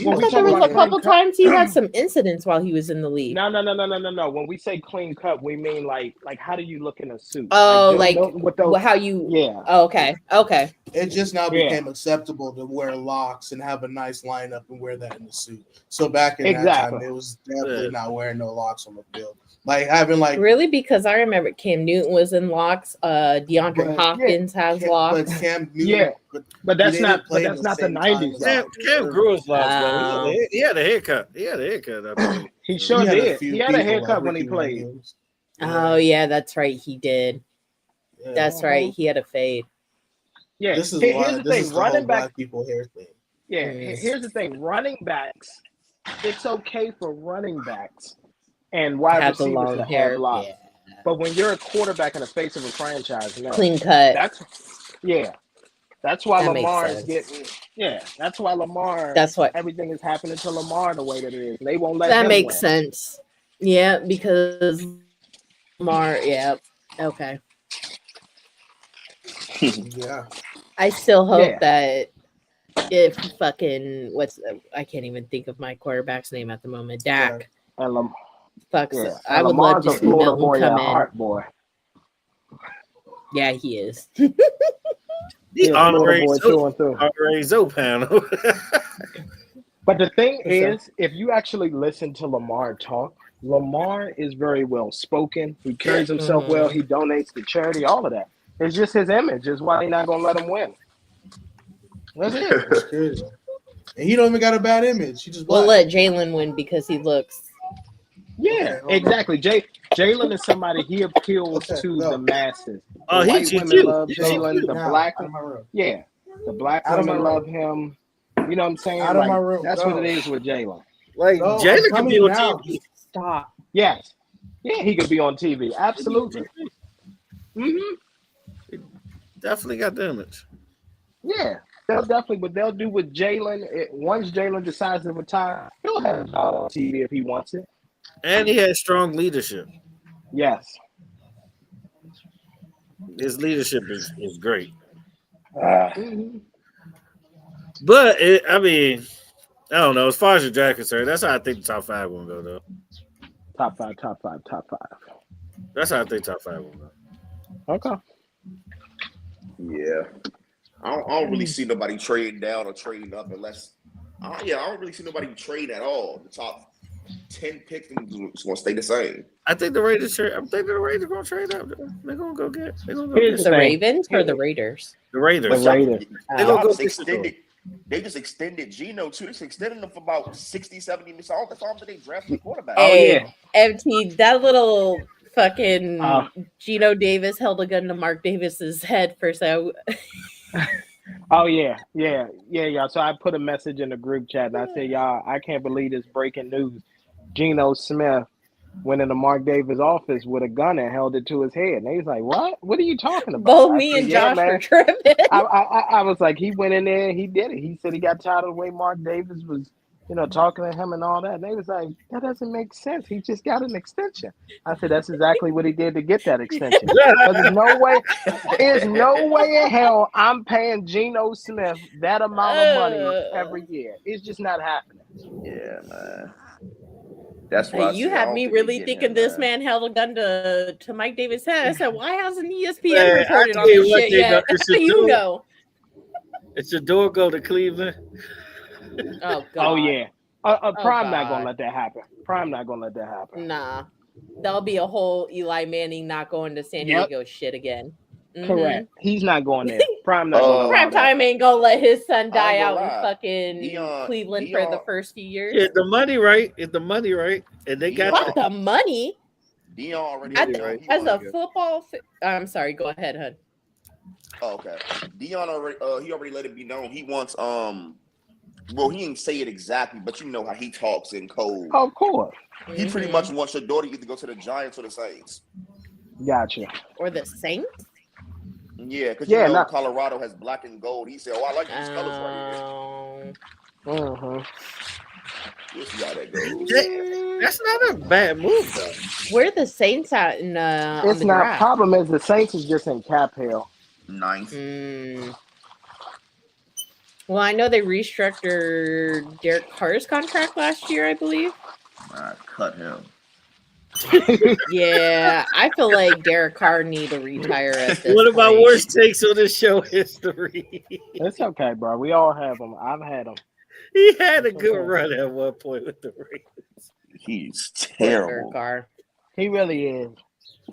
I thought there was a couple times he had some incidents while he was in the league. No. When we say clean cut, we mean like how do you look in a suit? Oh, how you? Yeah. Oh, okay. It just now became acceptable to wear locks and have a nice lineup and wear that in the suit. So back in that time, it was definitely not wearing no locks on the field. Like having really, because I remember Cam Newton was in locks. DeAndre Hopkins has locks. But Cam Newton, but that's not the 90s. Cam grew his locks. He had a haircut. He sure did. He had a haircut when he played. Oh yeah, that's right. He did. Yeah. That's right. He had a fade. Yeah. Here's the thing. Running back black people hair thing. Yeah. Here's the thing. Running backs. It's okay for running backs and wide receivers to have locks. Yeah. But when you're a quarterback in the face of a franchise, clean cut. That's why That makes Lamar is sense. getting. Yeah, that's why Lamar. That's what Everything is happening to Lamar the way that it is. They won't let that him makes win. sense. Yeah, because Lamar. Yeah. Okay. Yeah. I still hope Yeah. that if fucking I can't even think of my quarterback's name at the moment. Dak. And Lam- Fucks. yeah, I and would love Lamar's to a see Florida Milton boy come at in. heart, boy. Yeah, he is. The Yeah, Florida boy through and through. Honorary panel. But the thing For sure. is, if you actually listen to Lamar talk, Lamar is very well spoken. He carries himself well. He donates to charity. All of that. It's just his image is why they're not gonna let him win. That's it. That's crazy. And he don't even got a bad image. He just We'll black. let Jalen win because he looks. Yeah, Okay, exactly. Jalen is somebody he appeals Okay, to go. the masses. The Oh, white he's women cute. love He's Jalen. cute. The Now, black, out of my room. yeah, the black Out of my women room. love him. You know what I'm saying? Out of Like my room. that's Go. what it is with Jalen. Like No, I'm Jalen could coming be on now. TV. Stop. Yes, yeah, he could be on TV. Absolutely. Definitely got the image. Yeah, they'll definitely. But they'll do with Jalen. Once Jalen decides to retire, he'll have a job on TV if he wants it. And he has strong leadership. Yes. His leadership is great. Mhm. But I mean, I don't know. As far as the draft concerned, that's how I think the top 5 will go, though. Top five, top five, top five. That's how I think top 5 will go. Okay. Yeah. I don't really see nobody trading down or trading up unless I don't really see nobody trade at all. The top 10 picks is going to stay the same. I think the Raiders trade. I'm thinking the Raiders going to trade up. They're going to go get. They're going to go Here's get The thing. Ravens or the Raiders? the Raiders. The Raiders. They Y'all gonna go just get extended. They just extended Geno too. They just extended him for about 60, 70 minutes. That's all that they drafted the quarterback. Oh Hey, yeah. MT, that little fucking Uh, Geno Davis held a gun to Mark Davis's head for so. Oh yeah, y'all. So I put a message in the group chat and I said, y'all, I can't believe this breaking news. Geno Smith went into Mark Davis' office with a gun and held it to his head. And he's like, "What? What are you talking about?" Both I me said, and "Yeah, Josh man." were tripping. I was like, he went in there, he did it. He said he got tired of the way Mark Davis was, talking to him and all that. And they was like, that doesn't make sense. He just got an extension. I said, that's exactly what he did to get that extension. Because there's no way in hell I'm paying Geno Smith that amount of money every year. It's just not happening. Yeah, man. That's why I You said, I had don't me think they really getting thinking him, this man. man held a gun to Mike Davis' head. I said, why hasn't ESPN Man, reported I on tell you this what, shit they yet? know, it's How a you dude. know? It's a door go to Cleveland. Oh, God. Oh, yeah. Prime not going God. to let that happen. Prime not going to let that happen. Nah. There'll be a whole Eli Manning not going to San Yep. Diego shit again. Correct. He's not going there. Prime not going to allow Prime that. time ain't gonna let his son I die ain't gonna out in lie. fucking Cleveland for the first few years. Yeah, the money right. If the money right, and they got Fuck the money. Dion already As a football, I'm sorry. Go ahead, hun. Oh, okay. Dion already he already let it be known he wants well, he didn't say it exactly, but you know how he talks in code. Of course. He pretty much wants your daughter either go to the Giants or the Saints. Gotcha. Or the Saints. Yeah, because Colorado has black and gold. He said, "Oh, I like these colors right here." We'll see how that goes. That's not a bad move though. Where are the Saints at in on It's the not. draft? Problem is the Saints is just in cap hell. 9th. Well, I know they restructured Derek Carr's contract last year, I believe. Cut him. Yeah, I feel like Derek Carr need to retire at this What about point. worst takes on this show history? It's okay, bro. We all have them. I've had them. He had a good run at one point with the Ravens. He's Derek terrible. Carr. He really is.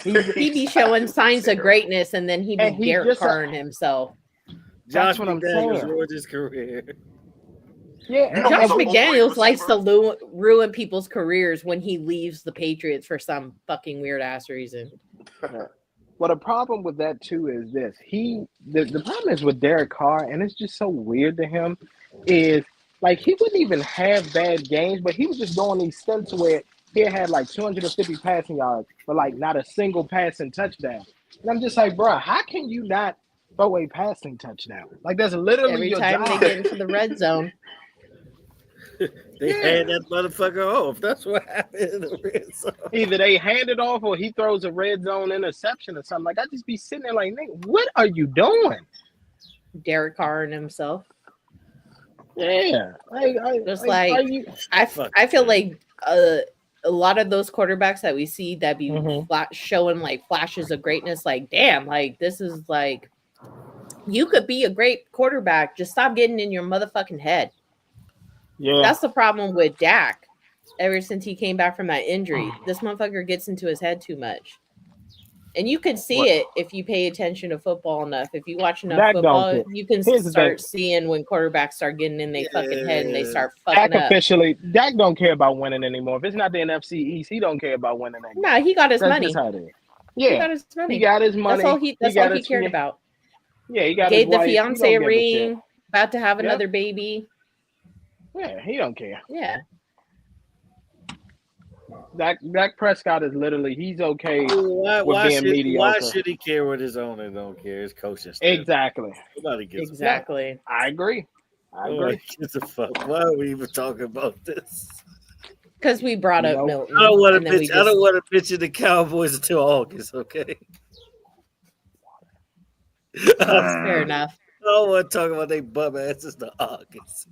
He be showing signs of greatness, and then he be And he's Derek just Carr himself. Josh what I'm McDaniels saying. ruined his career. Yeah, Josh and- McDaniels likes to ruin people's careers when he leaves the Patriots for some fucking weird ass reason. Well, the problem with that too is this. The problem is with Derek Carr, and it's just so weird to him, is like he wouldn't even have bad games, but he was just going these stunts where he had like 250 passing yards, but like not a single passing touchdown. And I'm just like, bro, how can you not throwaway passing touchdown. Like that's literally Every your time job. they get into the red zone. They hand that motherfucker off. That's what happened in the red zone. Either they hand it off or he throws a red zone interception or something. Like I just be sitting there like, nigga, what are you doing? Derek Carr and himself. Yeah, I feel like a lot of those quarterbacks that we see that be showing like flashes of greatness, like damn, like this is like you could be a great quarterback. Just stop getting in your motherfucking head. Yeah, That's the problem with Dak. Ever since he came back from that injury, this motherfucker gets into his head too much. And you can see it if you pay attention to football enough. If you watch enough football, you can start seeing when quarterbacks start getting in their fucking head and they start fucking up. Dak don't care about winning anymore. If it's not the NFC East, he don't care about winning that game. Nah, he got his money. That's just how it is. Yeah, he got his money. He got his money. That's all he cared about. Yeah, he got gave his wife. The fiance a ring. About to have another baby. Yeah, he don't care. Yeah. Dak Prescott is literally he's okay with being mediocre. Why should he care what his owner don't care? His coaching staff. Exactly. Nobody gives exactly. A fuck. I agree. Nobody gives a fuck. Why are we even talking about this? Because we brought up Milton. I don't want to pitch the Cowboys until August. Okay. Fair enough. I don't want to talk about they bum asses to August.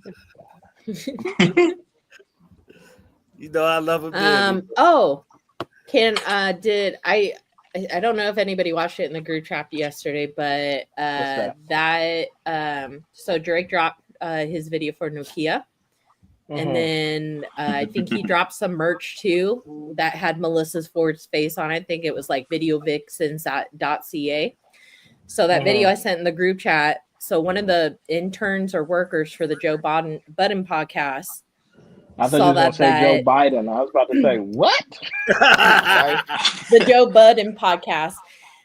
You know I love them. I don't know if anybody watched it in the group chat yesterday, but so Drake dropped his video for Nokia. And then I think he dropped some merch too that had Melissa Ford's face on it. I think it was like videovixens.ca. So that video I sent in the group chat. So one of the interns or workers for the Joe Budden podcast. I thought you were going to say Joe Biden. I was about to say, what? The Joe Budden podcast.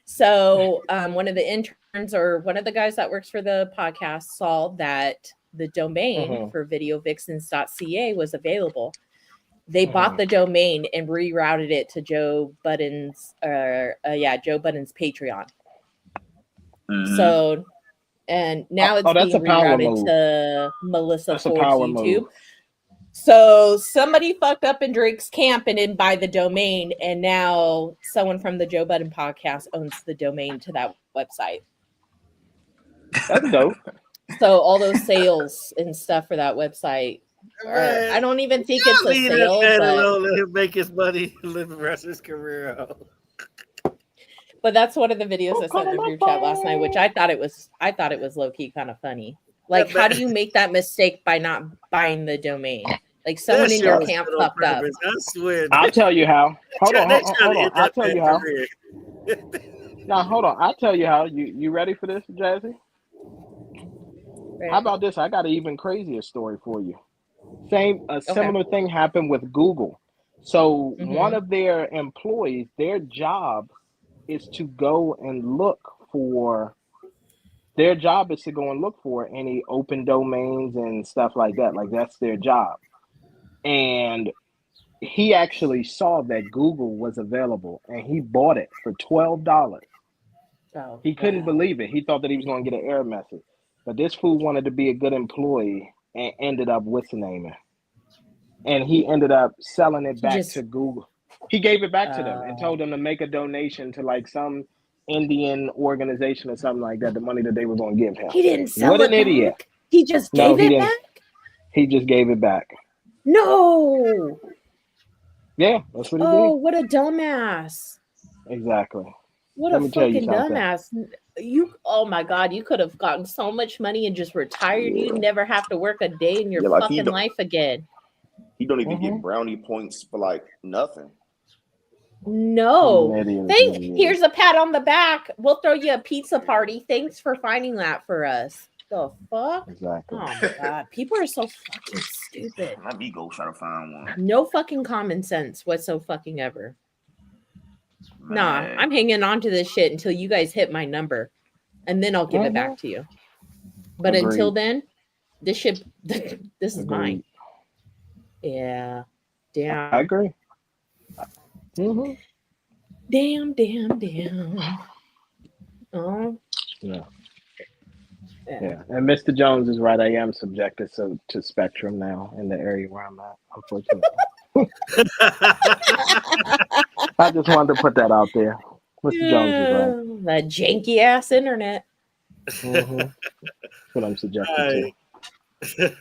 So one of the interns or one of the guys that works for the podcast saw that the domain for videovixens.ca was available. They bought the domain and rerouted it to Joe Budden's Patreon. So, and now it's being rerouted to Melissa Ford's YouTube. So somebody fucked up in Drake's camp and didn't buy the domain, and now someone from the Joe Budden podcast owns the domain to that website. That's dope. So all those sales and stuff for that website, I don't even think it's a sale. Let him make his money, live the rest of his career out. But that's one of the videos I sent in the group chat last night, which I thought it was low key kind of funny. Like, how do you make that mistake by not buying the domain? Like, someone in your camp fucked up. I swear. I'll tell you how. Hold on. I'll tell you how. Now, hold on. I'll tell you how. You ready for this, Jazzy? Right. How about this? I got an even crazier story for you. Similar thing happened with Google. So one of their employees, their job is to go and look for any open domains and stuff like that. Like that's their job. And he actually saw that Google was available and he bought it for $12. He couldn't believe it. He thought that he was going to get an error message. But this fool wanted to be a good employee and ended up what's-the-naming. And he ended up selling it back to Google. He gave it back to them and told them to make a donation to like some Indian organization or something like that, the money that they were going to give him. He didn't sell it. What an idiot. He just gave it back? He just gave it back. No. Yeah, that's what he did. Oh, what a dumbass. Exactly. What a fucking dumbass. Oh my God, you could have gotten so much money and just retired. You never have to work a day in your fucking life again. He don't even get brownie points for like nothing. No. Here's a pat on the back. We'll throw you a pizza party. Thanks for finding that for us. The fuck? Exactly. Oh my God. People are so fucking stupid. Let me go try to find one. No fucking common sense whatsoever. Man. Nah, I'm hanging on to this shit until you guys hit my number. And then I'll give it back to you. But until then, this is mine. Yeah. Damn. I agree. Damn. Oh. Yeah. Yeah, and Mr. Jones is right. I am subjected to spectrum now in the area where I'm at, unfortunately. I just wanted to put that out there. Mr. Jones is right. That janky ass internet. Mm-hmm. That's what I'm subjected Right. to.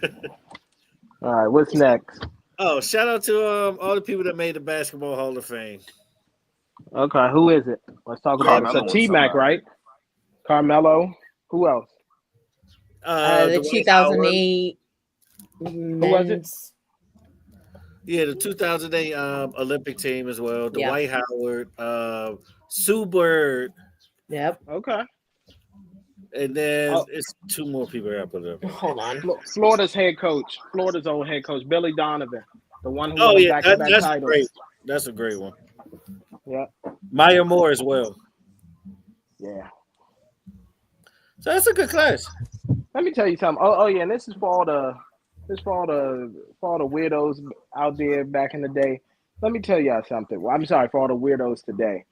All right, what's next? Oh, shout out to all the people that made the Basketball Hall of Fame. Okay, who is it? Let's talk about it. Carmelo So and T-Mac, somebody. right? Carmelo. Who else? The Dwight 2008 was it? men's. Yeah, the 2008 Olympic team as well. Yeah. Dwight Howard, Sue Bird, Yep. Okay. and then it's two more people I put up. Hold on. Florida's head coach. Florida's old head coach, Billy Donovan, the one who Oh won yeah, back-to-back that's titles. great. That's a great one. Yeah. Maya Moore as well. Yeah. So that's a good class. Let me tell you something. Oh yeah, and this is for all the weirdos out there back in the day. Let me tell y'all something. Well, I'm sorry for all the weirdos today.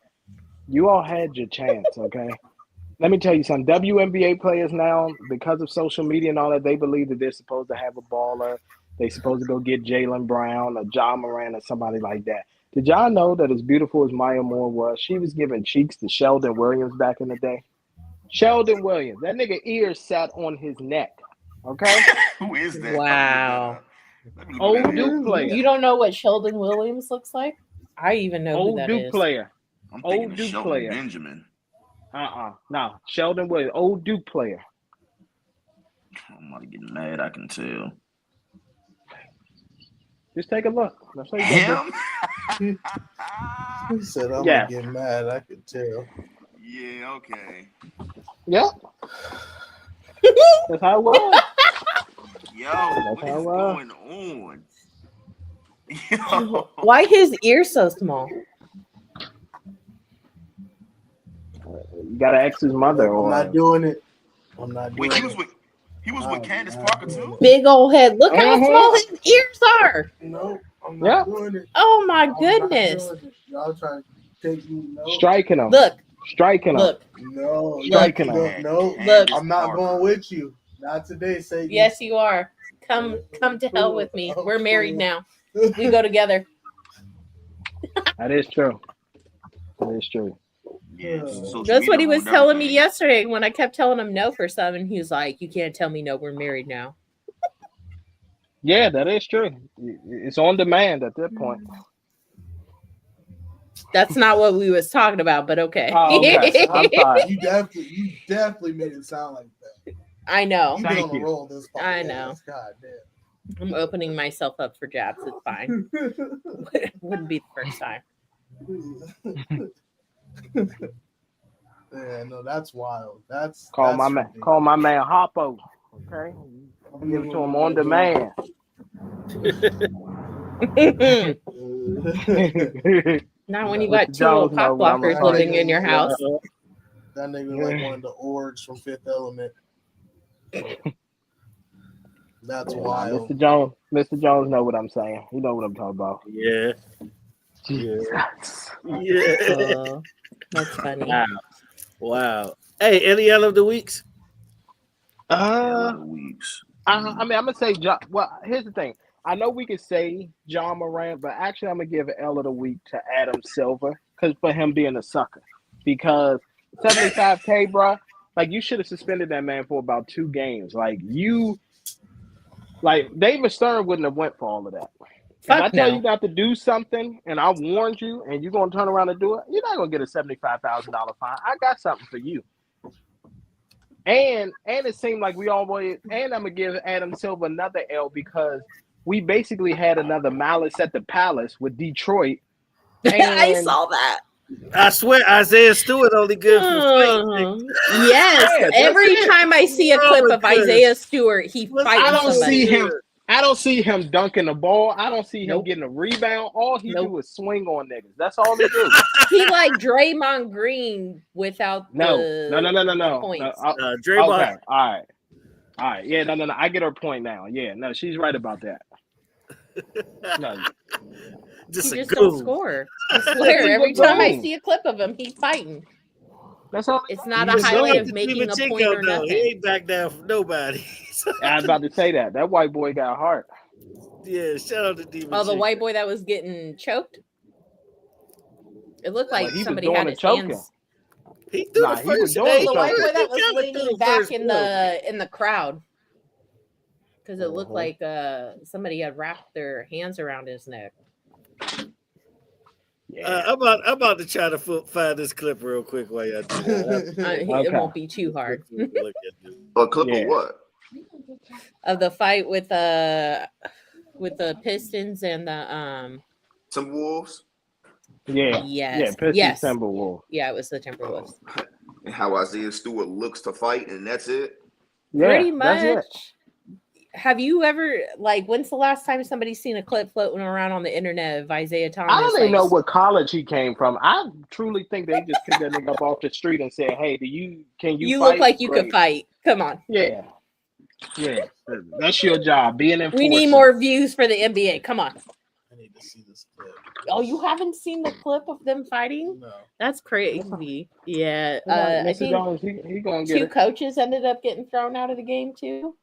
You all had your chance, okay? Let me tell you something. WNBA players now, because of social media and all that, they believe that they're supposed to have a baller. They're supposed to go get Jaylen Brown or Ja Morant or somebody like that. Did y'all know that as beautiful as Maya Moore was, she was giving cheeks to Sheldon Williams back in the day? Sheldon Williams. That nigga ears sat on his neck. Okay? Who is that? Wow. Old Duke player. You don't know what Sheldon Williams looks like? I even know who Old that Duke is. player. I'm thinking Old of Duke Shelton player. Benjamin. No. Sheldon Williams. Old Duke player. I'm not getting mad. I can tell. Just take a look. That's how you Him? He said, I'm Yeah. gonna get mad. I could tell. Yeah. Okay. Yep. That's how it was. Yo, That's what how is it was. going on? Yo. Why his ears so small? You gotta ask his mother. I'm not doing it. I'm not doing Wait, he was it. with Candace Parker too? Big old head. Look how small his ears are. No, I'm not doing it. Oh my I'm not goodness. doing it. Y'all trying to take me? No. Striking him. Look. Striking him. Look. No. Striking him. No. Look. I'm not going with you. Not today, Satan. Yes, you are. Come to hell with me. We're married now. We go together. That is true. That is true. Yeah, That's what he was telling me yesterday when I kept telling him no for something. He was like, "You can't tell me no. We're married now." Yeah, that is true. It's on demand at that point. That's not what we was talking about, but okay. Oh, okay. I'm sorry. You definitely made it sound like that. I know. You've been on a roll this podcast. I know. God damn. I'm opening myself up for jabs. It's fine. Wouldn't be the first time. Yeah, no, that's wild. That's Call my man Hoppo. Okay, I'm giving to him on demand. Not when you got two little pop blockers living in your house. That nigga like one of the orgs from Fifth Element. That's wild. Mr. Jones know what I'm saying. He know what I'm talking about. Yeah. Jesus. Yeah. That's funny. Wow. Hey, any other of the weeks? I mean, I'm gonna say well, here's the thing. I know we could say Ja Morant, but actually I'm gonna give an L of the week to Adam Silver because for him being a sucker. Because $75K, bro, like you should have suspended that man for about 2 games. Like David Stern wouldn't have went for all of that. If I tell you not to do something and I warned you and you're gonna turn around and do it, you're not gonna get a $75,000 fine. I got something for you. And it seemed like we always, and I'm gonna give Adam Silver another L because we basically had another Malice at the Palace with Detroit. I saw that. I swear Isaiah Stewart only good for fighting. Yes. Every time I see a clip of Isaiah Stewart, he fights. I don't see him dunking the ball. I don't see him getting a rebound. All he do is swing on niggas. That's all he do. He like Draymond Green without no points. Draymond. Okay. All right. Yeah, no. I get her point now. Yeah, no, she's right about that. No. He just don't score. I swear, every time I see a clip of him, he's fighting. That's all. It's not But a highlight shout out of to making a Timothy, point or though. He nothing. ain't back down from nobody. I was about to say that. That white boy got heart. Yeah, shout out to Demon Oh, the Chico. white boy that was getting choked. It looked like He was somebody doing had the his choking. hands. He threw Nah, the he was first. doing Well, the the white choking. boy that was He kinda threw leaning the back first in blow. the crowd, because it looked Mhm. like somebody had wrapped their hands around his neck. Yeah. I'm about to try to find this clip real quick while y'all do that. It Okay. won't be too hard. A clip Yeah. of what? Of the fight with the Pistons and the Timberwolves. Yeah. yes, Pistons yes, Timberwolves. yeah, it was the Timberwolves. And how Isaiah Stewart looks to fight, and that's it. Yeah, Pretty that's it. much. Have you ever, like, when's the last time somebody's seen a clip floating around on the internet of Isaiah Thomas? I don't even like, know what college he came from. I truly think they just picked that nigga up off the street and said, "Hey, can you you fight? look like you could Great." fight. Come on. Yeah. That's your job. Be an enforcer. We need more views for the NBA. Come on. I need to see this clip. Oh, you haven't seen the clip of them fighting? No. That's crazy. Yeah. I Mr. think Jones, he gonna get two it. coaches ended up getting thrown out of the game too.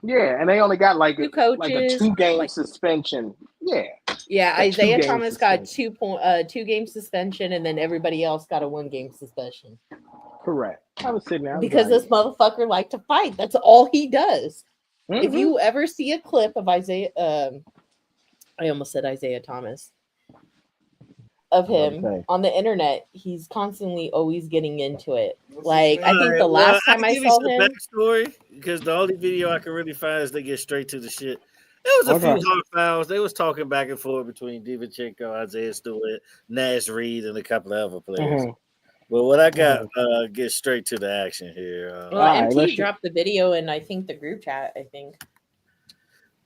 Yeah, and they only got like Two a coaches, 2-game like- suspension. Yeah. Yeah, A Isaiah 2-game Thomas got suspension. 2-game suspension, and then everybody else got a 1-game suspension. Correct. I was sitting there. Because this motherfucker liked to fight. That's all he does. If Mhm. you ever see a clip of Isaiah, I almost said Isaiah Thomas, of him on the internet, he's constantly always getting into it. Like, I think the last time I saw him, backstory, because the only video I can really find is they get straight to the shit. There was a few hard fouls. They was talking back and forth between Divanchenko, Isaiah Stewart, Nash Reed, and a couple of other players. But what I got, get straight to the action here. well, MT dropped the video in, I think, the group chat, I think.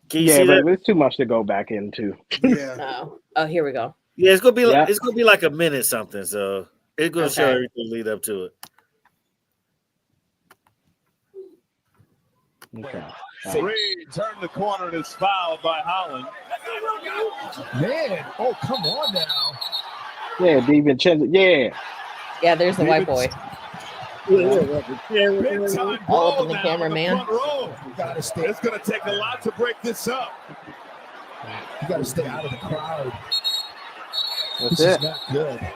Can you see but that? there's too much to go back into. Yeah. Oh, here we go. Yeah, it's gonna be like a minute something, so it's gonna show everything lead up to it. Okay. Reed turned the corner and is fouled by Holland. Man, oh come on now. Yeah, DiVincenzo. Yeah. Yeah, there's the white boy. All up in the now cameraman. on the front row. It's going to take a lot to break this up. You got to stay out of the crowd. That's This it. is not good.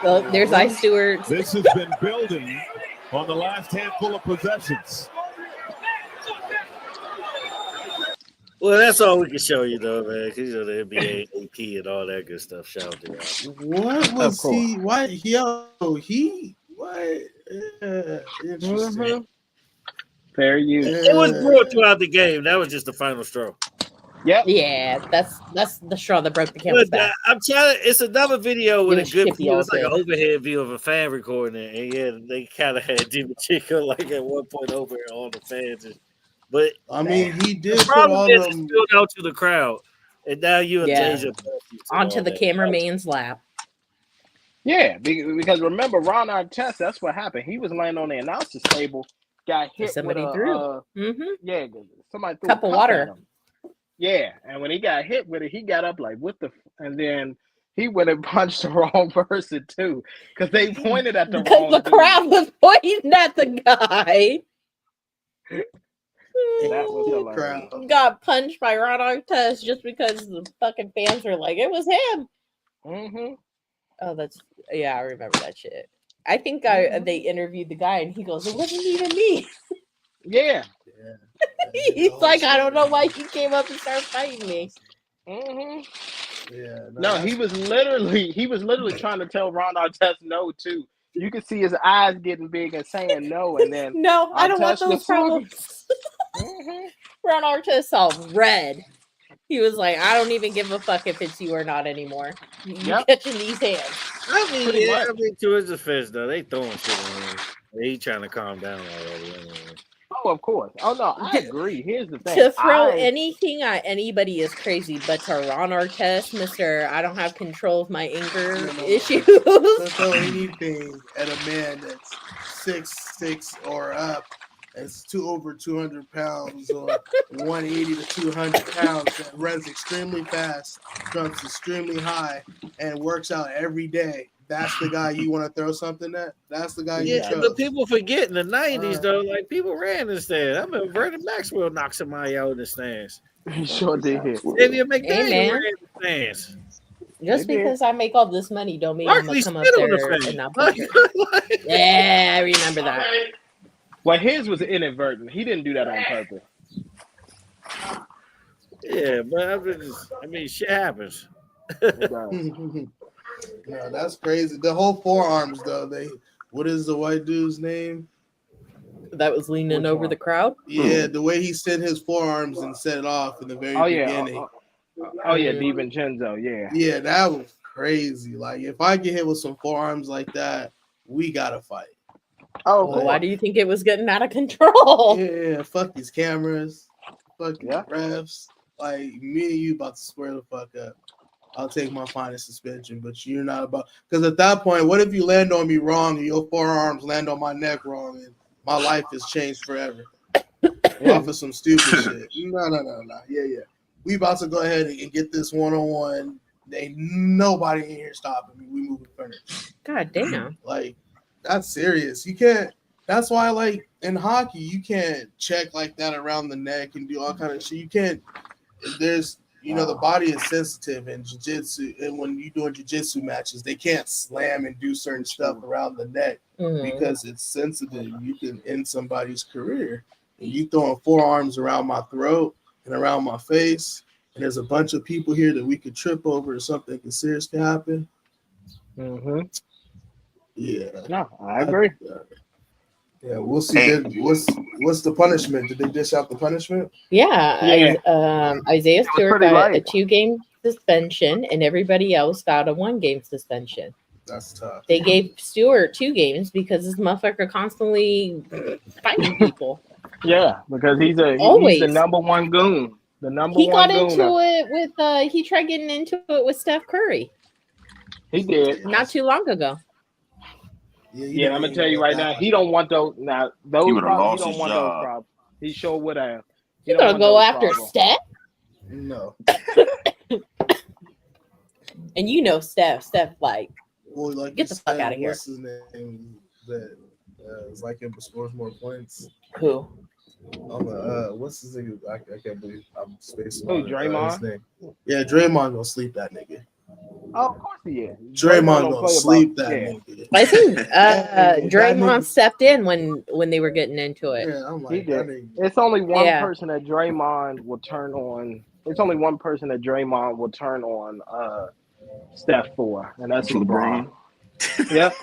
Well, there's Ice Stewart. This has been building on the last handful of possessions. Well, that's all we can show you, though, man. Because you know the NBA AP and all that good stuff. Shout out to y'all. What was he? What? He? What? Interesting. Fair use. It was brought throughout the game. That was just the final straw. Yep. Yeah, that's the straw that broke the camel's back. I'm telling it's another video with It a was good chippy view. all It's like an day. overhead view of a fan recording it. And yeah, they kind of had Divanchenko like at one point over all the fans. But I mean, he did the put problem all is them. it spilled out to the crowd. And now you and Yeah. Deja Onto the cameraman's lap. Yeah, because remember Ron Artest, that's what happened. He was laying on the announcer's table, got hit Somebody with a threw. yeah, somebody threw Cup a of cup water. at him. Yeah, and when he got hit with it, he got up like what the and then he went and punched the wrong person too, because they pointed at the Because wrong the crowd was pointing at the guy. That was hilarious. Got punched by Ron Artest just because the fucking fans were like, it was him. Mm-hmm. Oh, I remember that shit. I think they interviewed the guy and he goes, it wasn't even me. Yeah. He's like, I don't know why he came up and started fighting me. Mm-hmm. Yeah. No, he was literally trying to tell Ron Artest no too. You could see his eyes getting big and saying no, and then No, I don't want Artest those was talking. problems. Ron Artest saw red. He was like, I don't even give a fuck if it's you or not anymore. You catching these hands. I mean, to his defense, though, they throwing shit on him. He trying to calm down already. Oh, of course. Oh no, I agree. Here's the thing: To throw anything at anybody is crazy, but to Ron Artest, Mr. I don't have control of my anger issues. To throw anything at a man that's 6'6" or up, that's over 200 pounds or 180 to 200 pounds, that runs extremely fast, jumps extremely high, and works out every day. that's the guy you want to throw something at. That's the guy you Yeah, chose. but people forget in the 90s, though, like people ran in the stands. I remember Vernon Maxwell knocked somebody out in the stands. He sure did. Xavier McDaniel man. ran in the stands. Just They did. because I make all this money don't mean I'm Barkley gonna come up spit on there the and fan. not Like, put Yeah, I remember that. Well, his was inadvertent. He didn't do that on purpose. yeah, but I mean, shit happens. It does. No, that's crazy. The whole forearms, though. What is the white dude's name? That was leaning Which over one? the crowd. Yeah, the way he sent his forearms and set it off in the very beginning. DiVincenzo. Yeah. Yeah, that was crazy. Like, if I get hit with some forearms like that, we gotta fight. Oh, Well, why do you think it was getting out of control? Yeah, fuck these cameras. Fuck these refs. Like, me and you about to square the fuck up. I'll take my fine suspension, but you're not about. Because at that point, what if you land on me wrong and your forearms land on my neck wrong and my life is changed forever? Off of some stupid shit. No. Yeah. We about to go ahead and get this one-on-one. Ain't nobody in here stopping me. We moving further. God damn. Like, that's serious. You can't. That's why, like, in hockey, you can't check like that around the neck and do all kind of shit. You can't. There's, the body is sensitive in jiu-jitsu, and when you're doing jiu-jitsu matches, they can't slam and do certain stuff around the neck because it's sensitive. You can end somebody's career. And you throwing forearms around my throat and around my face, and there's a bunch of people here that we could trip over or something serious can happen. Mm-hmm. Yeah. No, I agree. Yeah, we'll see. What's the punishment? Did they dish out the punishment? Yeah. Isaiah Stewart got a 2-game suspension, and everybody else got a 1-game suspension. That's tough. They gave Stewart 2 games because this motherfucker constantly fighting people. Yeah, because he's the number one goon. The number he one got goon. into it with he tried getting into it with Steph Curry. He did. Not too long ago. Yeah, I'm gonna tell you right now, he don't want those. Now those he would have problems, lost he his don't want job. those problems. He sure would have. You gonna go after Steph? No. And Steph like, get the fuck out of here. What's his name? That is like him, but scores more points. Who? What's his name? I can't believe I'm spacing. Who, Draymond? His name. Yeah, Draymond gonna sleep that nigga. Oh, of course he is. Draymond gonna sleep that nigga. I think Draymond stepped in when they were getting into it. Yeah, I'm like, he did. It's only one person that Draymond will turn on. It's only one person that Draymond will turn on Steph for, and that's LeBron. Yep.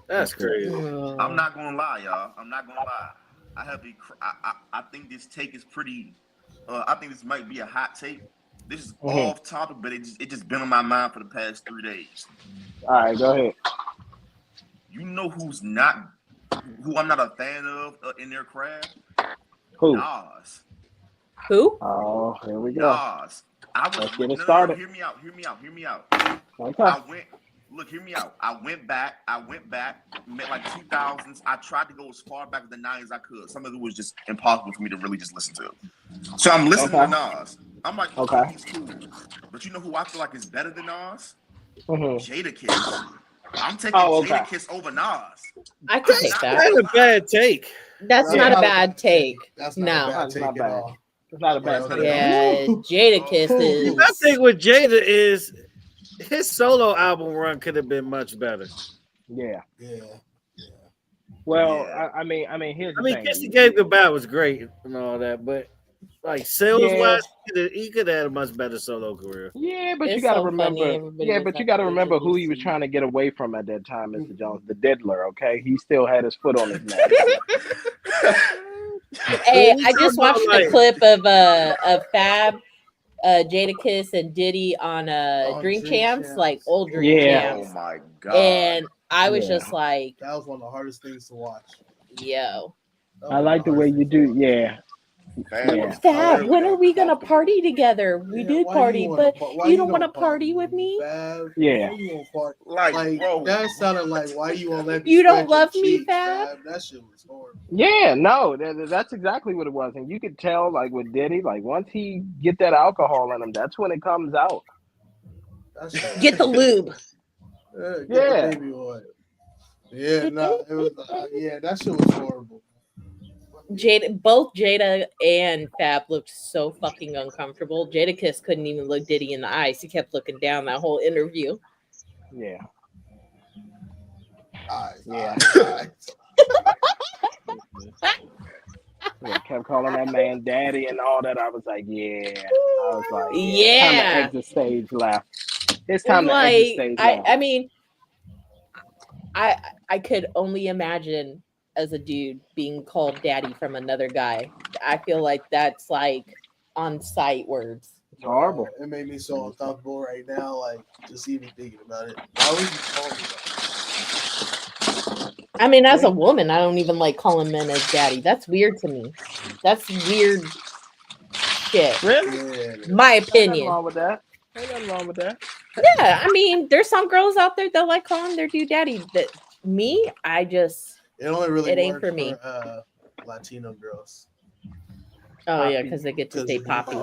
That's crazy. I'm not gonna lie, y'all. I'm not gonna lie. I think this take is pretty. I think this might be a hot take. This is off topic, but it just been on my mind for the past 3 days. All right, go ahead. You know who I'm not a fan of in their craft? Who? Nas. Who? Oh, here we go. Nas. Let's get it started. Hear me out. Okay. Hear me out. I went back, like 2000s. I tried to go as far back as the 90s as I could. Some of it was just impossible for me to really just listen to. So I'm listening to Nas. I'm like, he's cool. But you know who I feel like is better than Nas? Jadakiss. I'm taking Jadakiss over Nas. I could take that. That's a bad take. That's not a bad take. That's not a bad take at all. It's not a bad take. Yeah, Jadakiss is. My thing with Jada is his solo album run could have been much better. Yeah. Yeah. Well, I mean, here's the thing. Kiss the Game Goodbye was great and all that, but like sales wise, he could have had a much better solo career. Yeah, but you got to remember. Yeah, but you got to remember who he was trying to get away from at that time, Mr. Jones, the diddler. Okay, he still had his foot on his neck. Hey, I just watched a clip of Fab, Jadakiss, and Diddy on Drink Champs, like old Drink Champs. Oh my god! And I was just like, that was one of the hardest things to watch. Yo, I like the way you do. Yeah. Fab, when are we gonna party together? We did party, but you don't want to party with me? Fab? Yeah. Like bro, that sounded like, why you won't let me? You don't love me, Fab? That shit was horrible. Yeah, no, that's exactly what it was, and you could tell, like with Diddy, like once he get that alcohol in him, that's when it comes out. Get the lube. Get the baby oil. Yeah, no, it was. That shit was horrible. Both Jada and Fab looked so fucking uncomfortable. Jadakiss couldn't even look Diddy in the eyes. He kept looking down that whole interview. Yeah. Yeah. Yeah, kept calling that man daddy and all that. I was like, yeah. Time to exit stage left. It's time to exit stage left. I mean, I could only imagine as a dude being called daddy from another guy. I feel like that's like on site words. It's horrible. It made me so uncomfortable right now, like just even thinking about it. Why would you call me that? I mean, as a woman, I don't even like calling men as daddy. That's weird to me. That's weird shit. Really? Yeah. My opinion. Ain't nothing wrong with that. Yeah, I mean, there's some girls out there that like calling their dude daddy. That me, I just it only really ain't for me. Latino girls. Oh yeah, because they get to say poppy.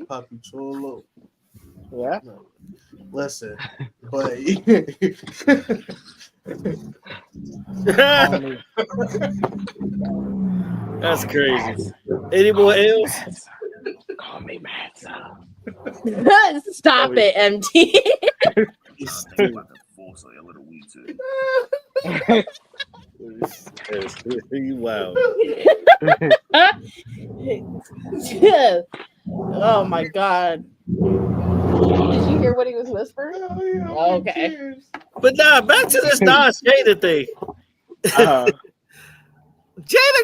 Poppy chulo. Yeah. No. Listen, but that's crazy. Any more else? Call me Mansa. Stop it, MT. Wow. Oh my god. Did you hear what he was whispering? Okay. But nah, back to this Nas Jada thing. Jada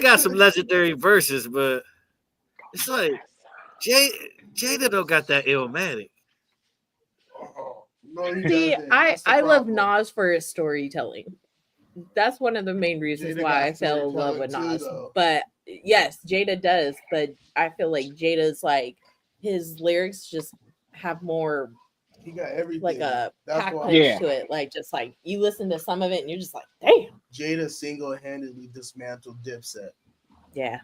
got some legendary verses, but it's like Jada don't got that Illmatic. See, I love Nas for his storytelling. That's one of the main reasons why I fell in love with Nas. But yes, Jada does. But I feel like Jada's like his lyrics just have more. He got everything. Like a pack punch to it. Like just like you listen to some of it and you're just like, damn. Jada single-handedly dismantled Dipset. Yeah.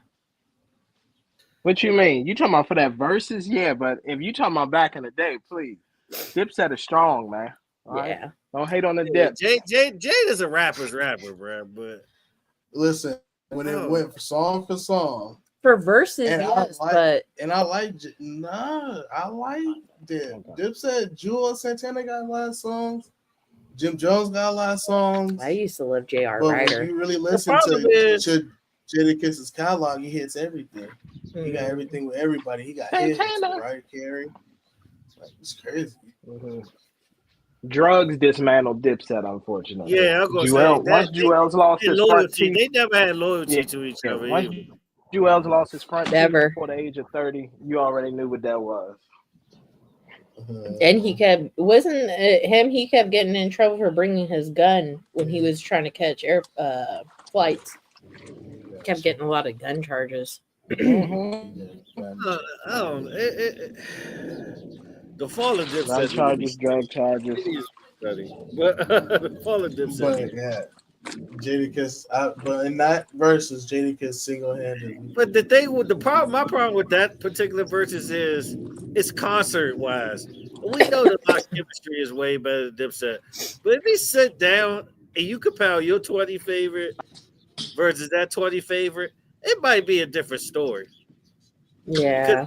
What you mean? You talking about for that verses? Yeah, but if you talking about back in the day, please. Dipset is strong, man. All yeah. Right? Don't hate on the dip. Jada's a rapper, bro. But listen, when it went song for song. For verses, and yes, I like Dip. Dipset, Jewel and Santana got a lot of songs. Jim Jones got a lot of songs. I used to love J.R. But Ryder. when you really listen to Jadakiss's catalog, he hits everything. Mm-hmm. He got everything with everybody. He got hits, right? Carey. It's crazy. Mm-hmm. Drugs dismantled Dipset, unfortunately. Yeah, I'm gonna say once Jewel's lost his front teeth, they never had loyalty to each other. Once Jewel's lost his front teeth before the age of 30, you already knew what that was. And he kept he kept getting in trouble for bringing his gun when he was trying to catch air flights. Kept getting a lot of gun charges. The fall of Dipset. Drug charges. The fall of Dipset. But yeah, Jadakiss. But in that versus Jadakiss single-handedly. But my problem with that particular versus is it's concert wise. We know the Lock chemistry is way better than Dipset. But if you sit down and you compare your 20 favorite versus that 20 favorite, it might be a different story. Yeah.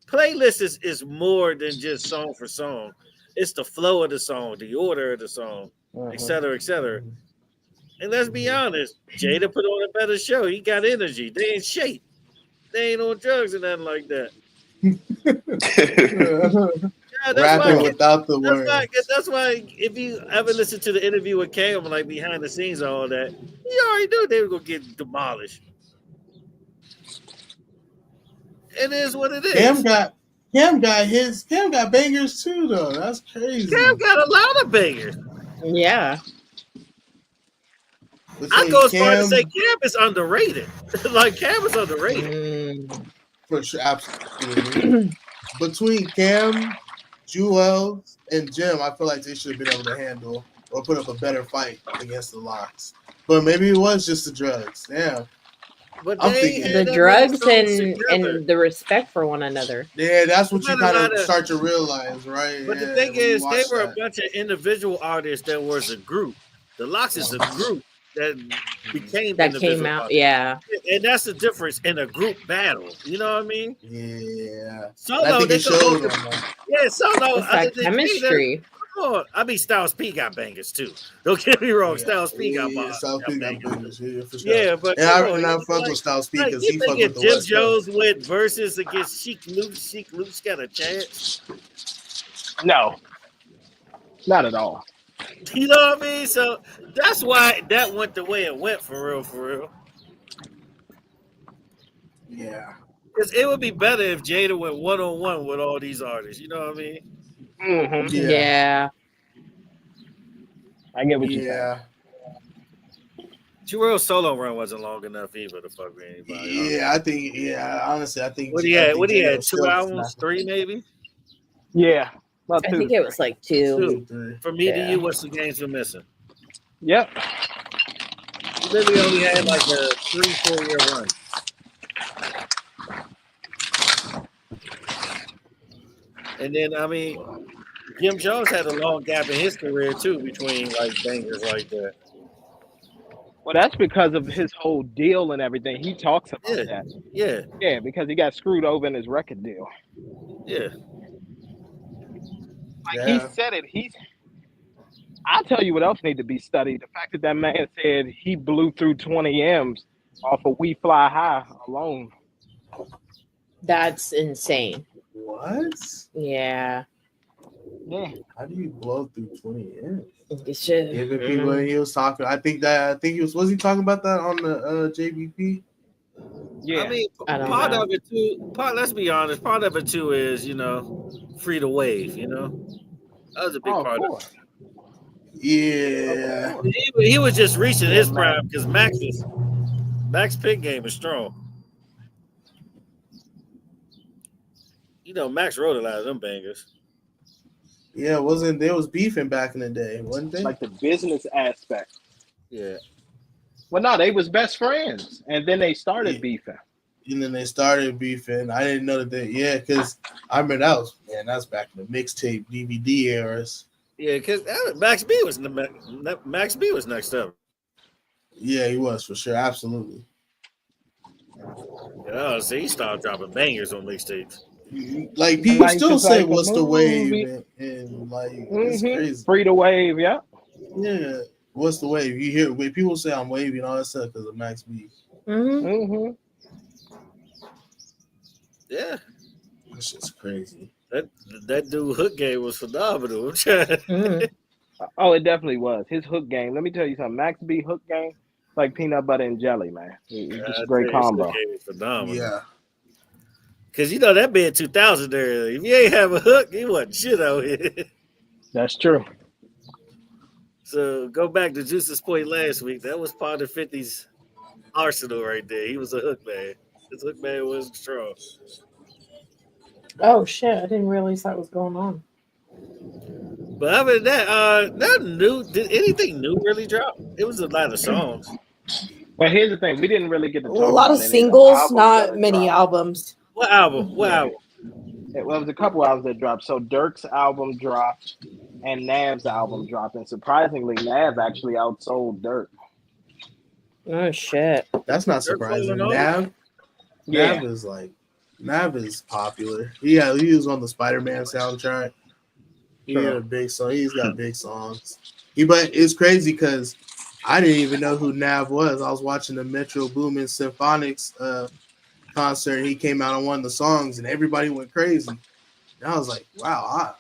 Playlist is more than just song for song. It's the flow of the song, the order of the song, et cetera, et cetera. And let's be honest, Jada put on a better show. He got energy. They ain't shape. They ain't on drugs or nothing like that. Rapping without the words. That's why if you ever listen to the interview with Cam, like behind the scenes and all that, you already knew they were gonna get demolished. It is what it is. Cam got bangers too, though. That's crazy. Cam got a lot of bangers. Yeah. I go as far to say Cam is underrated. Like Cam is underrated. For sure, absolutely. Between Cam, Jewel, and Jim, I feel like they should have been able to handle or put up a better fight against the Locks. But maybe it was just the drugs. Damn. But I'm they thinking had The that drugs many songs together. and the respect for one another. yeah, that's what No you matter kind how of to- start to realize, right? But the Yeah, thing when you is, they watch were a that. bunch of individual artists that was a group. The Locks is a group that became That came individual out, artists. yeah. And that's the difference in a group battle. You know what I mean? Yeah, and I Solo, think they it could hold showed the on that. solo. It's that The thing that chemistry. come on, I mean Styles P got bangers too. Don't get me wrong, Yeah, Styles P yeah, Styles P got bangers. bangers, yeah, for sure. Yeah, but And come I on, and you I know, fuck with Styles P like because you he fuck think with if the Jim West Coast. Jones went versus against Sheik Luke's got a chance. No, not at all. You know what I mean? So that's why that went the way it went for real, for real. Yeah, Because it would be better if Jada went 1-on-1 with all these artists. You know what I mean? Mm-hmm. yeah, Yeah. I get what you're saying. yeah, Jarrell's solo run wasn't long enough either to fuck with anybody. yeah. I think, yeah, honestly, I think What he had? What he Jada had? was 2 still albums, snapping. 3 maybe. Yeah, about I 2 think to it 3. was like 2. 2. 3. For me to Yeah. you, what's the games we're missing? Yep. He literally only had like a 3-4 year run. And then I mean, Jim Jones had a long gap in his career too between like bangers like that. Well, that's because of his whole deal and everything. He talks about Yeah, that. yeah, Yeah, because he got screwed over in his record deal. yeah. Like he Yeah, said it. I'll tell you what else need to be studied. The fact that man said he blew through 20 M's off of We Fly High alone. That's insane. what? Yeah. Yeah. How do you blow through 20 years? It's just, Giving people, he was talking. I think he was he talking about that on the JBP? Yeah. I mean, I don't part know. of it too. Let's be honest. Part of it too is free to wave. That was a big Of part of course. Yeah, it. He was just reaching his Yeah, prime because Max pick game is strong. Max wrote a lot of them bangers. yeah. Wasn't there was beefing back in the day, wasn't there? Like the business aspect. Yeah. Well, no, they was best friends, and then they started beefing. And then they started beefing. I didn't know that. Yeah, because I remember that's back in the mixtape DVD eras. Yeah, because Max B was next up. Yeah, he was for sure, absolutely. Oh, so he started dropping bangers on mixtapes. Like people Like, still just say, like a "What's the wave?" movie. And like it's crazy. Free to wave, yeah. Yeah, what's the wave? You hear when people say I'm wavy and all that stuff because of Max B. Mm-hmm. Yeah, That's just crazy. that dude hook game was phenomenal. Mm-hmm. Oh, it definitely was. His hook game. Let me tell you something. Max B hook game, like peanut butter and jelly, man. It's just a great combo. Hook game was phenomenal. Yeah, Because that mid 2000 there, if you ain't have a hook, he wasn't shit out here. That's true. So go back to Juice's point last week. That was part of 50's arsenal right there. He was a hook man. His hook man was strong. Oh shit! I didn't realize that was going on. But other than that, did anything new really drop? It was a lot of songs. But here's the thing: we didn't really get to talk A lot about of any singles, albums not that many dropped. albums. What album? What album? Well, it was a couple albums that dropped. So Dirk's album dropped, and Nav's album dropped, and surprisingly, Nav actually outsold Dirk. Oh shit! that's not They're surprising. falling over. Nav is popular. Yeah, he was on the Spider-Man soundtrack. He had a big song. He's got big songs. But it's crazy because I didn't even know who Nav was. I was watching the Metro Boomin Symphonics concert. He came out on one of the songs, and everybody went crazy. And I was like, "Wow, I'm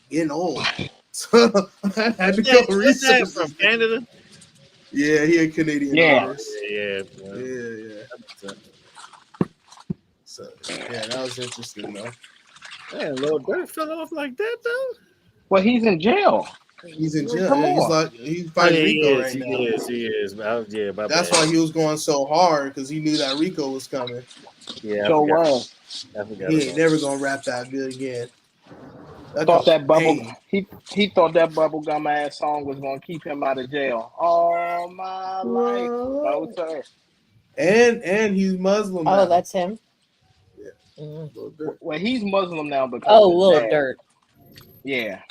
getting old." So I had to go research. From Canada? Yeah, he a Canadian artist. Yeah. Yeah. So yeah, that was interesting though. Man, Lord Dirk fell off like that though. Well, he's in jail. He's in Come jail. on. He's fighting Rico right now. He is. My That's bad. why he was going so hard because he knew that Rico was coming. Yeah, So was. I forgot. He ain't never gonna rap that good again. Thought that bubble. Hey, He thought that bubblegum ass song was gonna keep him out of jail. All my life, no sir. And he's Muslim. Oh, now. that's him. Yeah. Mm. Lil Durk. Well, he's Muslim now because Oh, of his Lil dad. Durk. Yeah.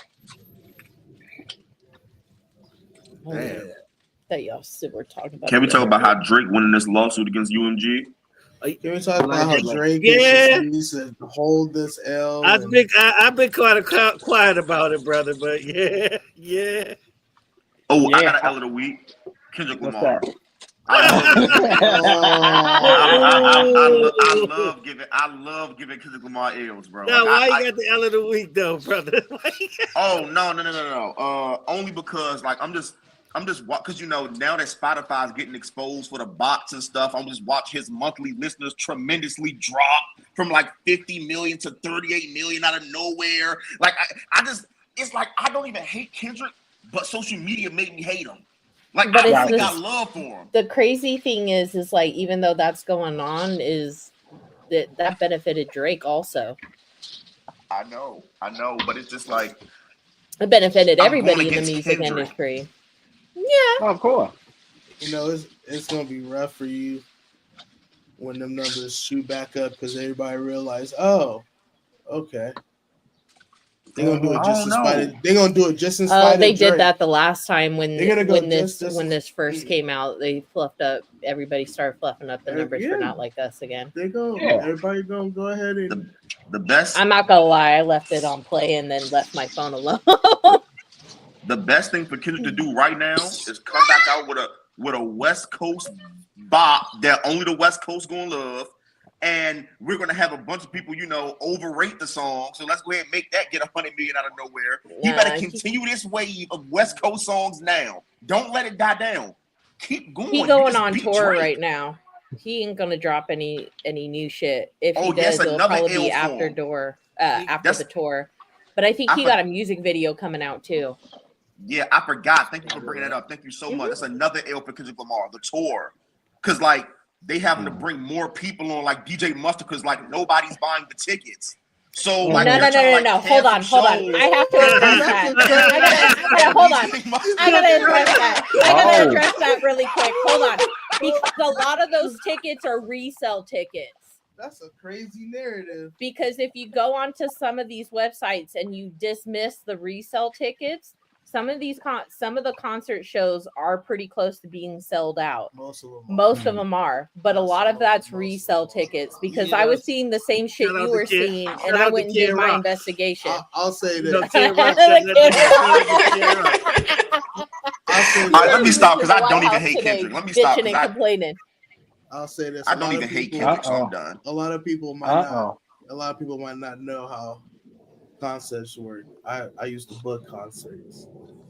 Oh, Damn. Yeah. that y'all still were talking about. Can we it talk about earlier. how Drake winning this lawsuit against UMG? Can we talk about how Allegedly. Drake Yeah. needs to hold this L? I've been quiet about it, brother. But yeah. Oh, I Yeah. got an L of the week. Kendrick What's Lamar. that? I love giving Kendrick Lamar L's, bro. Now, Like, why you got the L of the week though, brother? Oh no. Only because like I'm just because now that Spotify's getting exposed for the bots and stuff, I'm just watch his monthly listeners tremendously drop from like 50 million to 38 million out of nowhere. Like I just it's like I don't even hate Kendrick, but social media made me hate him. Like But I it's really this- got love for him. The crazy thing is like even though that's going on, is that benefited Drake also. I know, but it's just like It benefited I'm everybody going in the against music Kendrick. industry. Yeah. Oh, of course. It's gonna be rough for you when them numbers shoot back up because everybody realize, oh, okay. They're gonna do it just in spite of. They're gonna do it just in spite of They Drake. did that the last time when They're gonna go when just this first came out. They fluffed up. Everybody started fluffing up the numbers for Yeah. Not Like Us again. They go. Yeah. Everybody gonna go ahead and The best I'm not gonna lie. I left it on play and then left my phone alone. the best thing for Kendrick to do right now is come back out with a West Coast bop that only the West Coast gonna love. And we're gonna have a bunch of people, overrate the song. So let's go ahead and make that get 100 million out of nowhere. You better continue this wave of West Coast songs now. Don't let it die down. Keep going. He's going on tour right now. He ain't gonna drop any new shit. If he does, it'll probably be after the tour. But I think he got a music video coming out too. Yeah, I forgot. Thank you for bringing that up. Thank you so much. That's another L for Kendrick Lamar, the tour. Because like they having to bring more people on, like DJ Mustard, because like nobody's buying the tickets. So like no. Hold on. I have to address that. Hold on. I gotta address that really quick. Hold on, because a lot of those tickets are resale tickets. That's a crazy narrative. Because if you go onto some of these websites and you dismiss the resale tickets, some of the concert shows are pretty close to being sold out. Most of them are, but a lot of that's resale tickets because I was seeing the same shit you were seeing, and I went and did my investigation. I'll say this. Let me stop because I don't even hate Kendrick. Let me stop. Bitching and complaining. I'll say this. I don't even hate Kendrick, so I'm done. A lot of people might not know how concerts work. I used to book concerts.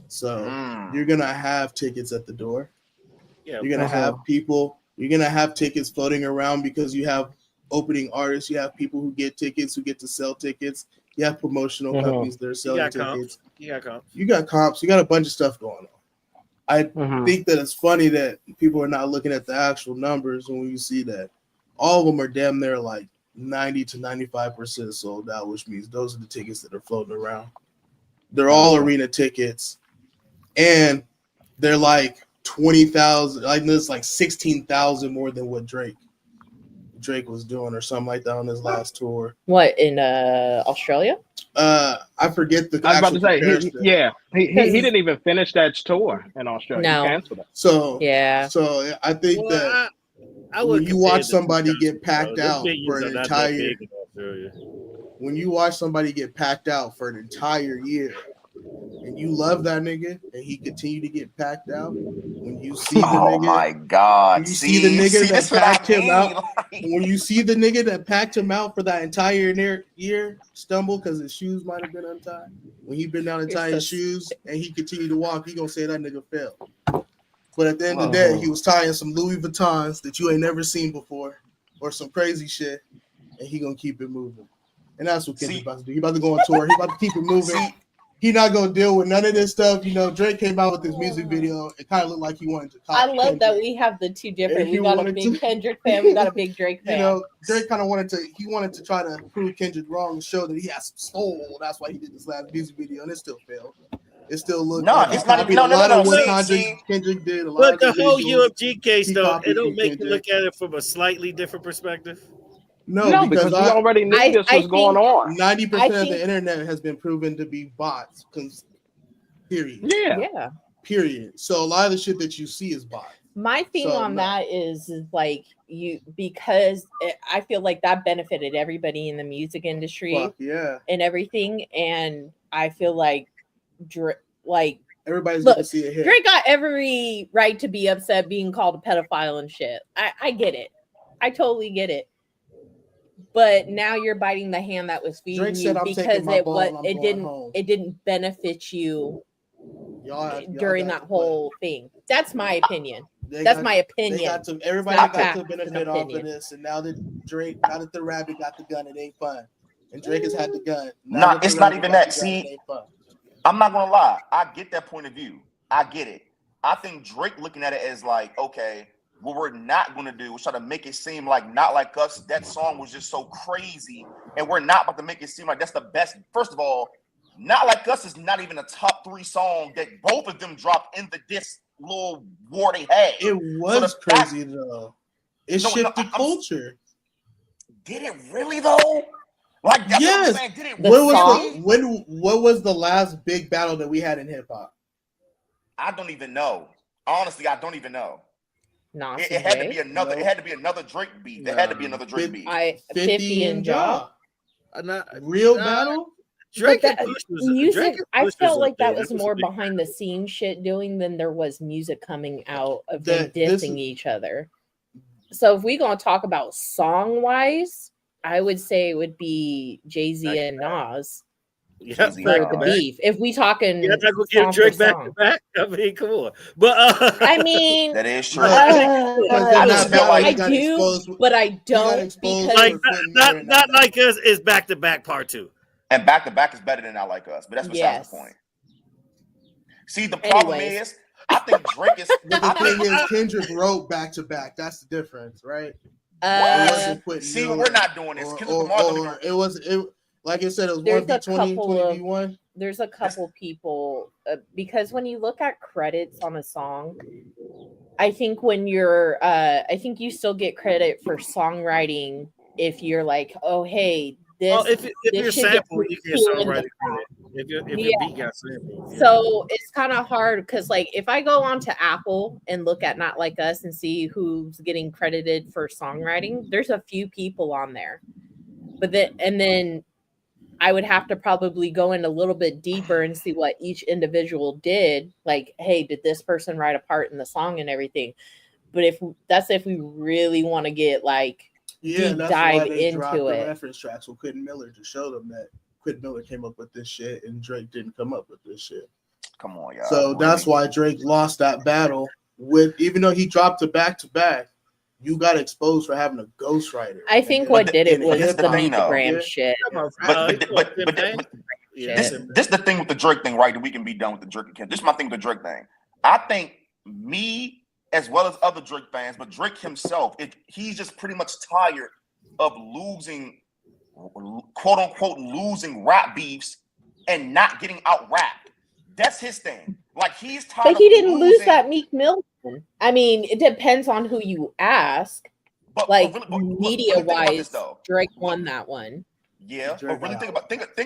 So you're gonna have tickets at the door. Yeah, you're gonna have people. You're gonna have tickets floating around because you have opening artists. You have people who get tickets, who get to sell tickets. You have promotional companies that are selling tickets. You got comps. You got a bunch of stuff going on. I think that it's funny that people are not looking at the actual numbers when you see that all of them are damn near like 90 to 95% sold out, which means those are the tickets that are floating around. They're all arena tickets, and they're like 20,000. Like this, like 16,000 more than what Drake was doing, or something like that on his last tour. What, in Australia? I forget the. I was about to say, he didn't even finish that tour in Australia. No. He canceled it. So I think when you watch somebody get packed out for an entire, when you watch somebody get packed out for an entire year, and you love that nigga, and he continue to get packed out, when you see the nigga, oh my God, when you see the nigga that packed him out, when you see the nigga that packed him out for that entire year stumble because his shoes might have been untied, when he been down and tie his shoes and he continued to walk, he gonna say that nigga failed. But at the end of the day, he was tying some Louis Vuittons that you ain't never seen before, or some crazy shit, and he gonna keep it moving. And that's what Kendrick about to do. He about to go on tour. He about to keep it moving. He not gonna deal with none of this stuff. Drake came out with this music video. It kind of looked like he wanted to. I love Kendrick. That we have the two different. We got a big Kendrick fan. We got a big Drake fan. Drake kind of wanted to try to prove Kendrick wrong and show that he has some soul. That's why he did this last music video, and it still failed. It still looks No, like it's he not copied even. No, a lot of what See, Kendrick did. A lot But of the whole visuals UFG case, he though, copied it don't from make you Kendrick. look at it from a slightly different perspective. No, because we already knew I this was going think- on. 90% of think- the internet has been proven to be bots. Period. Yeah. Period. So a lot of the shit that you see is bots. My thing on that is like because I feel like that benefited everybody in the music industry. Fuck yeah. And everything, and I feel like everybody's gonna see it here. Drake got every right to be upset being called a pedophile and shit. I get it. I totally get it. But now you're biting the hand that was feeding you because it didn't benefit you during that whole thing. That's my opinion. That's my opinion. Everybody got to benefit off of this, and now that the rabbit got the gun, it ain't fun. And Drake has had the gun. It's not even that. See, I'm not gonna lie. I get that point of view. I get it. I think Drake looking at it as like, okay, what we're not gonna do is try to make it seem like Not Like Us. That song was just so crazy, and we're not about to make it seem like that's the best. First of all, Not Like Us is not even a top 3 song that both of them dropped in the disc little war they had. It was crazy though. It shifted culture. Did it really though? Like that's what I'm saying. Did it what was the last big battle that we had in hip hop? I don't even know. Honestly, I don't even know. It had to be another. It had to be another Drake beat. There had to be another Drake beat. 50 and Ja. Real battle. Drake music. I felt like that was more behind the scenes shit doing than there was music coming out of them dissing each other. So if we gonna talk about song wise, I would say it would be Jay-Z and Nas. Yeah, for the beef. If we talking, not gonna get Drake back to back. I mean, come on. But I mean, that is true. I do, but I don't because not Like Us is back to back part 2. And back to back is better than Not Like Us, but that's besides the point. See, the problem is, I think Drake is. But the thing is, Kendrick wrote back to back. That's the difference, right? See, we're not doing this. It was. Like I said, it was 1v20, 20v1. There's a couple people because when you look at credits on a song, I think when you're, I think you still get credit for songwriting if you're like, oh hey, this. If you're sampled, you get songwriting credit. If your beat got sampled. So it's kind of hard because like if I go onto Apple and look at Not Like Us and see who's getting credited for songwriting, there's a few people on there, but then I would have to probably go in a little bit deeper and see what each individual did. Like, hey, did this person write a part in the song and everything? But if we really want to get like deep dive into it, reference tracks with Quentin Miller to show them that Quentin Miller came up with this shit and Drake didn't come up with this shit. Come on, y'all. So that's why Drake lost that battle even though he dropped it back to back. You got exposed for having a ghostwriter. I think what did it was the Instagram shit. But this the thing with the Drake thing, right? That we can be done with the Drake again. This is my thing with the Drake thing. I think me as well as other Drake fans, but Drake himself, he's just pretty much tired of losing, quote unquote, losing rap beefs and not getting out rapped. That's his thing. Like he's tired. But he didn't lose that Meek Mill. I mean, it depends on who you ask. But media-wise, Drake won that one. Yeah, but really think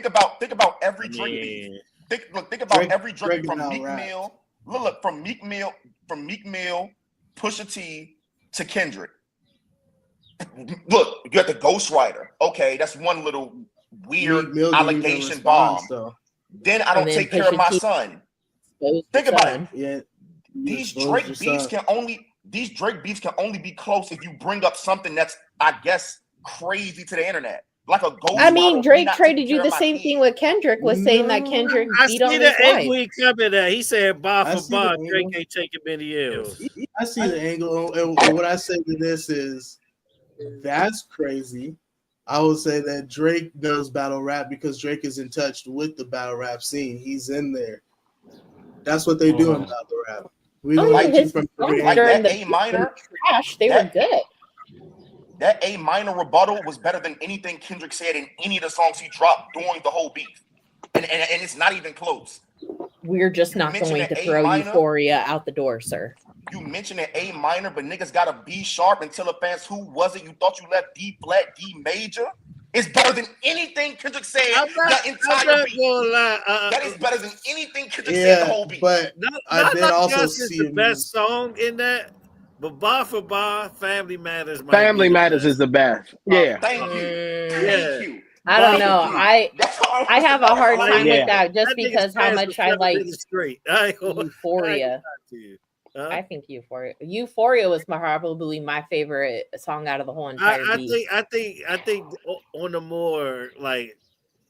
about every Drake beef. Think about every Drake beef from Meek Mill. Look from Meek Mill, Pusha T to Kendrick. Look, you got the ghostwriter. Okay, that's one little weird allegation bomb. Then I don't take care of my son. Think about it. Yeah. These Drake beefs can only be close if you bring up something that's, I guess, crazy to the internet. Like a ghost. I mean, Drake traded you the same thing with Kendrick, was saying that Kendrick beat on his wife. I see the angle coming at. He said, bar for bar, Drake ain't taking many L's. I see the angle. And what I say to this is, that's crazy. I would say that Drake knows battle rap because Drake is in touch with the battle rap scene. He's in there. That's what they do in battle rap. We don't like that A minor trash. They were good. That A minor rebuttal was better than anything Kendrick said in any of the songs he dropped during the whole beef, and it's not even close. We're just You not mentioned going to an A throw minor. Euphoria out the door, sir. You mentioned an A minor, but niggas got a B sharp and tell the fans who was it you thought you left D flat, D major. It's better than anything Kendrick said the entire beat. That is better than anything Kendrick said the whole beat. But I did also see see the best song in that, but bar for bar, Family Matters. Family Matters is the best. Yeah. Thank you. Yeah. Thank you. I don't know. I have a hard time Yeah. with that just because how much I like Euphoria. I think Euphoria was probably my favorite song out of the whole entire beat. I think on the more like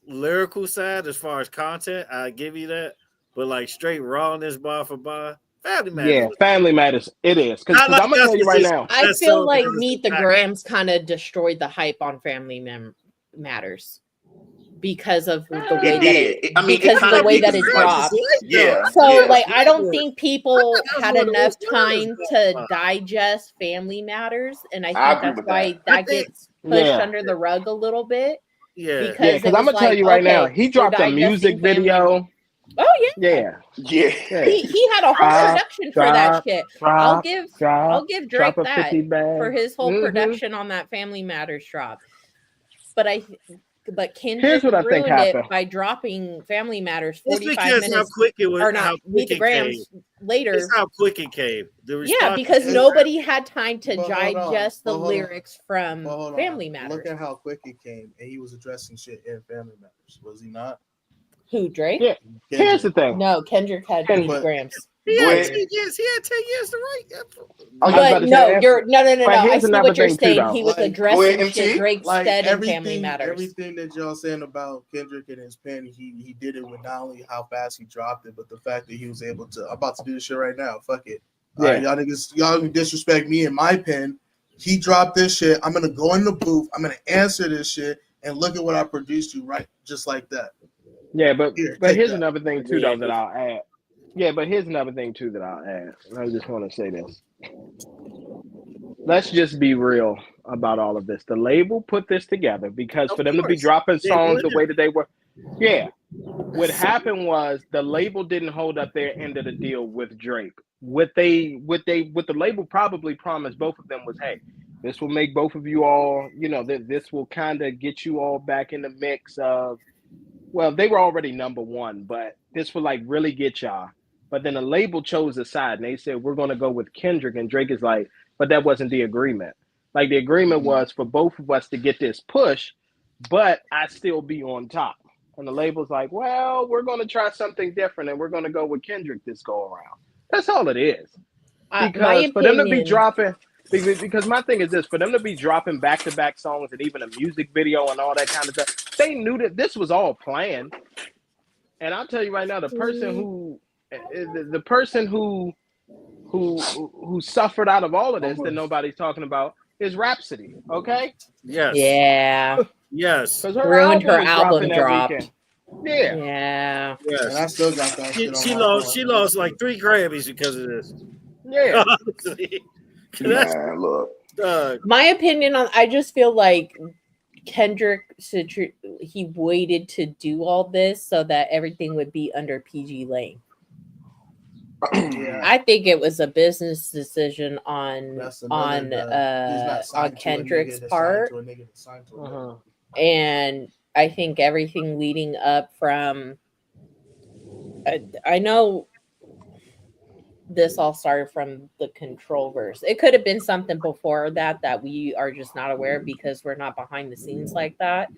lyrical side, as far as content, I give you that. But like straight rawness, bar for bar, Family Matters. Yeah, Family Matters. It is. Because I'm going to tell you right now. I feel like Meet the Grams kind of destroyed the hype on Family Matters because of the way that it dropped. Yeah. So like I don't think people had enough time to digest Family Matters, and I think that's why that gets pushed under the rug a little bit. Yeah, because I'm gonna tell you right now, he dropped a music video. Oh yeah. Yeah. He had a whole production for that shit. I'll give Drake that for his whole production on that Family Matters drop. But Kendrick ruined it by dropping Family Matters 45 minutes. How quick it was, or not Meet the Grams later. It's how quick it came. Yeah, because nobody had time to digest the lyrics from Family Matters. Look at how quick it came, and he was addressing shit in Family Matters. Was he not? Who, Drake? Yeah. Here's the thing. No, Kendrick had Meet the Grams. He had 10 years. He had 10 years to write. But no. I see what you're saying. Too, he was addressing shit Drake said in Family Matters. Everything that y'all saying about Kendrick and his pen, he did it with not only how fast he dropped it, but the fact that he was able to. I'm about to do this shit right now. Fuck it. Yeah. All right, y'all disrespect me and my pen. He dropped this shit. I'm gonna go in the booth. I'm gonna answer this shit and look at what I produced you right just like that. Yeah, but here's another thing too though that I'll add. Yeah, but here's another thing too that I'll add. I just want to say this. Let's just be real about all of this. The label put this together because for them to be dropping songs the way that they were, what happened was the label didn't hold up their end of the deal with Drake. What the label probably promised both of them was, hey, this will make both of you all, this will kind of get you all back in the mix of, well, they were already number one, but this will like really get y'all. But then the label chose a side and they said, we're going to go with Kendrick. And Drake is like, but that wasn't the agreement. Like the agreement was for both of us to get this push, but I still be on top. And the label's like, well, we're going to try something different and we're going to go with Kendrick this go around. That's all it is. Because for them to be dropping, because my thing is this, for them to be dropping back-to-back songs and even a music video and all that kind of stuff, they knew that this was all planned. And I'll tell you right now, the person who suffered out of all of this that nobody's talking about is Rhapsody. Okay. Yes. Yeah. Yes. Because ruined her album drop. Yeah. Yeah. Yes. And I still got that. She lost like 3 Grammys because of this. Yeah. Man, look. My opinion on, I just feel like Kendrick, he waited to do all this so that everything would be under PG lane. Yeah. I think it was a business decision on Kendrick's part, and I think everything leading up from. I know this all started from the Control verse. It could have been something before that we are just not aware of because we're not behind the scenes like that.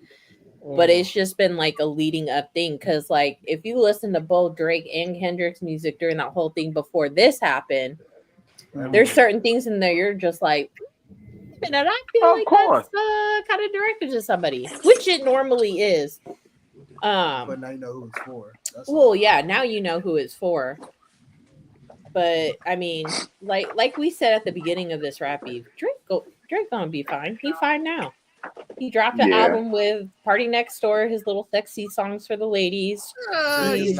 But it's just been like a leading up thing because like if you listen to both Drake and Kendrick's music during that whole thing before this happened, there's certain things in there you're just like, and I feel like that's kind of directed to somebody, which it normally is. But now you know who it's for. Now you know who it's for. But I mean, like we said at the beginning of this rap beef, Drake gonna be fine. He's fine now. He dropped an album with Party Next Door, his little sexy songs for the ladies. He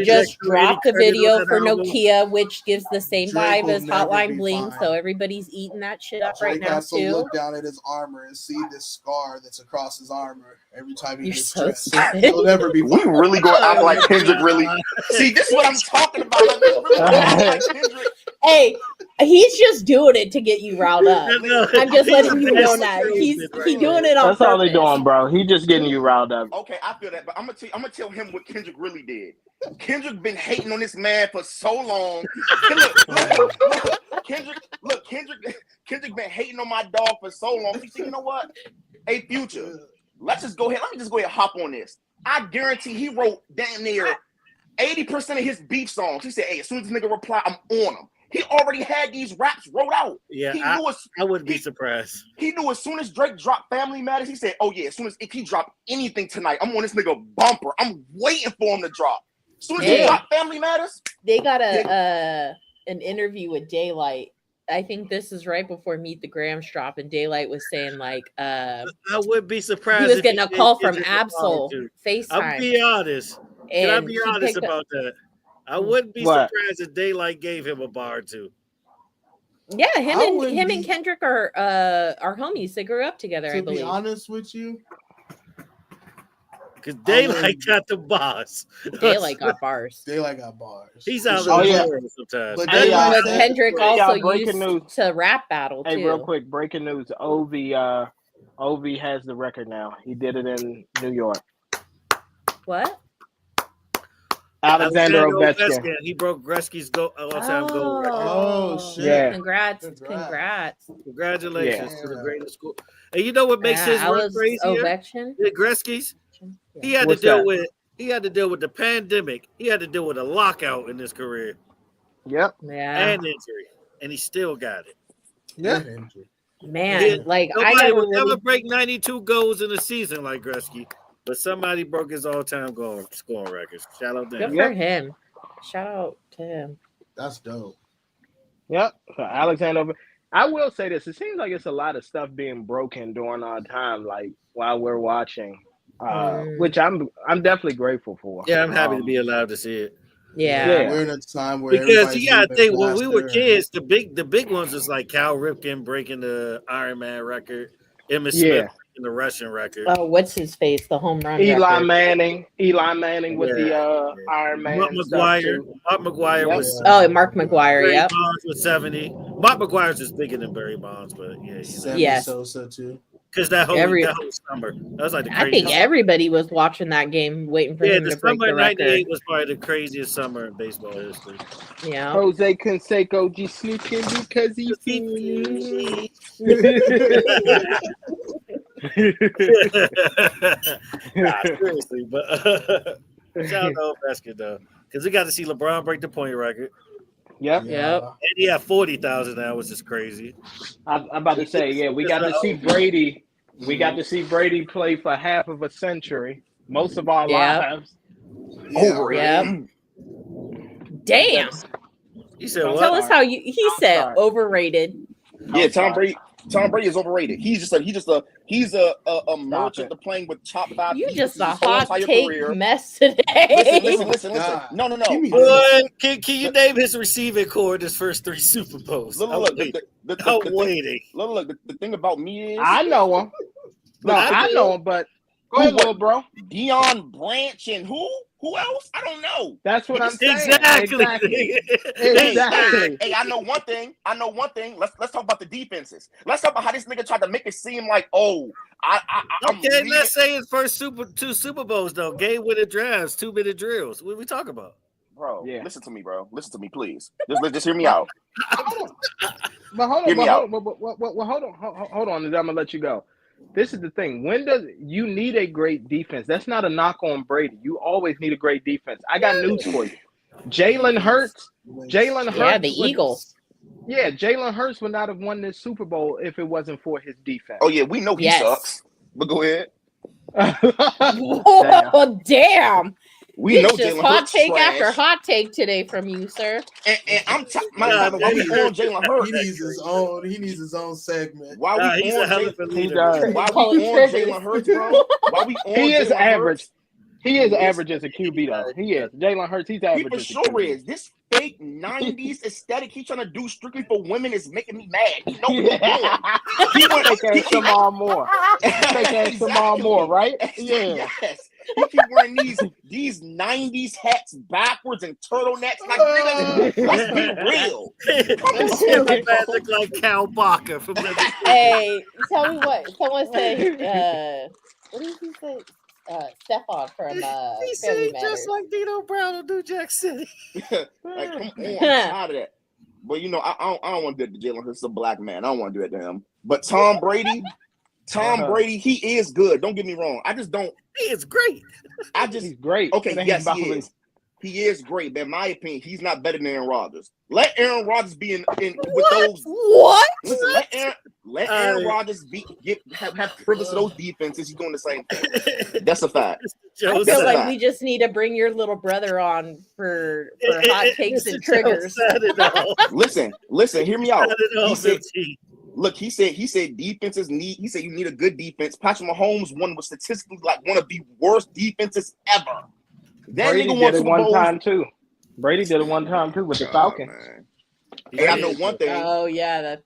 just dropped a video for Nokia, which gives the same vibe as Hotline Bling. So everybody's eating that shit up right now has to too. look down at his armor and see this scar that's across his armor every time he gets so dressed. stupid. He'll never be. We really gonna act like Kendrick really. See, this is what I'm talking about. Like, we really gonna act like Kendrick. Hey, he's just doing it to get you riled up. I'm just letting you know that he's doing it on That's purpose. all they doing, bro. He just getting you riled up. Okay, I feel that, but I'm gonna tell him what Kendrick really did. Kendrick been hating on this man for so long. Kendrick been hating on my dog for so long. He said, you know what? Hey, Future, let me just go ahead and hop on this. I guarantee he wrote damn near 80% of his beef songs. He said, hey, as soon as this nigga reply, I'm on him. He already had these raps wrote out. Yeah, I wouldn't be surprised. He knew as soon as Drake dropped Family Matters, he said, oh yeah, as soon as if he dropped anything tonight, I'm on this nigga bumper. I'm waiting for him to drop. As soon as he dropped Family Matters. They got an interview with Daylight. I think this is right before Meet the Grams drop, and Daylight was saying like I would be surprised. He was getting a call from Absol FaceTime. I'll be honest. Can I be honest about that? I wouldn't be surprised if Daylight gave him a bar or two. Yeah, him and Kendrick are homies. They grew up together, I believe. To be honest with you, because Daylight got the boss. Daylight got bars. Daylight got bars. He's out there sometimes. But Kendrick also used to rap battle too. Hey, real quick, breaking news: Ovi has the record now. He did it in New York. What? Alexander Ovechkin. He broke Gretzky's all-time goal record. Oh shit! Yeah. Congrats! Congratulations to the greatest school. And you know what makes his run crazier? Ovechkin. The Gretzky's. He had to deal with the pandemic. He had to deal with a lockout in his career. Yep. Yeah. And injury, and he still got it. Yeah. Man, nobody will never break 92 goals in a season like Gretzky. But somebody broke his all-time scoring records. Shout out to him. Good for him. Shout out to him. That's dope. Yep. So Alexander, I will say this: it seems like it's a lot of stuff being broken during our time, like while we're watching, which I'm definitely grateful for. Yeah, I'm happy to be allowed to see it. Yeah. We're in a time where because you gotta think when we were kids, the big ones was like Cal Ripken breaking the Iron Man record, Emmitt Smith. In the Russian record. Oh, what's his face? The home run. Eli Manning with the Iron Man. Mark McGuire was. Oh, Mark McGuire. Barry Bonds was 70. Mark McGuire's just bigger than Barry Bonds, but yes. Sosa too. Because that whole summer, that was like the craziest. I think everybody was watching that game, waiting for him to break the record. '98 was probably the craziest summer in baseball history. Yeah. Jose Canseco just sneaking because he feels. Seriously, but shout out to Ovechkin though, because we got to see LeBron break the point record. Yep. Yep. And he had 40,000 now, which is crazy. I'm about to say, yeah, we got to see Brady. We got to see Brady play for half of a century, most of our lives. Overrated. Damn. He said, "Tell us how you." He said, "Overrated." Yeah, Tom Brady is overrated. He's a merchant to playing with top five. You just a hot take mess today. Listen. No. Boy, can you name his receiving core in his first 3 Super Bowls? Look, the thing about me is I know him. No, I know him, but go ahead, little bro. Deion Branch and who else? I don't know. That's what I'm saying. Exactly. Hey, I know one thing. Let's talk about the defenses. Let's talk about how this nigga tried to make it seem like, I'm let's say his first 2 Super Bowls though. Game-winning drives, 2-minute drills. What are we talking about? Bro, listen to me, bro. Listen to me, please. Just hear me out. But hold on, and I'm gonna let you go. This is the thing. When does you need a great defense? That's not a knock on Brady. You always need a great defense. I got news for you. Jalen Hurts. Yeah, the Eagles. Yeah, Jalen Hurts would not have won this Super Bowl if it wasn't for his defense. Oh yeah, we know he sucks. But go ahead. Damn. We know It's just Jalen hot Hurts take trash. after hot take today from you, sir. And I'm while we on Jalen Hurts, He needs his own. He needs his own segment. while we he's on a hell of a Jalen, leader. while we Call it on triggers. Jalen Hurts, bro. While we on He is Jalen average. Hurts, He is average as a QB though. He is. Jalen Hurts, he's he average for as a sure QB. is. This fake 90s aesthetic he's trying to do strictly for women is making me mad. He know what he's doing. He went Fake ass Jamal Moore. Fake ass Jamal Moore, right? Yeah. Yes. He keep wearing these 90s hats backwards and turtlenecks. Like, nigga, let's be real. That shit look like Cal Barker from the Hey, tell me what someone say. What did he say? Stefan from He Family said Matters. just like Dino Brown on New Jack City. Like, come on, I'm tired of that. But you know, I don't want to do it to Jalen Hurts. He's a black man. I don't want to do it to him. But Tom Brady, he is good. Don't get me wrong. I just don't. He is great. He's great. Okay, yes, he is. He is great, but in my opinion, he's not better than Aaron Rodgers. Let Aaron Rodgers be in with those. What? Listen, let Aaron Rodgers have privilege of those defenses. He's doing the same thing. That's a fact. I feel like we just need to bring your little brother on for hot takes and triggers. Listen, hear me out. He said defenses need. He said you need a good defense. Patrick Mahomes was statistically like one of the worst defenses ever. That Brady nigga did it one time too. Brady did it one time too with the Falcons. Hey, I know one thing. Oh yeah,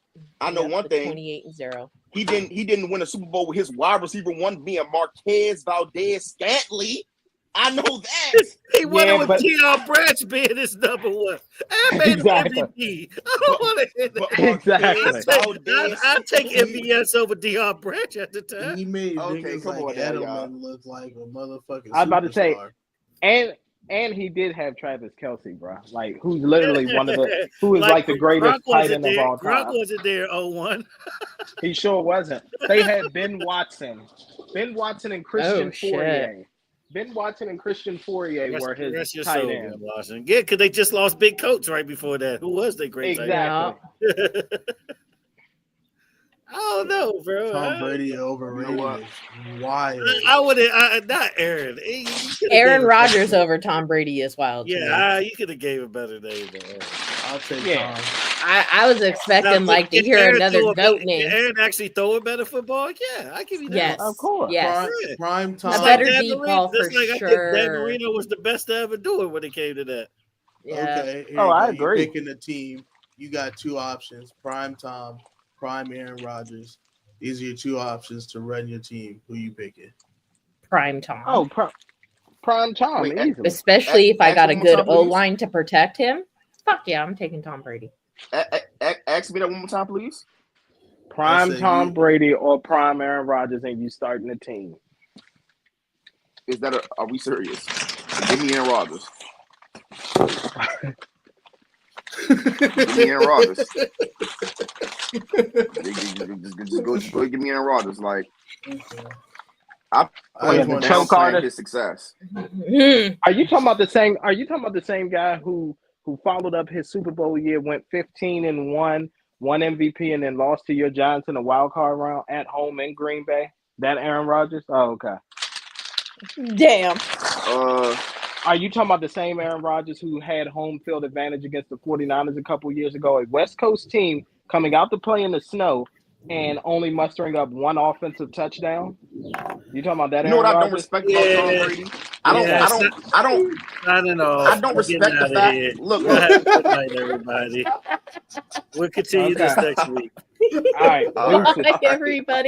I know one thing. 28-0. He didn't win a Super Bowl with his wide receiver one being Marquez Valdez-Scantling. I know that. He won it with Deion Branch being his number one. I made MVP. I don't want to hit that. Exactly. I take MVS over Deion Branch at the time. He made niggas like Edelman look like a motherfucking I was about to say, superstar. and he did have Travis Kelce, bro. Like, who's literally who is like the greatest tight end of all time. Gronk wasn't there 0-1. He sure wasn't. They had Ben Watson and Christian Fourier. Shit. Ben Watson and Christian Fourier were his tight end. Yeah, because they just lost big coach right before that. Who was their great tight end? Exactly. I don't know, bro. Tom Brady overrated. Wild. I wouldn't. Not Aaron. Aaron Rodgers over Tom Brady is wild. Yeah, you could have gave a better name. I'll take Tom. I was expecting to hear another goat name. Aaron actually throw a better football? Yeah, I give you that. Yes, of course. Yes, prime Tom. A better deep ball for sure. I think Dan Marino was the best to ever do it when it came to that. Yeah. Okay. I agree. You're picking a team. You got two options: prime Tom, prime Aaron Rodgers. These are your two options to run your team. Who you picking? Prime Tom. Oh, prime Tom. Easily. Especially if I got a good O line to protect him. Fuck yeah, I'm taking Tom Brady. Ask me that one more time, please. Prime Tom Brady or prime Aaron Rodgers, and you starting the team. Is that are we serious? Give me Aaron Rodgers. Give me Aaron Rodgers. Just go give me Aaron Rodgers. Like, I downplaying his success. Are you talking about the same guy who followed up his Super Bowl year, went 15-1, won MVP, and then lost to your Giants in a wild card round at home in Green Bay? That Aaron Rodgers? Oh, okay. Damn. Are you talking about the same Aaron Rodgers who had home field advantage against the 49ers a couple years ago? A West Coast team coming out to play in the snow and only mustering up one offensive touchdown? You talking about that? You know what I don't respect about Tom Brady? I don't know. I don't respect the fact. Look. Good night, everybody. We'll continue this next week. All right. Bye, everybody.